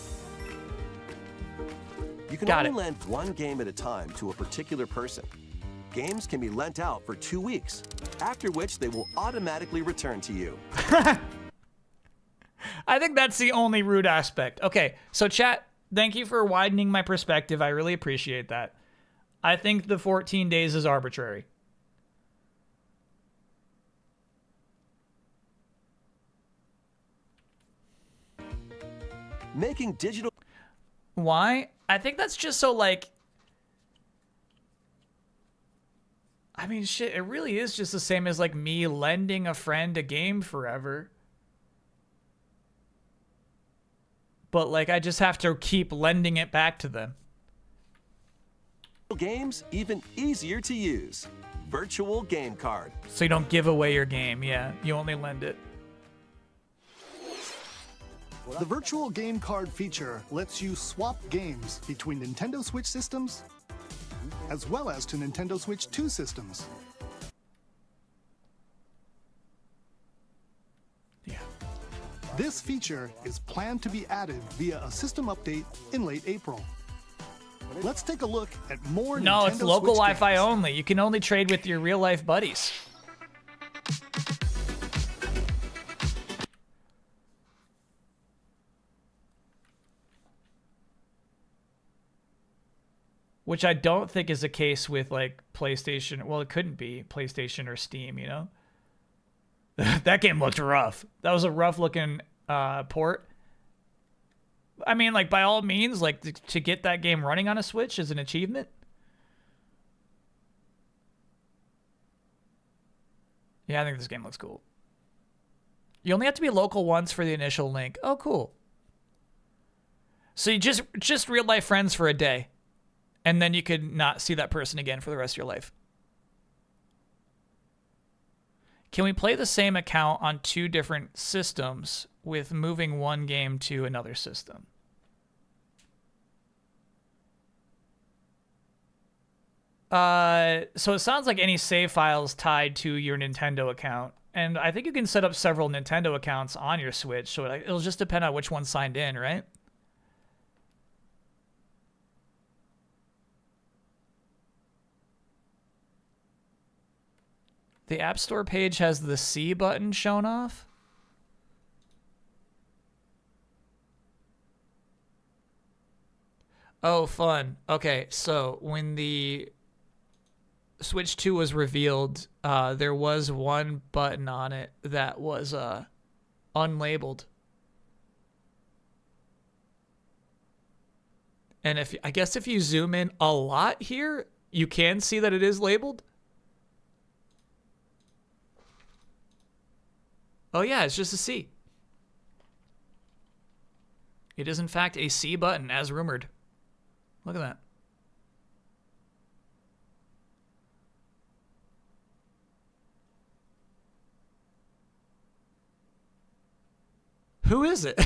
[SPEAKER 3] You can only lend 1 game at a time to a particular person. Games can be lent out for 2 weeks, after which they will automatically return to you.
[SPEAKER 1] I think that's the only rude aspect. Okay, so chat, thank you for widening my perspective. I really appreciate that. I think the 14 days is arbitrary.
[SPEAKER 3] making digital...
[SPEAKER 1] Why? I think that's just so, like... I mean, shit, it really is just the same as, like, me lending a friend a game forever. But, like, I just have to keep lending it back to them.
[SPEAKER 3] Games even easier to use. Virtual Game Card.
[SPEAKER 1] So you don't give away your game, yeah. You only lend it.
[SPEAKER 2] The Virtual Game Card feature lets you swap games between Nintendo Switch systems as well as to Nintendo Switch 2 systems.
[SPEAKER 1] Yeah.
[SPEAKER 2] This feature is planned to be added via a system update in late April. Let's take a look at more
[SPEAKER 1] No,
[SPEAKER 2] Nintendo
[SPEAKER 1] it's local
[SPEAKER 2] Switch
[SPEAKER 1] Wi-Fi
[SPEAKER 2] games.
[SPEAKER 1] only. You can only trade with your real-life buddies. Which I don't think is the case with, like, PlayStation. Well, it couldn't be PlayStation or Steam, you know? That game looked rough. That was a rough-looking port. I mean, like, by all means, like, to get that game running on a Switch is an achievement. Yeah, I think this game looks cool. You only have to be local once for the initial link. Oh, cool. So you just real-life friends for a day. And then you could not see that person again for the rest of your life. Can we play the same account on 2 different systems with moving one game to another system? So it sounds like any save files tied to your Nintendo account. And I think you can set up several Nintendo accounts on your Switch. So it'll just depend on which one's signed in, right? The App Store page has the C button shown off. Oh, fun. Okay, so when the Switch 2 was revealed, there was one button on it that was unlabeled. And I guess if you zoom in a lot here, you can see that it is labeled. Oh yeah, it's just a C. It is in fact a C button, as rumored. Look at that. Who is it?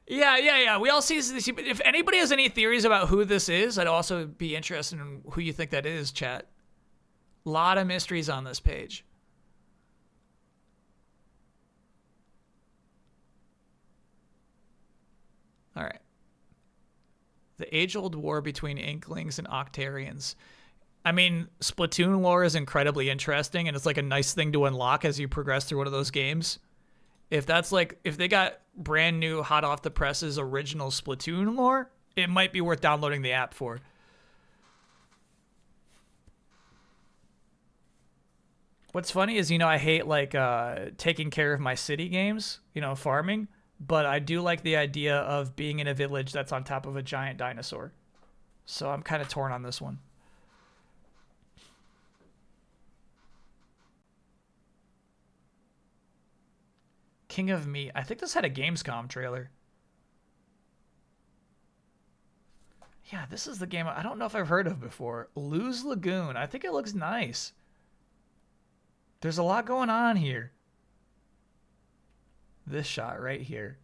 [SPEAKER 1] Yeah. We all see this. If anybody has any theories about who this is, I'd also be interested in who you think that is, chat. A lot of mysteries on this page. All right. The age-old war between Inklings and Octarians. I mean, Splatoon lore is incredibly interesting, and it's like a nice thing to unlock as you progress through one of those games. If that's like, if they got brand new, hot off the presses original Splatoon lore, it might be worth downloading the app for. What's funny is, you know, I hate like taking care of my city games, you know, farming, but I do like the idea of being in a village that's on top of a giant dinosaur. So I'm kind of torn on this one. King of Meat. I think this had a Gamescom trailer. Yeah, this is the game I don't know if I've heard of before. Luz Lagoon. I think it looks nice. There's a lot going on here. This shot right here.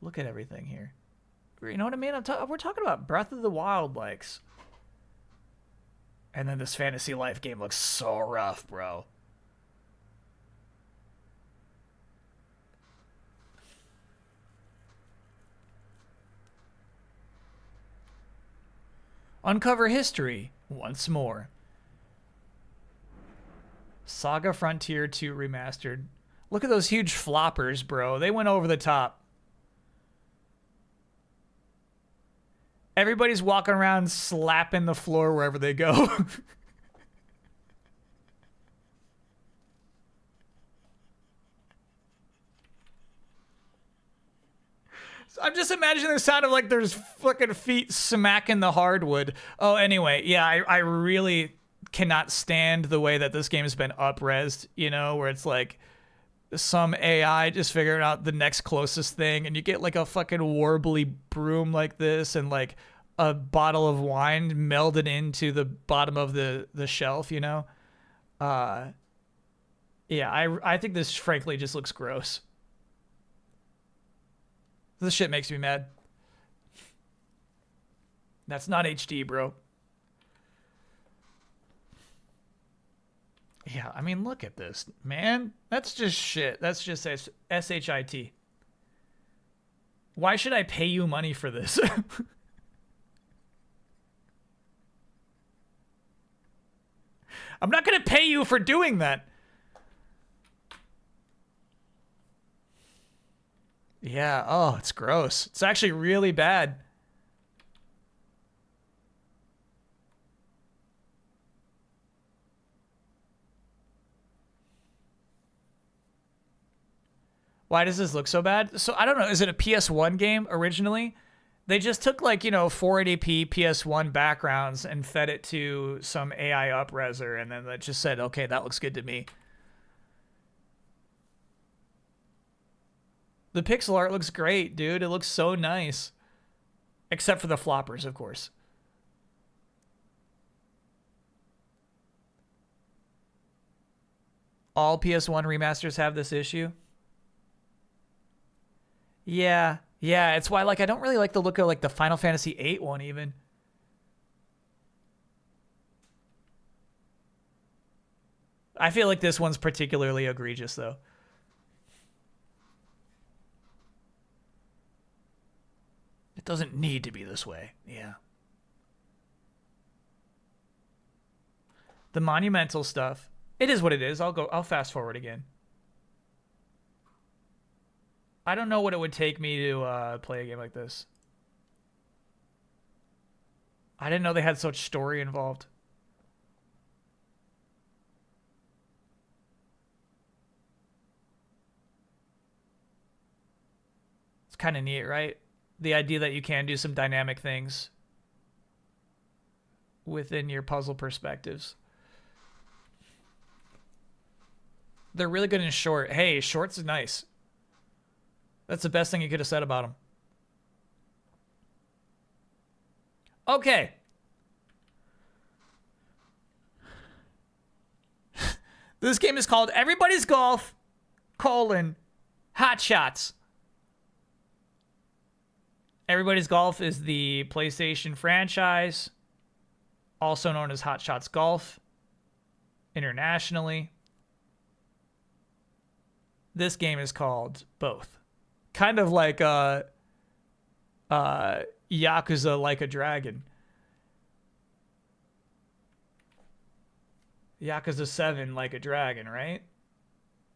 [SPEAKER 1] Look at everything here. You know what I mean? We're talking about Breath of the Wild likes. And then this Fantasy Life game looks so rough, bro. Uncover history once more. Saga Frontier 2 Remastered. Look at those huge floppers, bro. They went over the top. Everybody's walking around slapping the floor wherever they go. I'm just imagining the sound of like there's fucking feet smacking the hardwood. Oh, anyway, yeah, I really cannot stand the way that this game has been up-resed, you know, where it's like some AI just figuring out the next closest thing, and you get like a fucking warbly broom like this and like a bottle of wine melded into the bottom of the shelf, you know? Yeah, I think this frankly just looks gross. This shit makes me mad. That's not HD, bro. Yeah, I mean, look at this, man. That's just shit. That's just SHIT. Why should I pay you money for this? I'm not going to pay you for doing that. Yeah, oh, it's gross. It's actually really bad. Why does this look so bad? So I don't know. Is it a PS1 game originally? They just took like, you know, 480p PS1 backgrounds and fed it to some AI upreser, and then it just said, okay, that looks good to me. The pixel art looks great, dude. It looks so nice. Except for the floppers, of course. All PS1 remasters have this issue. Yeah, it's why like I don't really like the look of like the Final Fantasy VIII one even. I feel like this one's particularly egregious though. It doesn't need to be this way. Yeah. The monumental stuff. It is what it is. I'll fast forward again. I don't know what it would take me to play a game like this. I didn't know they had such story involved. It's kind of neat, right? The idea that you can do some dynamic things within your puzzle perspectives. They're really good in short. Hey, shorts is nice. That's the best thing you could have said about them. Okay. This game is called Everybody's Golf, Hot Shots. Everybody's Golf is the PlayStation franchise, also known as Hot Shots Golf internationally. This game is called both. Kind of like Yakuza Like a Dragon. Yakuza 7 Like a Dragon, right?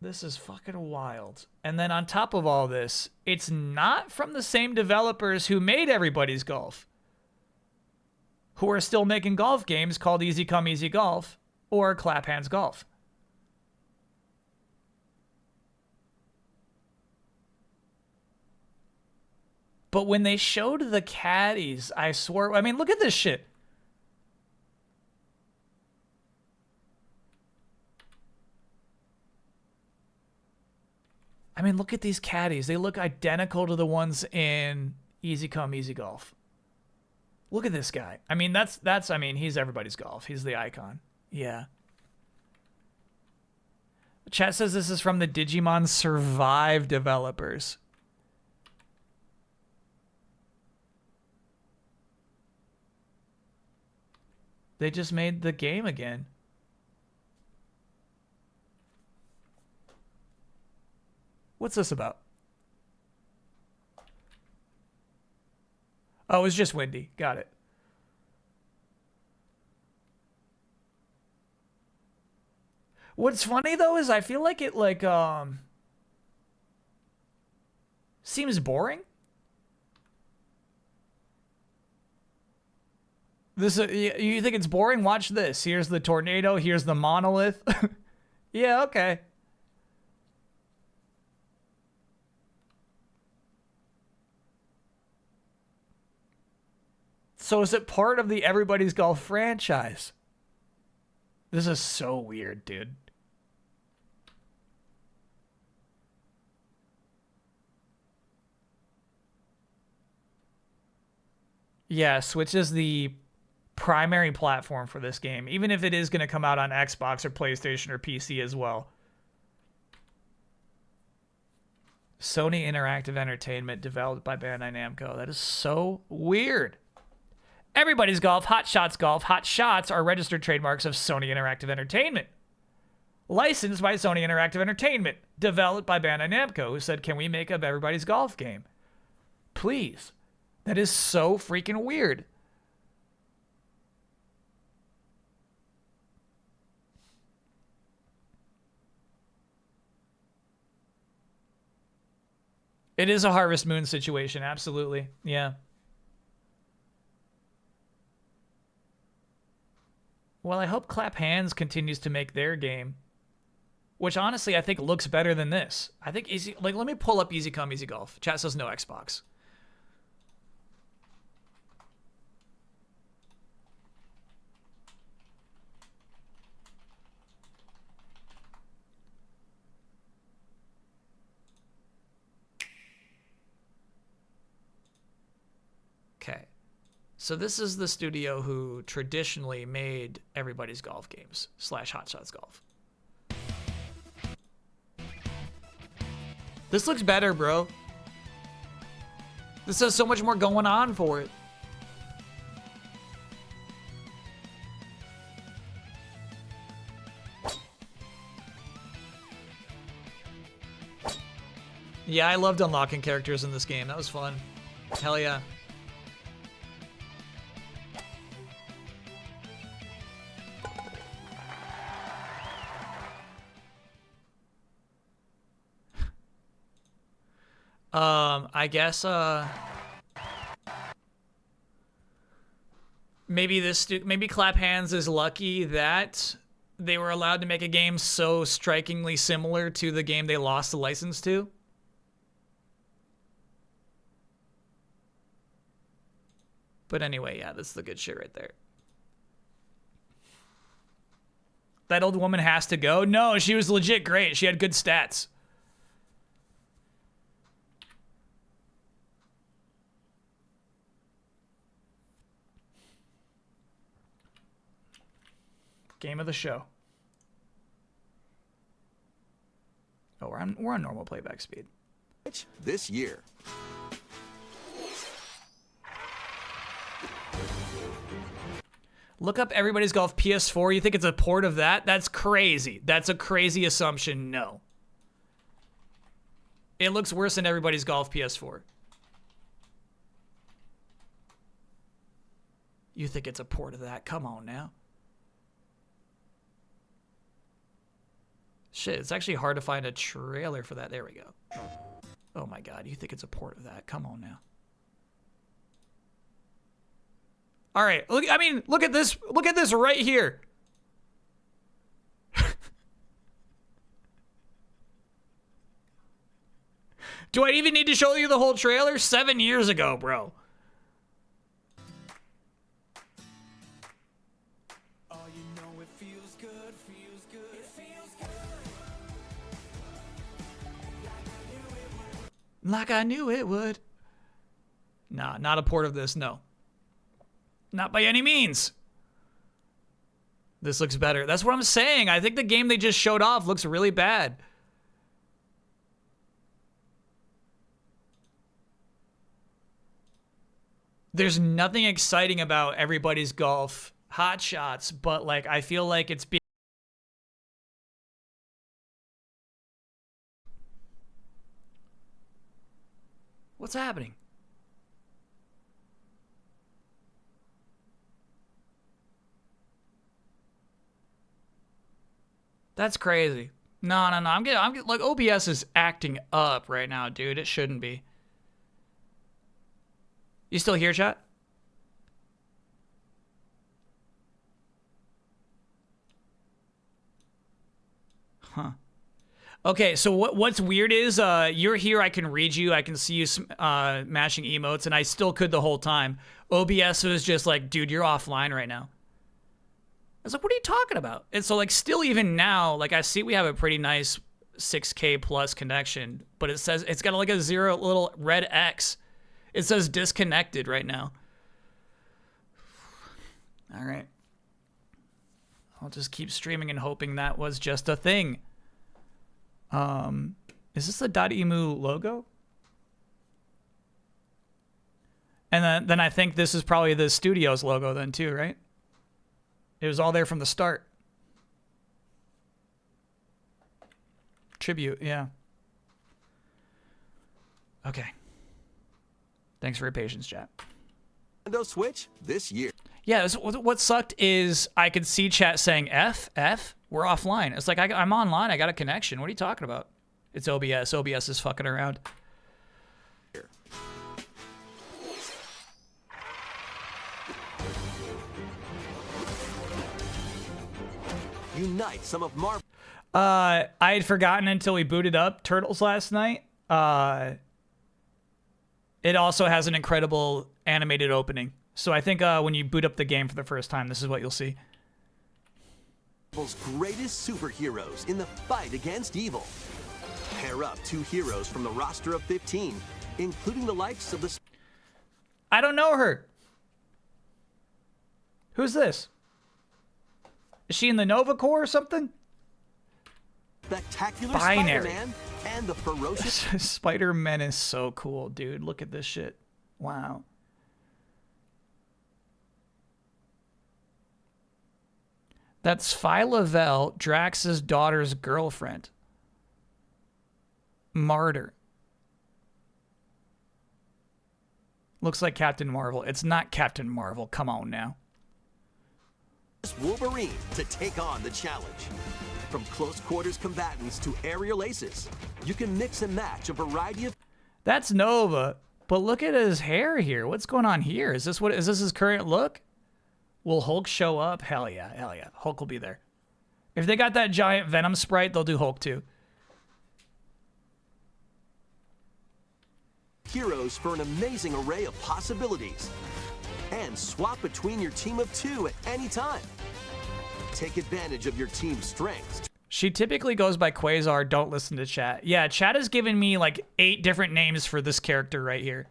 [SPEAKER 1] This is fucking wild. And then on top of all this, it's not from the same developers who made Everybody's Golf, who are still making golf games called Easy Come Easy Golf or Clap Hands Golf. But when they showed the caddies, I swore, I mean, look at this shit. I mean, look at these caddies. They look identical to the ones in Easy Come Easy Golf. Look at this guy. I mean, I mean, he's Everybody's Golf. He's the icon. Yeah. Chat says this is from the Digimon Survive developers. They just made the game again. What's this about? Oh, it was just windy. Got it. What's funny though is I feel like it seems boring. This you think it's boring? Watch this. Here's the tornado. Here's the monolith. Yeah, okay. So is it part of the Everybody's Golf franchise? This is so weird, dude. Yeah, Switch is the primary platform for this game, even if it is going to come out on Xbox or PlayStation or PC as well. Sony Interactive Entertainment, developed by Bandai Namco. That is so weird. Everybody's Golf, Hot Shots Golf, Hot Shots are registered trademarks of Sony Interactive Entertainment. Licensed by Sony Interactive Entertainment. Developed by Bandai Namco, who said, can we make a Everybody's Golf game? Please. That is so freaking weird. It is a Harvest Moon situation, absolutely. Yeah. Well, I hope Clap Hands continues to make their game, which honestly I think looks better than this. I think easy, like, let me pull up Easy Come Easy Golf. Chat says no Xbox. Okay. So this is the studio who traditionally made Everybody's Golf games / Hot Shots Golf. This looks better, bro. This has so much more going on for it. Yeah, I loved unlocking characters in this game. That was fun. Hell yeah. I guess, maybe Clap Hands is lucky that they were allowed to make a game so strikingly similar to the game they lost the license to. But anyway, yeah, that's the good shit right there. That old woman has to go? No, she was legit great. She had good stats. Game of the show. Oh, we're on normal playback speed.
[SPEAKER 3] This year.
[SPEAKER 1] Look up Everybody's Golf PS4. You think it's a port of that? That's crazy. That's a crazy assumption. No. It looks worse than Everybody's Golf PS4. You think it's a port of that? Come on now. Shit, it's actually hard to find a trailer for that. There we go. Oh my god, you think it's a port of that? Come on now. All right, look. I mean, look at this. Look at this right here. Do I even need to show you the whole trailer? 7 years ago, bro. Like I knew it would. Nah, not a port of this, no. Not by any means. This looks better. That's what I'm saying. I think the game they just showed off looks really bad. There's nothing exciting about Everybody's Golf Hot Shots, but like I feel like it's being What's happening? That's crazy. No. I'm getting like OBS is acting up right now, dude. It shouldn't be. You still here, chat? Huh. Okay, so what's weird is you're here, I can read you, I can see you mashing emotes, and I still could the whole time. OBS was just like, dude, you're offline right now. I was like, what are you talking about? And so like still even now, like I see we have a pretty nice 6K plus connection, but it says, it's got like a 0 little red X. It says disconnected right now. All right. I'll just keep streaming and hoping that was just a thing. Is this the .emu logo? And then I think this is probably the studio's logo then too, right? It was all there from the start. Tribute, yeah. Okay. Thanks for your patience, chat.
[SPEAKER 3] Nintendo Switch this year.
[SPEAKER 1] Yeah, what sucked is I could see chat saying F, we're offline. It's like, I'm online, I got a connection. What are you talking about? It's OBS. OBS is fucking around.
[SPEAKER 3] Unite some of Marvel.
[SPEAKER 1] I had forgotten until we booted up Turtles last night. It also has an incredible animated opening. So I think when you boot up the game for the first time, this is what you'll see.
[SPEAKER 3] Marvel's greatest superheroes in the fight against evil. Pair up 2 heroes from the roster of 15, including the likes of the...
[SPEAKER 1] I don't know her. Who's this? Is she in the Nova Corps or something?
[SPEAKER 3] Spectacular
[SPEAKER 1] Binary.
[SPEAKER 3] Spider-Man and the ferocious...
[SPEAKER 1] Spider-Man is so cool, dude. Look at this shit. Wow. That's Phyla-Vell, Drax's daughter's girlfriend. Martyr. Looks like Captain Marvel. It's not Captain Marvel. Come on now.
[SPEAKER 3] Wolverine to take on the challenge. From close quarters combatants to aerial aces, you can mix and match a variety of...
[SPEAKER 1] That's Nova, but look at his hair here. What's going on here? Is this his current look? Will Hulk show up? Hell yeah, hell yeah. Hulk will be there. If they got that giant Venom sprite, they'll do Hulk too.
[SPEAKER 3] Heroes for an amazing array of possibilities. And swap between your team of 2 at any time. Take advantage of your team's strengths.
[SPEAKER 1] She typically goes by Quasar. Don't listen to chat. Yeah, chat has given me like 8 different names for this character right here.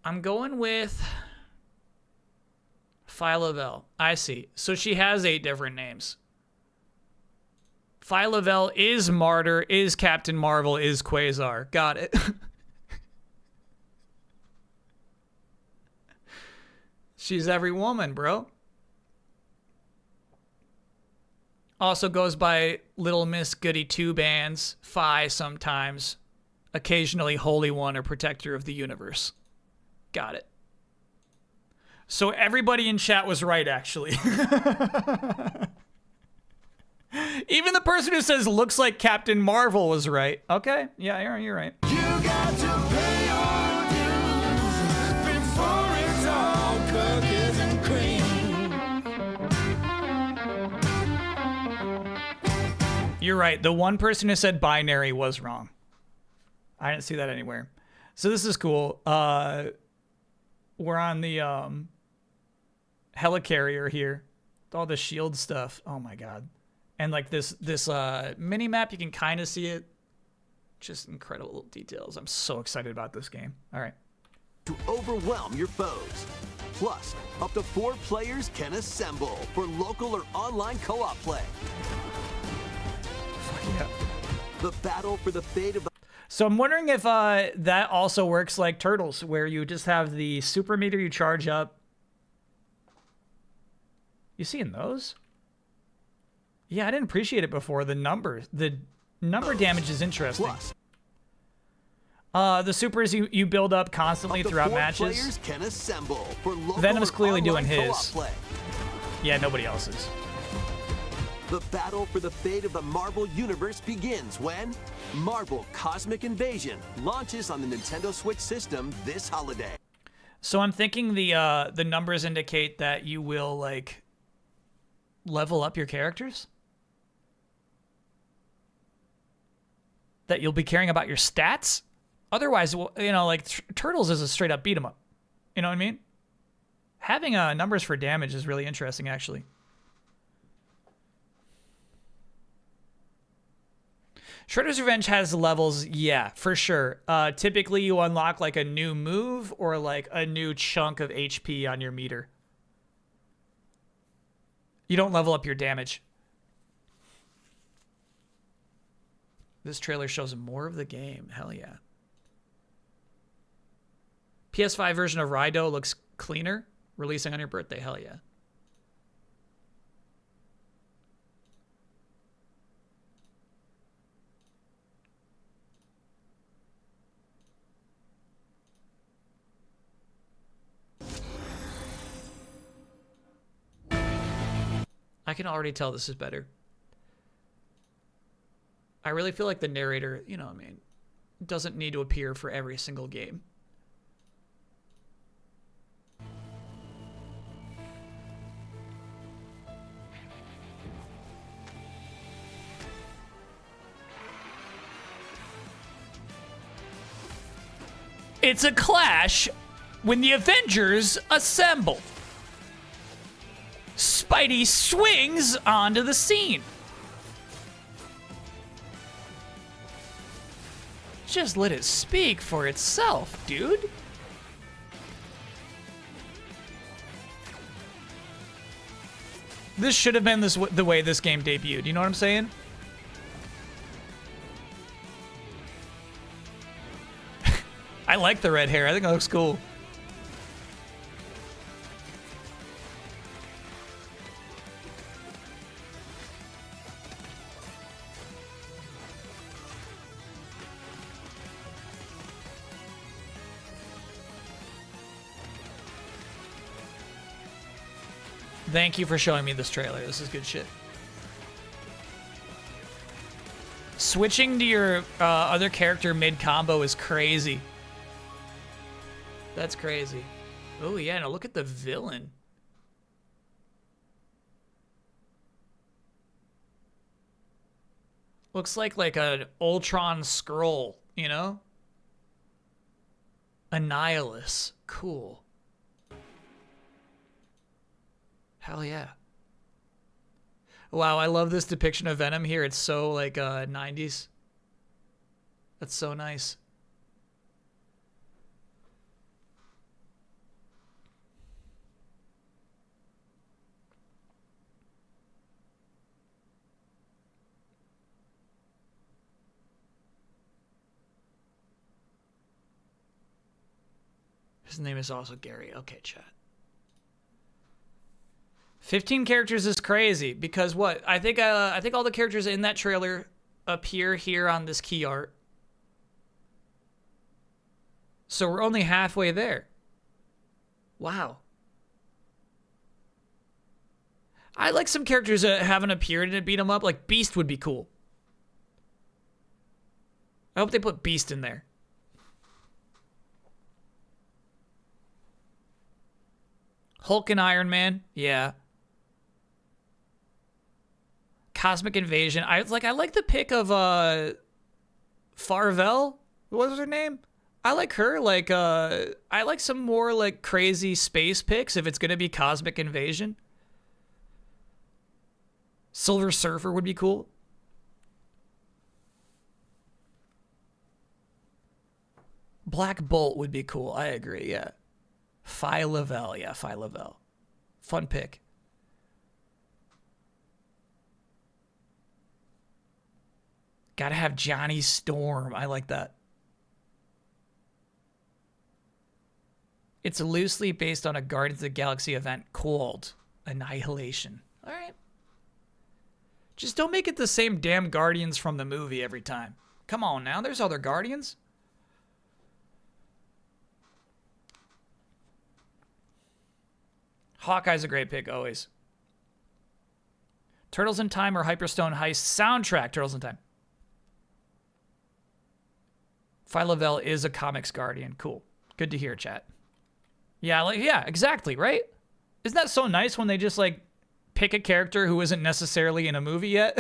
[SPEAKER 1] I'm going with Phyla-Vell. I see. So she has 8 different names. Phyla-Vell is Martyr, is Captain Marvel, is Quasar. Got it. She's every woman, bro. Also goes by Little Miss Goody Two Bands, Phi sometimes, occasionally Holy One or Protector of the Universe. Got it. So everybody in chat was right, actually. Even the person who says looks like Captain Marvel was right. Okay, yeah, you're right.
[SPEAKER 14] You got to pay your dues before it's all cookies and cream.
[SPEAKER 1] You're right. The one person who said binary was wrong. I didn't see that anywhere. So this is cool. We're on the helicarrier here. All the shield stuff. Oh my god. And like this mini map, you can kind of see it. Just incredible little details. I'm so excited about this game. All right.
[SPEAKER 3] To overwhelm your foes. Plus, up to 4 players can assemble for local or online co-op play.
[SPEAKER 1] Fuck yeah.
[SPEAKER 3] The battle for the fate of...
[SPEAKER 1] So I'm wondering if that also works like Turtles, where you just have the super meter you charge up. You seeing those? Yeah, I didn't appreciate it before. The number damage is interesting. The supers you build up constantly throughout matches.
[SPEAKER 3] Players can assemble for local
[SPEAKER 1] Venom's clearly doing his.
[SPEAKER 3] play.
[SPEAKER 1] Yeah, nobody else is.
[SPEAKER 3] The battle for the fate of the Marvel Universe begins when Marvel Cosmic Invasion launches on the Nintendo Switch system this holiday.
[SPEAKER 1] So I'm thinking the numbers indicate that you will like level up your characters. That you'll be caring about your stats. Otherwise, you know, like Turtles is a straight up beat 'em up. You know what I mean? Having numbers for damage is really interesting, actually. Shredder's Revenge has levels, yeah, for sure. Typically, you unlock like a new move or like a new chunk of HP on your meter. You don't level up your damage. This trailer shows more of the game. Hell yeah. PS5 version of Raido looks cleaner. Releasing on your birthday. Hell yeah. I can already tell this is better. I really feel like the narrator, you know what I mean, doesn't need to appear for every single game. It's a clash when the Avengers assemble. Spidey swings onto the scene. Just let it speak for itself, dude. This should have been the way this game debuted. You know what I'm saying? I like the red hair. I think it looks cool. Thank you for showing me this trailer. This is good shit. Switching to your other character mid-combo is crazy. That's crazy. Oh, yeah. Now look at the villain. Looks like an Ultron Skrull, you know? Annihilus. Cool. Hell yeah. Wow, I love this depiction of Venom here. It's so, like, 90s. That's so nice. His name is also Gary. Okay, chat. 15 characters is crazy because what? I think all the characters in that trailer appear here on this key art. So we're only halfway there. Wow. I like some characters that haven't appeared in a beat 'em up. Like Beast would be cool. I hope they put Beast in there. Hulk and Iron Man, yeah. Cosmic Invasion. I like the pick of Farvel. What was her name? I like her. Like I like some more like crazy space picks if it's gonna be Cosmic Invasion. Silver Surfer would be cool. Black Bolt would be cool. I agree, yeah. Phyla-Vell, yeah, Phyla-Vell. Fun pick. Gotta have Johnny Storm. I like that. It's loosely based on a Guardians of the Galaxy event called Annihilation. All right. Just don't make it the same damn Guardians from the movie every time. Come on now, there's other Guardians. Hawkeye's a great pick, always. Turtles in Time or Hyperstone Heist soundtrack? Turtles in Time. Phyla-Vell is a comics guardian. Cool. Good to hear, chat. Yeah, exactly, right? Isn't that so nice when they just, like, pick a character who isn't necessarily in a movie yet?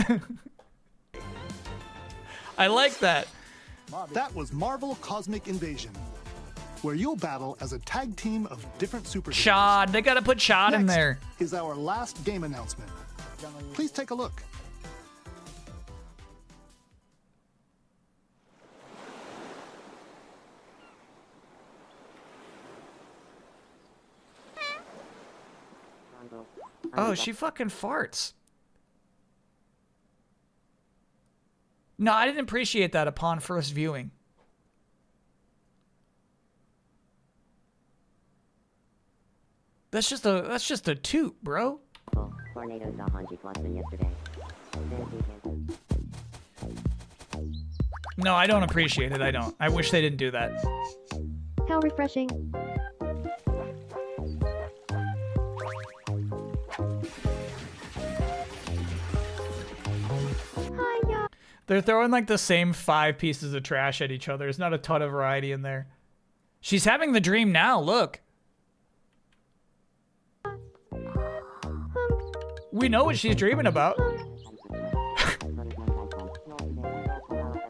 [SPEAKER 1] I like that.
[SPEAKER 2] That was Marvel Cosmic Invasion, where you'll battle as a tag team of different superheroes.
[SPEAKER 1] Chad, they gotta put Chad in there.
[SPEAKER 2] Is our last game announcement. Please take a look.
[SPEAKER 1] Oh, she fucking farts. No, I didn't appreciate that upon first viewing. That's just a toot, bro.
[SPEAKER 10] Tornado saw Hanji Klassen yesterday.
[SPEAKER 1] No, I don't appreciate it. I don't. I wish they didn't do that.
[SPEAKER 5] How refreshing.
[SPEAKER 1] They're throwing like the same 5 pieces of trash at each other. There's not a ton of variety in there. She's having the dream now, look. We know what she's dreaming about.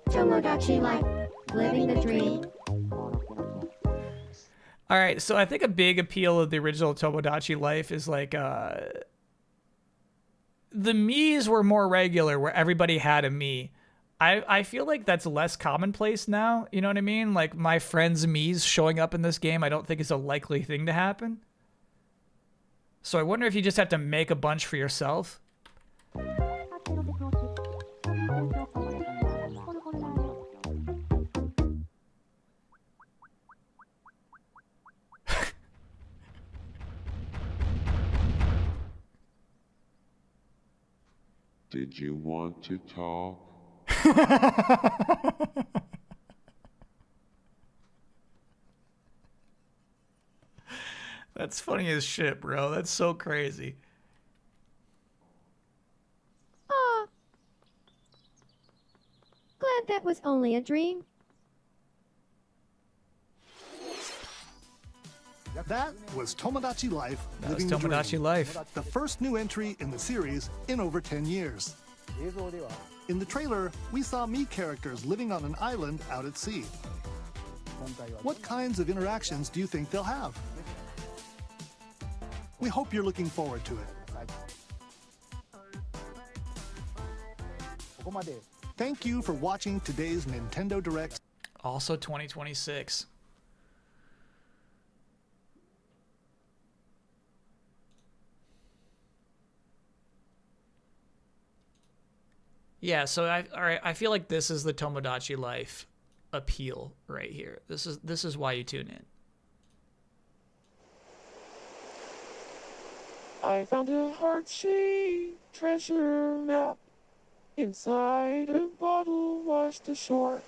[SPEAKER 5] Tomodachi Life, living the dream.
[SPEAKER 1] All right, so I think a big appeal of the original Tomodachi Life is like the Miis were more regular, where everybody had a Mii. I feel like that's less commonplace now. You know what I mean? Like my friend's Miis showing up in this game, I don't think is a likely thing to happen. So I wonder if you just have to make a bunch for yourself.
[SPEAKER 15] Did you want to talk?
[SPEAKER 1] That's funny as shit, bro. That's so crazy.
[SPEAKER 5] Aw. Glad that was only a dream.
[SPEAKER 2] That was Tomodachi Life,
[SPEAKER 1] That was
[SPEAKER 2] Living the Dream.
[SPEAKER 1] Tomodachi Life.
[SPEAKER 2] The first new entry in the series in over 10 years. In the trailer, we saw Mii characters living on an island out at sea. What kinds of interactions do you think they'll have? We hope you're looking forward to it. Thank you for watching today's Nintendo Direct.
[SPEAKER 1] Also 2026. Yeah, so I feel like this is the Tomodachi Life appeal right here. This is why you tune in.
[SPEAKER 14] I found a heart-shaped treasure map inside a bottle washed ashore.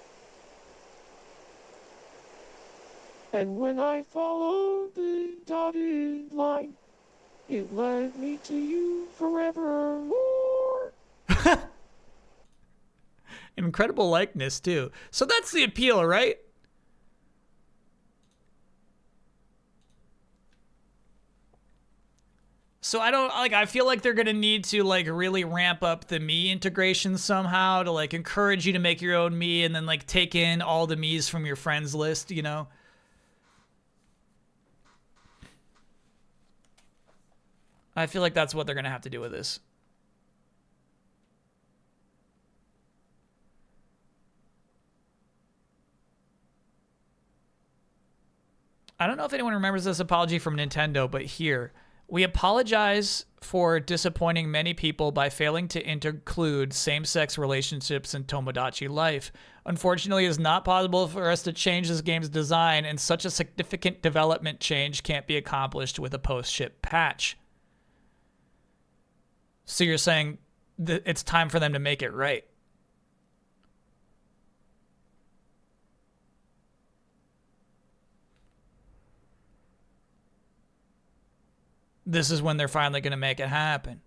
[SPEAKER 14] And when I followed the dotted line, it led me to you forevermore.
[SPEAKER 1] Incredible likeness too. So that's the appeal, right? So I feel like they're going to need to like really ramp up the Mii integration somehow to like encourage you to make your own Mii and then like take in all the Miis from your friends list, you know? I feel like that's what they're going to have to do with this. I don't know if anyone remembers this apology from Nintendo, but here. We apologize for disappointing many people by failing to include same-sex relationships in Tomodachi Life. Unfortunately, it is not possible for us to change this game's design, and such a significant development change can't be accomplished with a post-ship patch. So you're saying that it's time for them to make it right. This is when they're finally going to make it happen.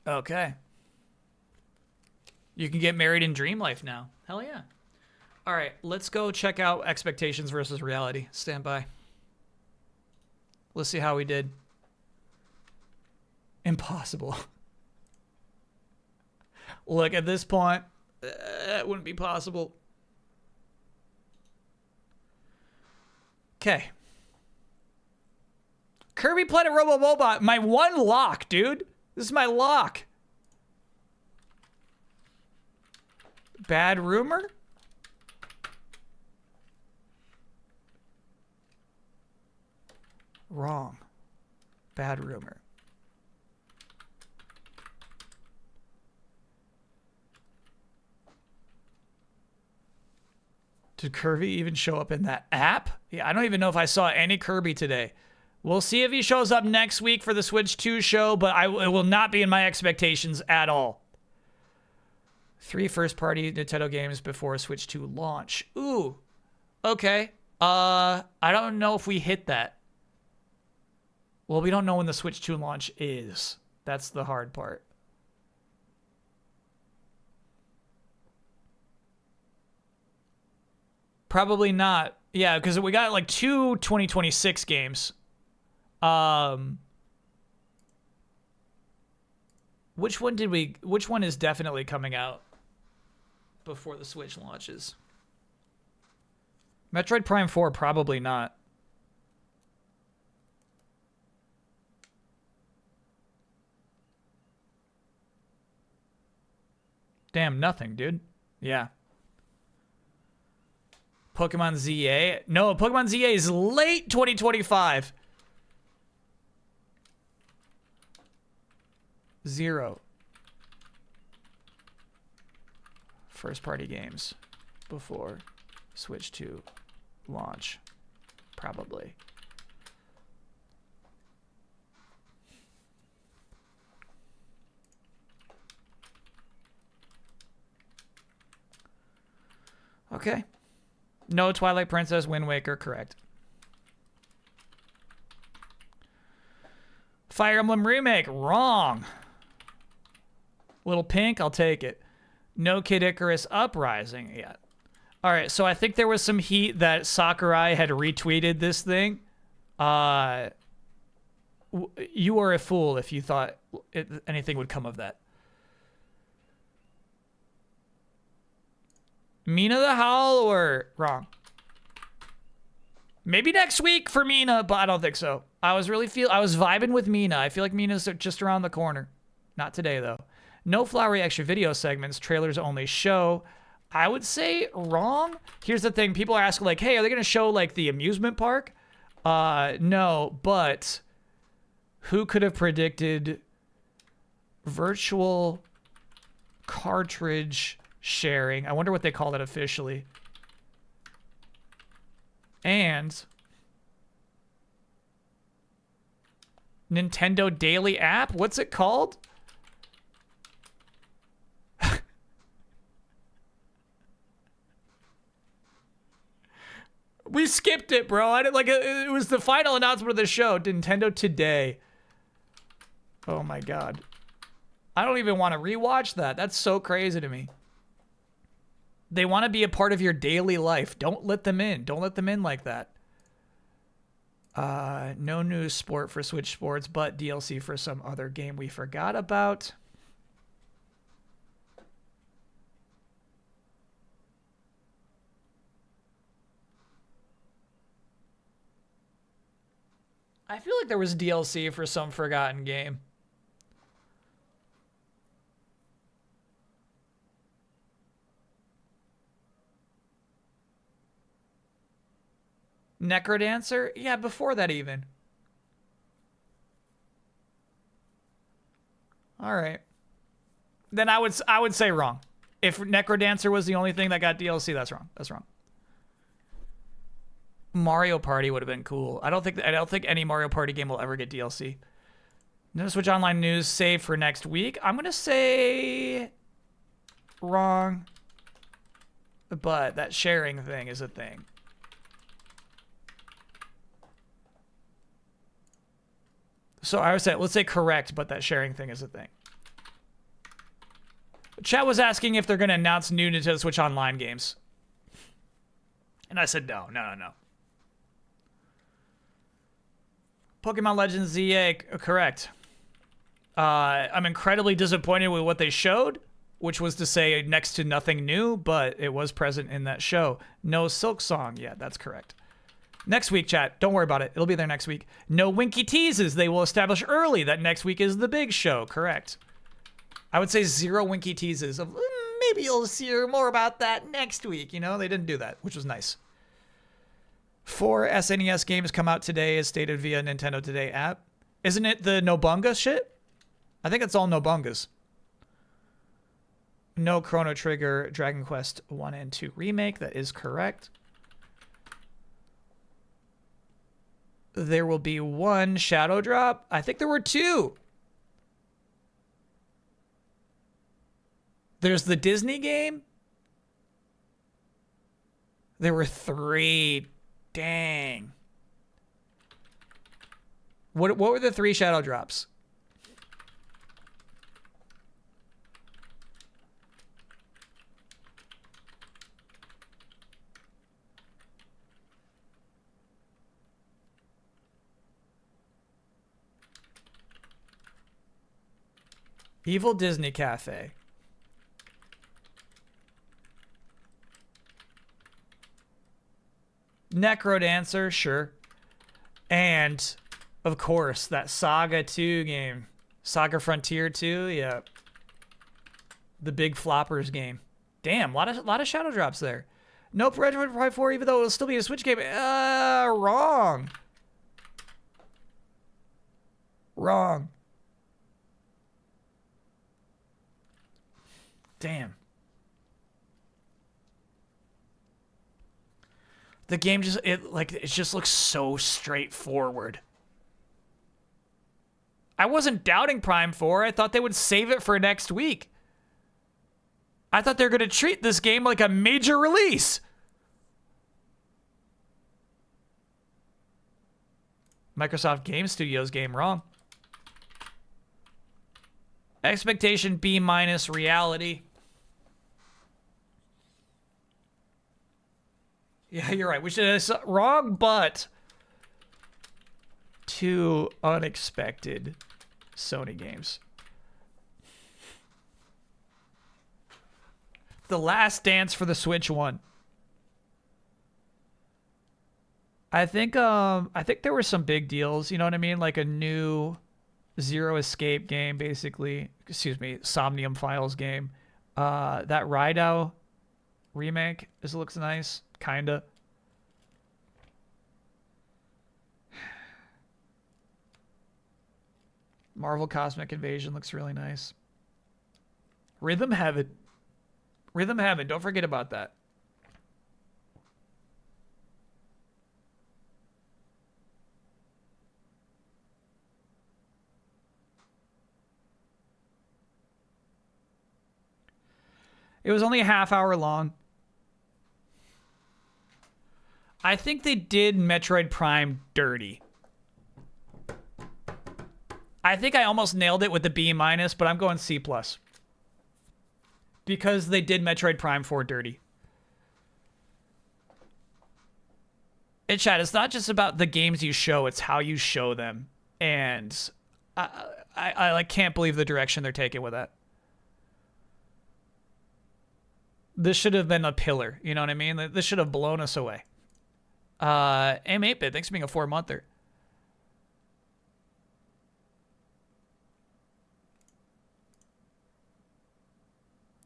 [SPEAKER 1] Okay. You can get married in Dream Life now. Hell yeah. All right, let's go check out expectations versus reality. Stand by. Let's see how we did. Impossible. Look, at this point, that wouldn't be possible. Okay. Kirby Planet Robo Robot, my one lock, dude. This is my lock. Bad rumor? Wrong. Bad rumor. Did Kirby even show up in that app? Yeah, I don't even know if I saw any Kirby today. We'll see if he shows up next week for the Switch 2 show, but it will not be in my expectations at all. 3 first-party Nintendo games before Switch 2 launch. Ooh. Okay. I don't know if we hit that. Well, we don't know when the Switch 2 launch is. That's the hard part. Probably not. Yeah, because we got like 2 2026 games. Which one is definitely coming out before the Switch launches? Metroid Prime 4, probably not. Damn, nothing, dude. Yeah. Pokemon ZA? No, Pokemon ZA is late 2025. 0. First-party games before Switch 2 launch. Probably. Okay. No Twilight Princess, Wind Waker, correct. Fire Emblem Remake, wrong. Little Pink, I'll take it. No Kid Icarus Uprising yet. All right, so I think there was some heat that Sakurai had retweeted this thing. You are a fool if you thought anything would come of that. Mina the Howler, wrong. Maybe next week for Mina, but I don't think so. I was vibing with Mina. I feel like Mina's just around the corner. Not today though. No flowery extra video segments, trailers only show. I would say wrong. Here's the thing, people are asking like, hey, are they gonna show like the amusement park? No, but who could have predicted virtual cartridge sharing? I wonder what they call it officially. And Nintendo Daily app? What's it called? We skipped it, bro. I didn't like it was the final announcement of the show. Nintendo Today. Oh my god. I don't even want to rewatch that. That's so crazy to me. They want to be a part of your daily life. Don't let them in. Don't let them in like that. No new sport for Switch Sports, but DLC for some other game we forgot about. I feel like there was DLC for some forgotten game. Necrodancer? Yeah, before that even. All right. Then I would say wrong. If Necrodancer was the only thing that got DLC, that's wrong. That's wrong. Mario Party would have been cool. I don't think any Mario Party game will ever get DLC. Nintendo Switch Online news saved for next week. I'm gonna say wrong. But that sharing thing is a thing. So I would say, let's say correct, but that sharing thing is a thing. Chat was asking if they're going to announce new Nintendo Switch Online games. And I said no. Pokemon Legends ZA, correct. I'm incredibly disappointed with what they showed, which was to say next to nothing new, but it was present in that show. No Silk Song. Yeah, that's correct. Next week, chat. Don't worry about it. It'll be there next week. No Winky Teases. They will establish early that next week is the big show. Correct. I would say 0 Winky Teases of maybe you'll hear more about that next week. You know, they didn't do that, which was nice. 4 SNES games come out today as stated via Nintendo Today app. Isn't it the Nobunga shit? I think it's all Nobungas. No Chrono Trigger Dragon Quest 1 and 2 remake. That is correct. There will be 1 Shadow Drop. I think there were 2. There's the Disney game. There were 3. Dang. What were the 3 Shadow Drops? Evil Disney Cafe. Necrodancer, sure. And, of course, that Saga 2 game. Saga Frontier 2, yeah. The big floppers game. Damn, lot of Shadow Drops there. Nope, Resident Evil 4, even though it'll still be a Switch game. Wrong. Wrong. Damn. The game just it just looks so straightforward. I wasn't doubting Prime 4. I thought they would save it for next week. I thought they were going to treat this game like a major release. Microsoft Game Studios game, wrong. Expectation B- reality. Yeah, you're right. We should have wrong, but 2 unexpected Sony games. The Last Dance for the Switch 1. I think there were some big deals, you know what I mean? Like a new Zero Escape game, basically. Excuse me, Somnium Files game. That Raidou remake looks nice. Kinda. Marvel Cosmic Invasion looks really nice. Rhythm Heaven. Rhythm Heaven, don't forget about that. It was only a half hour long. I think they did Metroid Prime dirty. I think I almost nailed it with the B-, but I'm going C+. Because they did Metroid Prime 4 dirty. And chat, it's not just about the games you show, it's how you show them. And I like can't believe the direction they're taking with that. This should have been a pillar, you know what I mean? This should have blown us away. M8-Bit, thanks for being a 4-monther.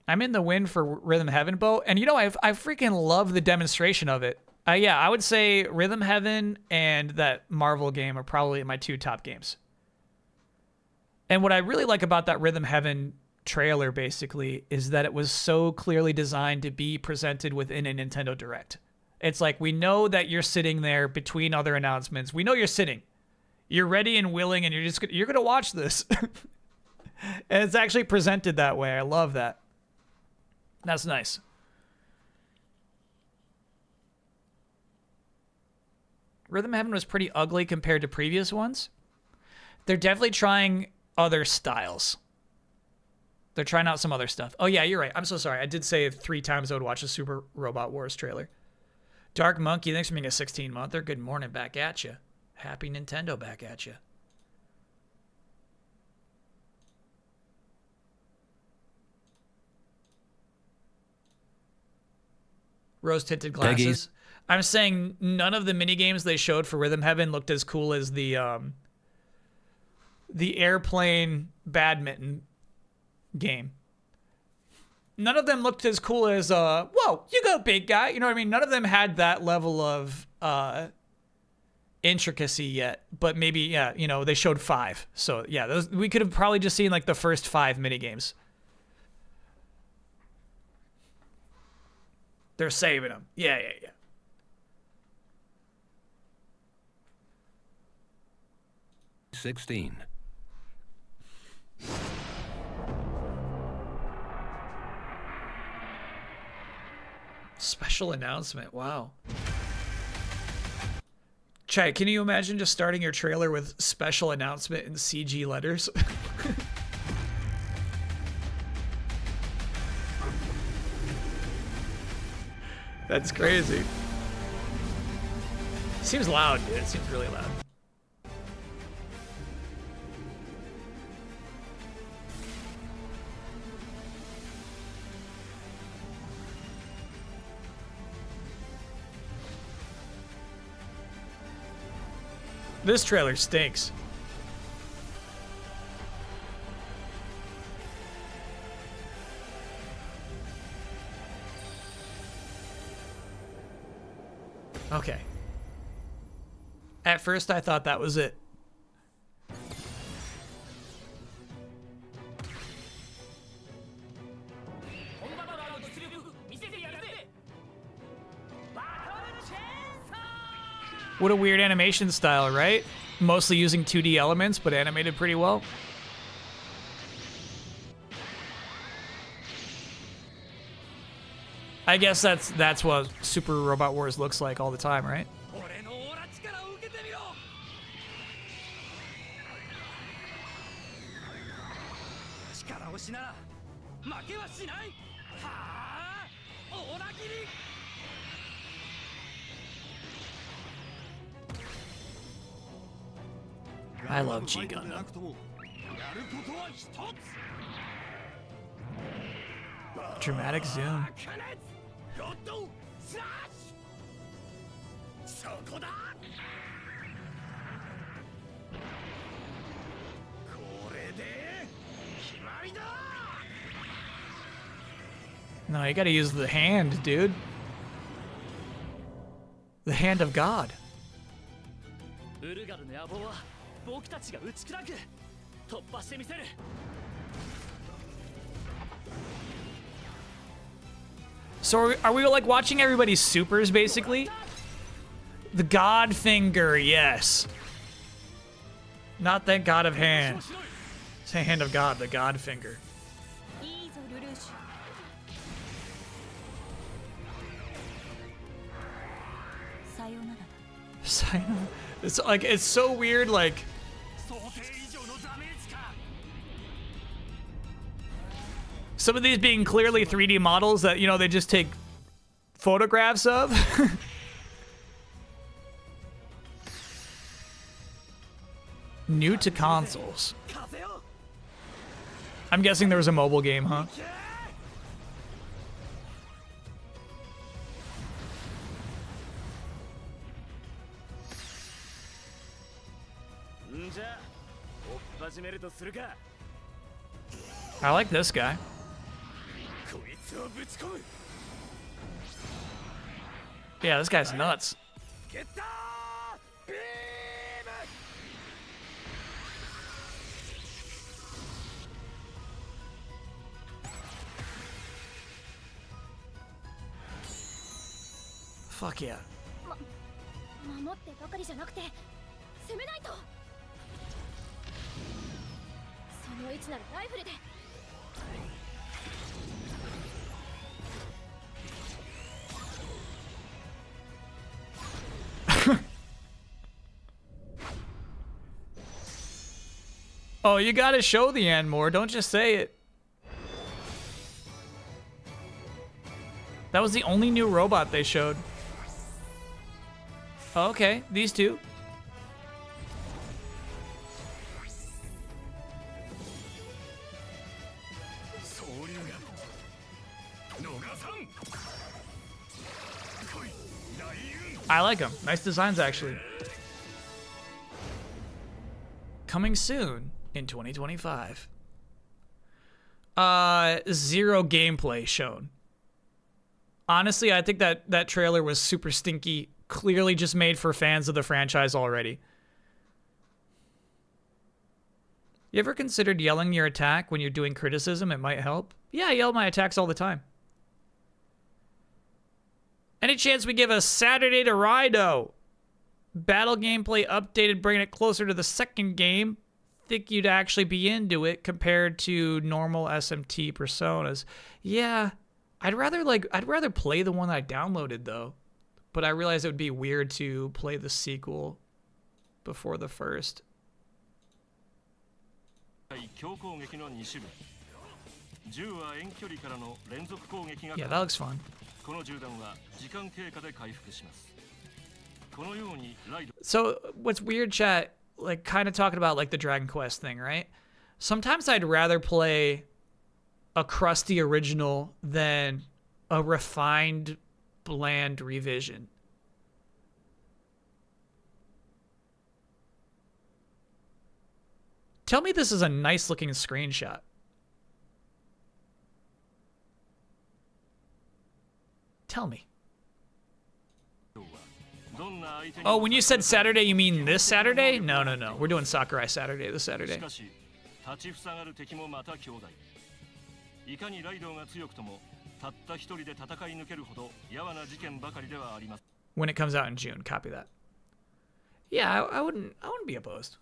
[SPEAKER 1] I'm in the win for Rhythm Heaven, Bo. And you know, I freaking love the demonstration of it. Yeah, I would say Rhythm Heaven and that Marvel game are probably my 2 top games. And what I really like about that Rhythm Heaven trailer, basically, is that it was so clearly designed to be presented within a Nintendo Direct. It's like, we know that you're sitting there between other announcements. We know you're sitting. You're ready and willing, and you're gonna watch this. And it's actually presented that way. I love that. That's nice. Rhythm Heaven was pretty ugly compared to previous ones. They're definitely trying other styles. They're trying out some other stuff. Oh yeah, you're right. I'm so sorry. I did say 3 times I would watch a Super Robot Wars trailer. Dark Monkey, thanks for being a 16-monther. Good morning, back at you. Happy Nintendo back at you. Rose-tinted glasses.
[SPEAKER 16] Peggy's.
[SPEAKER 1] I'm saying none of the mini games they showed for Rhythm Heaven looked as cool as the airplane badminton game. None of them looked as cool as whoa, you go big guy. You know what I mean? None of them had that level of intricacy yet. But maybe, yeah, you know, they showed 5. So yeah, those, we could have probably just seen like the first 5 mini games. They're saving them. Yeah.
[SPEAKER 16] $16.
[SPEAKER 1] Special announcement. Wow. Chai, can you imagine just starting your trailer with special announcement in CG letters? That's crazy. Seems loud, dude. It seems really loud. This trailer stinks. Okay. At first I thought that was it. What a weird animation style, right? Mostly using 2D elements, but animated pretty well. I guess that's what Super Robot Wars looks like all the time, right? I love G Gundam. Dramatic zoom. No, you gotta use the hand, dude. The hand of God. So are we like watching everybody's supers basically? The God finger, yes. Not that God of hand. It's the hand of God, the God finger. It's like, it's so weird, like some of these being clearly 3D models that, you know, they just take photographs of. New to consoles. I'm guessing there was a mobile game, huh? I like this guy. Yeah, this guy's nuts. Fuck yeah.
[SPEAKER 12] 守ってばかりじゃなくて攻めないと。その位置ならライフルで。
[SPEAKER 1] Oh, you gotta show the end more. Don't just say it. That was the only new robot they showed. Oh, okay, these two. I like them. Nice designs, actually. Coming soon in 2025. Zero gameplay shown. Honestly, I think that trailer was super stinky. Clearly just made for fans of the franchise already. You ever considered yelling your attack when you're doing criticism? It might help. Yeah, I yell my attacks all the time. Any chance we give a Saturday to Raido? Battle gameplay updated, bringing it closer to the second game. Think you'd actually be into it compared to normal SMT personas. Yeah, I'd rather play the one I downloaded though. But I realized it would be weird to play the sequel before the first. Yeah, that looks fun. So what's weird, chat, like kind of talking about like the Dragon Quest thing, right? Sometimes I'd rather play a crusty original than a refined, bland revision. Tell me this is a nice looking screenshot. Tell me. Oh, when you said Saturday, you mean this Saturday? No, no, no. We're doing Sakurai Saturday this Saturday. When it comes out in June, copy that. Yeah, I wouldn't be opposed.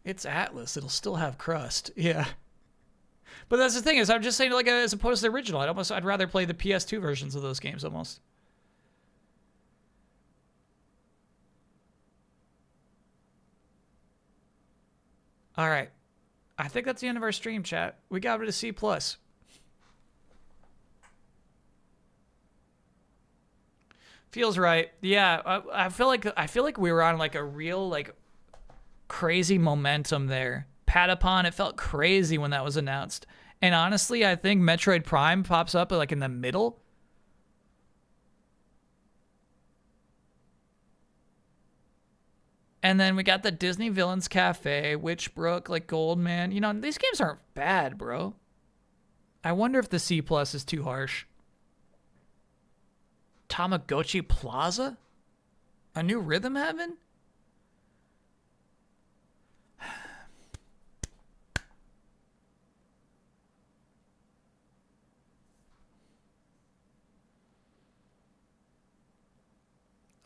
[SPEAKER 1] It's Atlas. It'll still have crust. Yeah. But that's the thing is, I'm just saying, like, as opposed to the original, I'd rather play the PS2 versions of those games almost. All right. I think that's the end of our stream, chat. We got rid of C+. Feels right. Yeah, I feel like we were on like a real like crazy momentum there. Patapon, it felt crazy when that was announced. And honestly, I think Metroid Prime pops up like in the middle. And then we got the Disney Villains Cafe, Witchbrook, like Goldman. You know, these games aren't bad, bro. I wonder if the C+ is too harsh. Tamagotchi Plaza? A new Rhythm Heaven?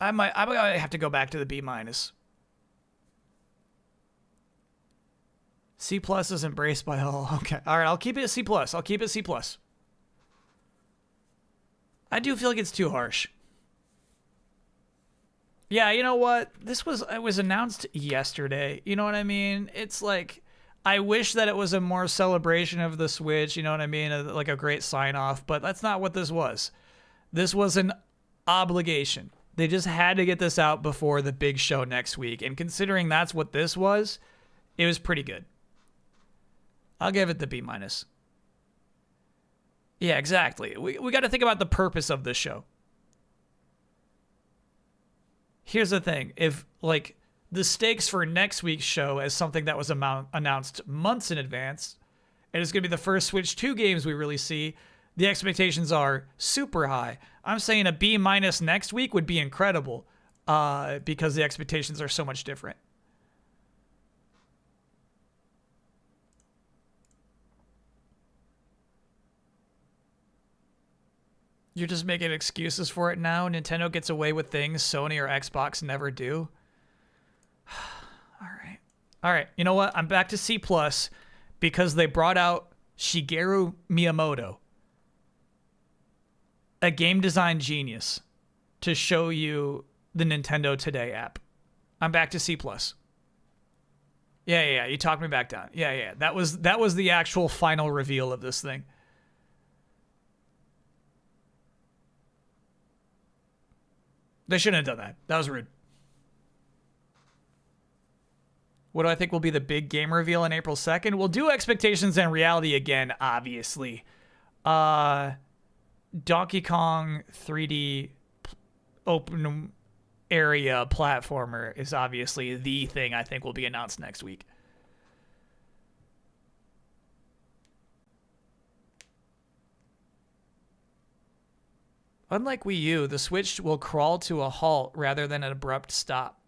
[SPEAKER 1] I might have to go back to the B-. C+ is embraced by all. Okay. All right, I'll keep it at C+. I'll keep it C+. I do feel like it's too harsh. Yeah, you know what? It was announced yesterday. You know what I mean? It's like, I wish that it was a more celebration of the Switch, you know what I mean? Like a great sign-off, but that's not what this was. This was an obligation. They just had to get this out before the big show next week. And considering that's what this was, it was pretty good. I'll give it the B-. Yeah, exactly. We got to think about the purpose of this show. Here's the thing. If, like, the stakes for next week's show as something that was announced months in advance, and it's going to be the first Switch 2 games we really see, the expectations are super high. I'm saying a B- next week would be incredible because the expectations are so much different. You're just making excuses for it now? Nintendo gets away with things Sony or Xbox never do? All right. All right. You know what? I'm back to C+, because they brought out Shigeru Miyamoto, a game design genius, to show you the Nintendo Today app. I'm back to C+. Yeah. You talked me back down. Yeah. That was the actual final reveal of this thing. They shouldn't have done that. That was rude. What do I think will be the big game reveal on April 2nd? We'll do expectations and reality again, obviously. Donkey Kong 3D open area platformer is obviously the thing I think will be announced next week. Unlike Wii U, the Switch will crawl to a halt rather than an abrupt stop.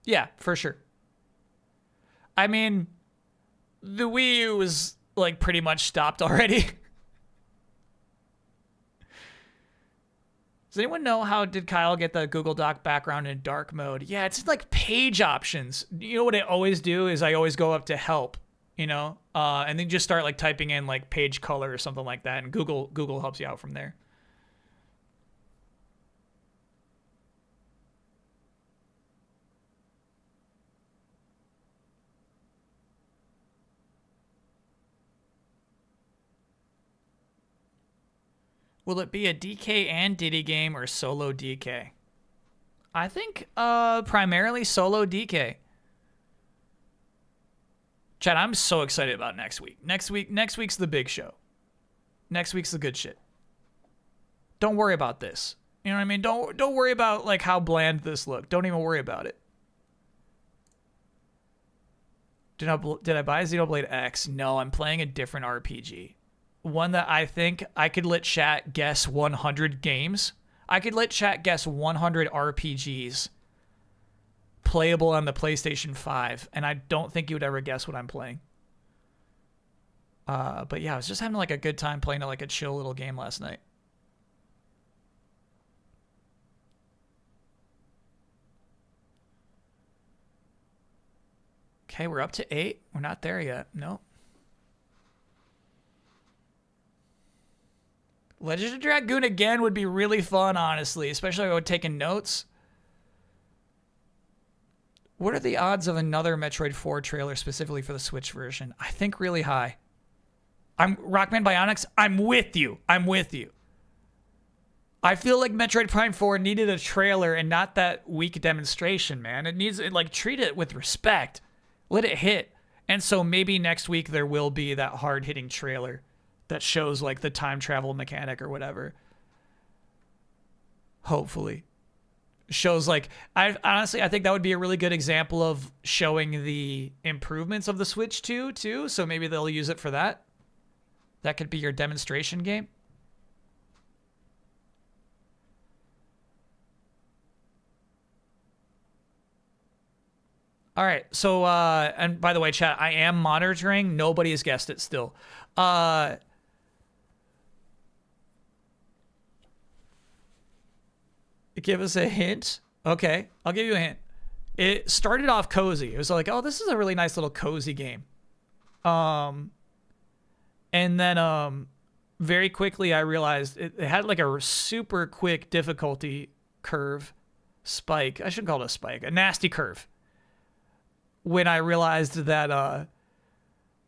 [SPEAKER 1] Yeah, for sure. I mean, the Wii U was like pretty much stopped already. Does anyone know how did Kyle get the Google Doc background in dark mode? Yeah, it's like page options. You know what I always do is I always go up to help, you know, and then just start like typing in like page color or something like that, and Google helps you out from there. Will it be a DK and Diddy game or solo DK? I think primarily solo DK. Chad, I'm so excited about next week. Next week's the big show. Next week's the good shit. Don't worry about this. You know what I mean? Don't worry about like how bland this looked. Don't even worry about it. Did I buy Xenoblade X? No, I'm playing a different RPG. One that I think I could let chat guess 100 games. I could let chat guess 100 RPGs playable on the PlayStation 5, and I don't think you would ever guess what I'm playing. But yeah, I was just having like a good time playing like a chill little game last night. Okay, we're up to 8. We're not there yet. Nope. Legend of Dragoon again would be really fun, honestly, especially if I would taking notes. What are the odds of another Metroid 4 trailer specifically for the Switch version? I think really high. Rockman Bionics, I'm with you. I feel like Metroid Prime 4 needed a trailer and not that weak demonstration, man. It needs, like, treat it with respect. Let it hit. And so maybe next week there will be that hard-hitting trailer that shows like the time travel mechanic or whatever. Hopefully. Shows like, I think that would be a really good example of showing the improvements of the Switch 2 too. So maybe they'll use it for that. That could be your demonstration game. All right. So, and by the way, chat, I am monitoring. Nobody has guessed it still. Give us a hint. Okay, I'll give you a hint. It started off cozy. It was like, oh, this is a really nice little cozy game. And then very quickly I realized it had like a super quick difficulty curve spike. I shouldn't call it a spike. A nasty curve. When I realized that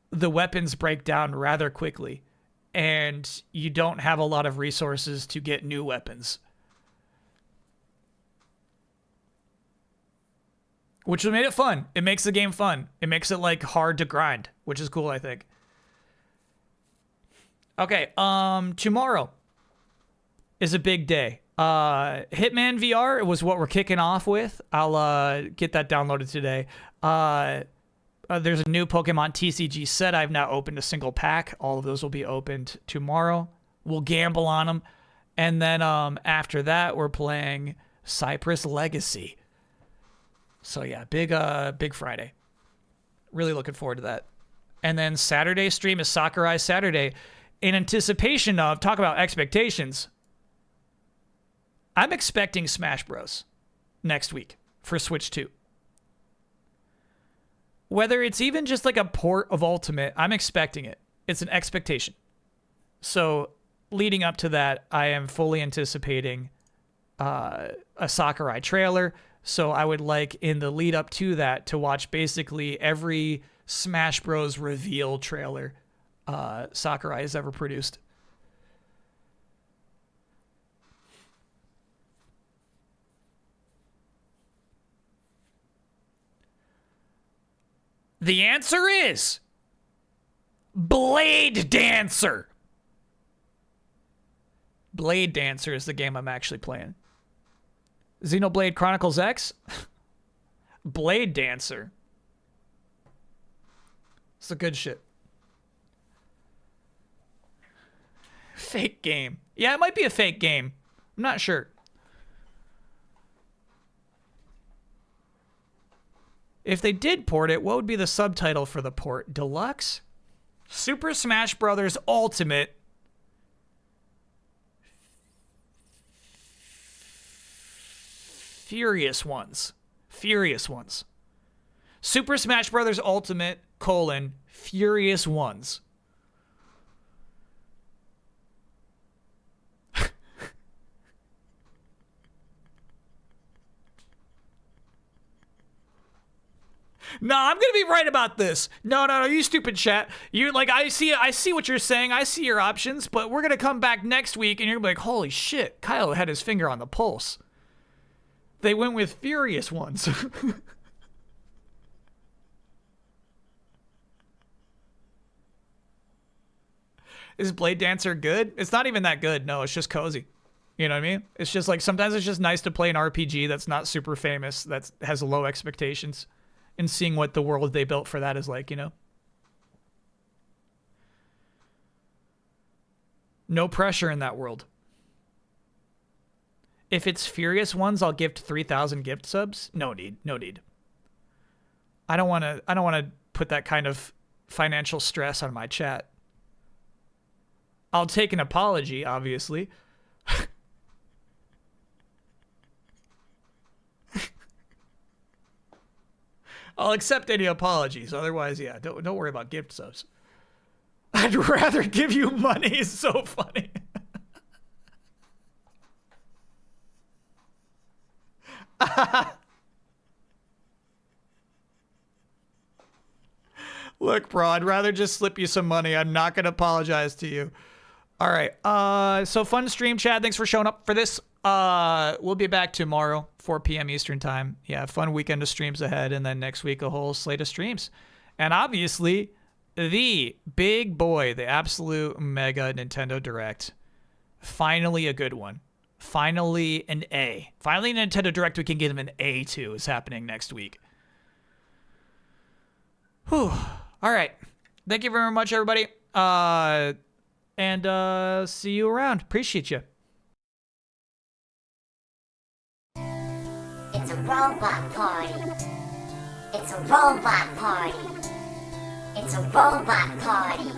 [SPEAKER 1] the weapons break down rather quickly and you don't have a lot of resources to get new weapons. Which made it fun. It makes the game fun. It makes it like hard to grind, which is cool, I think. Okay, tomorrow is a big day. Hitman VR was what we're kicking off with. I'll get that downloaded today. There's a new Pokemon TCG set. I've now opened a single pack. All of those will be opened tomorrow. We'll gamble on them. And then after that, we're playing Cypress Legacy. So yeah, big Friday. Really looking forward to that. And then Saturday stream is Sakurai Saturday. In anticipation of, talk about expectations, I'm expecting Smash Bros. Next week for Switch 2. Whether it's even just like a port of Ultimate, I'm expecting it. It's an expectation. So leading up to that, I am fully anticipating a Sakurai trailer, So I would like in the lead up to that to watch basically every Smash Bros. Reveal trailer Sakurai has ever produced. The answer is Blade Dancer. Blade Dancer is the game I'm actually playing. Xenoblade Chronicles X? Blade Dancer. It's the good shit. Fake game. Yeah, it might be a fake game. I'm not sure. If they did port it, what would be the subtitle for the port? Deluxe? Super Smash Bros. Ultimate. Furious Ones. Furious Ones. Super Smash Bros. Ultimate, Furious Ones. No, I'm gonna be right about this. No, you stupid chat. You like I see what you're saying. I see your options, but we're gonna come back next week and you're gonna be like, holy shit, Kyle had his finger on the pulse. They went with Furious Ones. Is Blade Dancer good? It's not even that good. No, it's just cozy. You know what I mean? It's just like sometimes it's just nice to play an RPG that's not super famous, that has low expectations, and seeing what the world they built for that is like, you know? No pressure in that world. If it's Furious Ones, I'll gift 3,000 gift subs. No need. I don't want to put that kind of financial stress on my chat. I'll take an apology, obviously. I'll accept any apologies. Otherwise, yeah, don't worry about gift subs. I'd rather give you money. It's so funny. Look, bro, I'd rather just slip you some money. I'm not going to apologize to you. All right. So fun stream, Chad. Thanks for showing up for this. We'll be back tomorrow, 4 p.m. Eastern time. Yeah, fun weekend of streams ahead. And then next week, a whole slate of streams. And obviously, the big boy, the absolute mega Nintendo Direct. Finally a good one. Finally an A. Finally Nintendo Direct we can give him an A to is happening next week. Whew. All right. Thank you very much, everybody. And see you around. Appreciate you.
[SPEAKER 16] It's a robot party. It's a robot party. It's a robot party.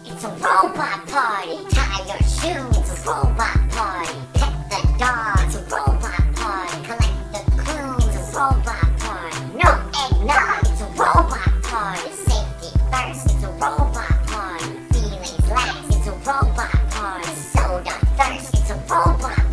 [SPEAKER 16] It's a robot party. Tie your shoes. It's a robot party. Pet the dog. It's a robot party. Collect the clues. It's a robot party. No eggnog. It's a robot party. Safety first. It's a robot party. Feelings last. It's a robot party. Soda thirst. It's a robot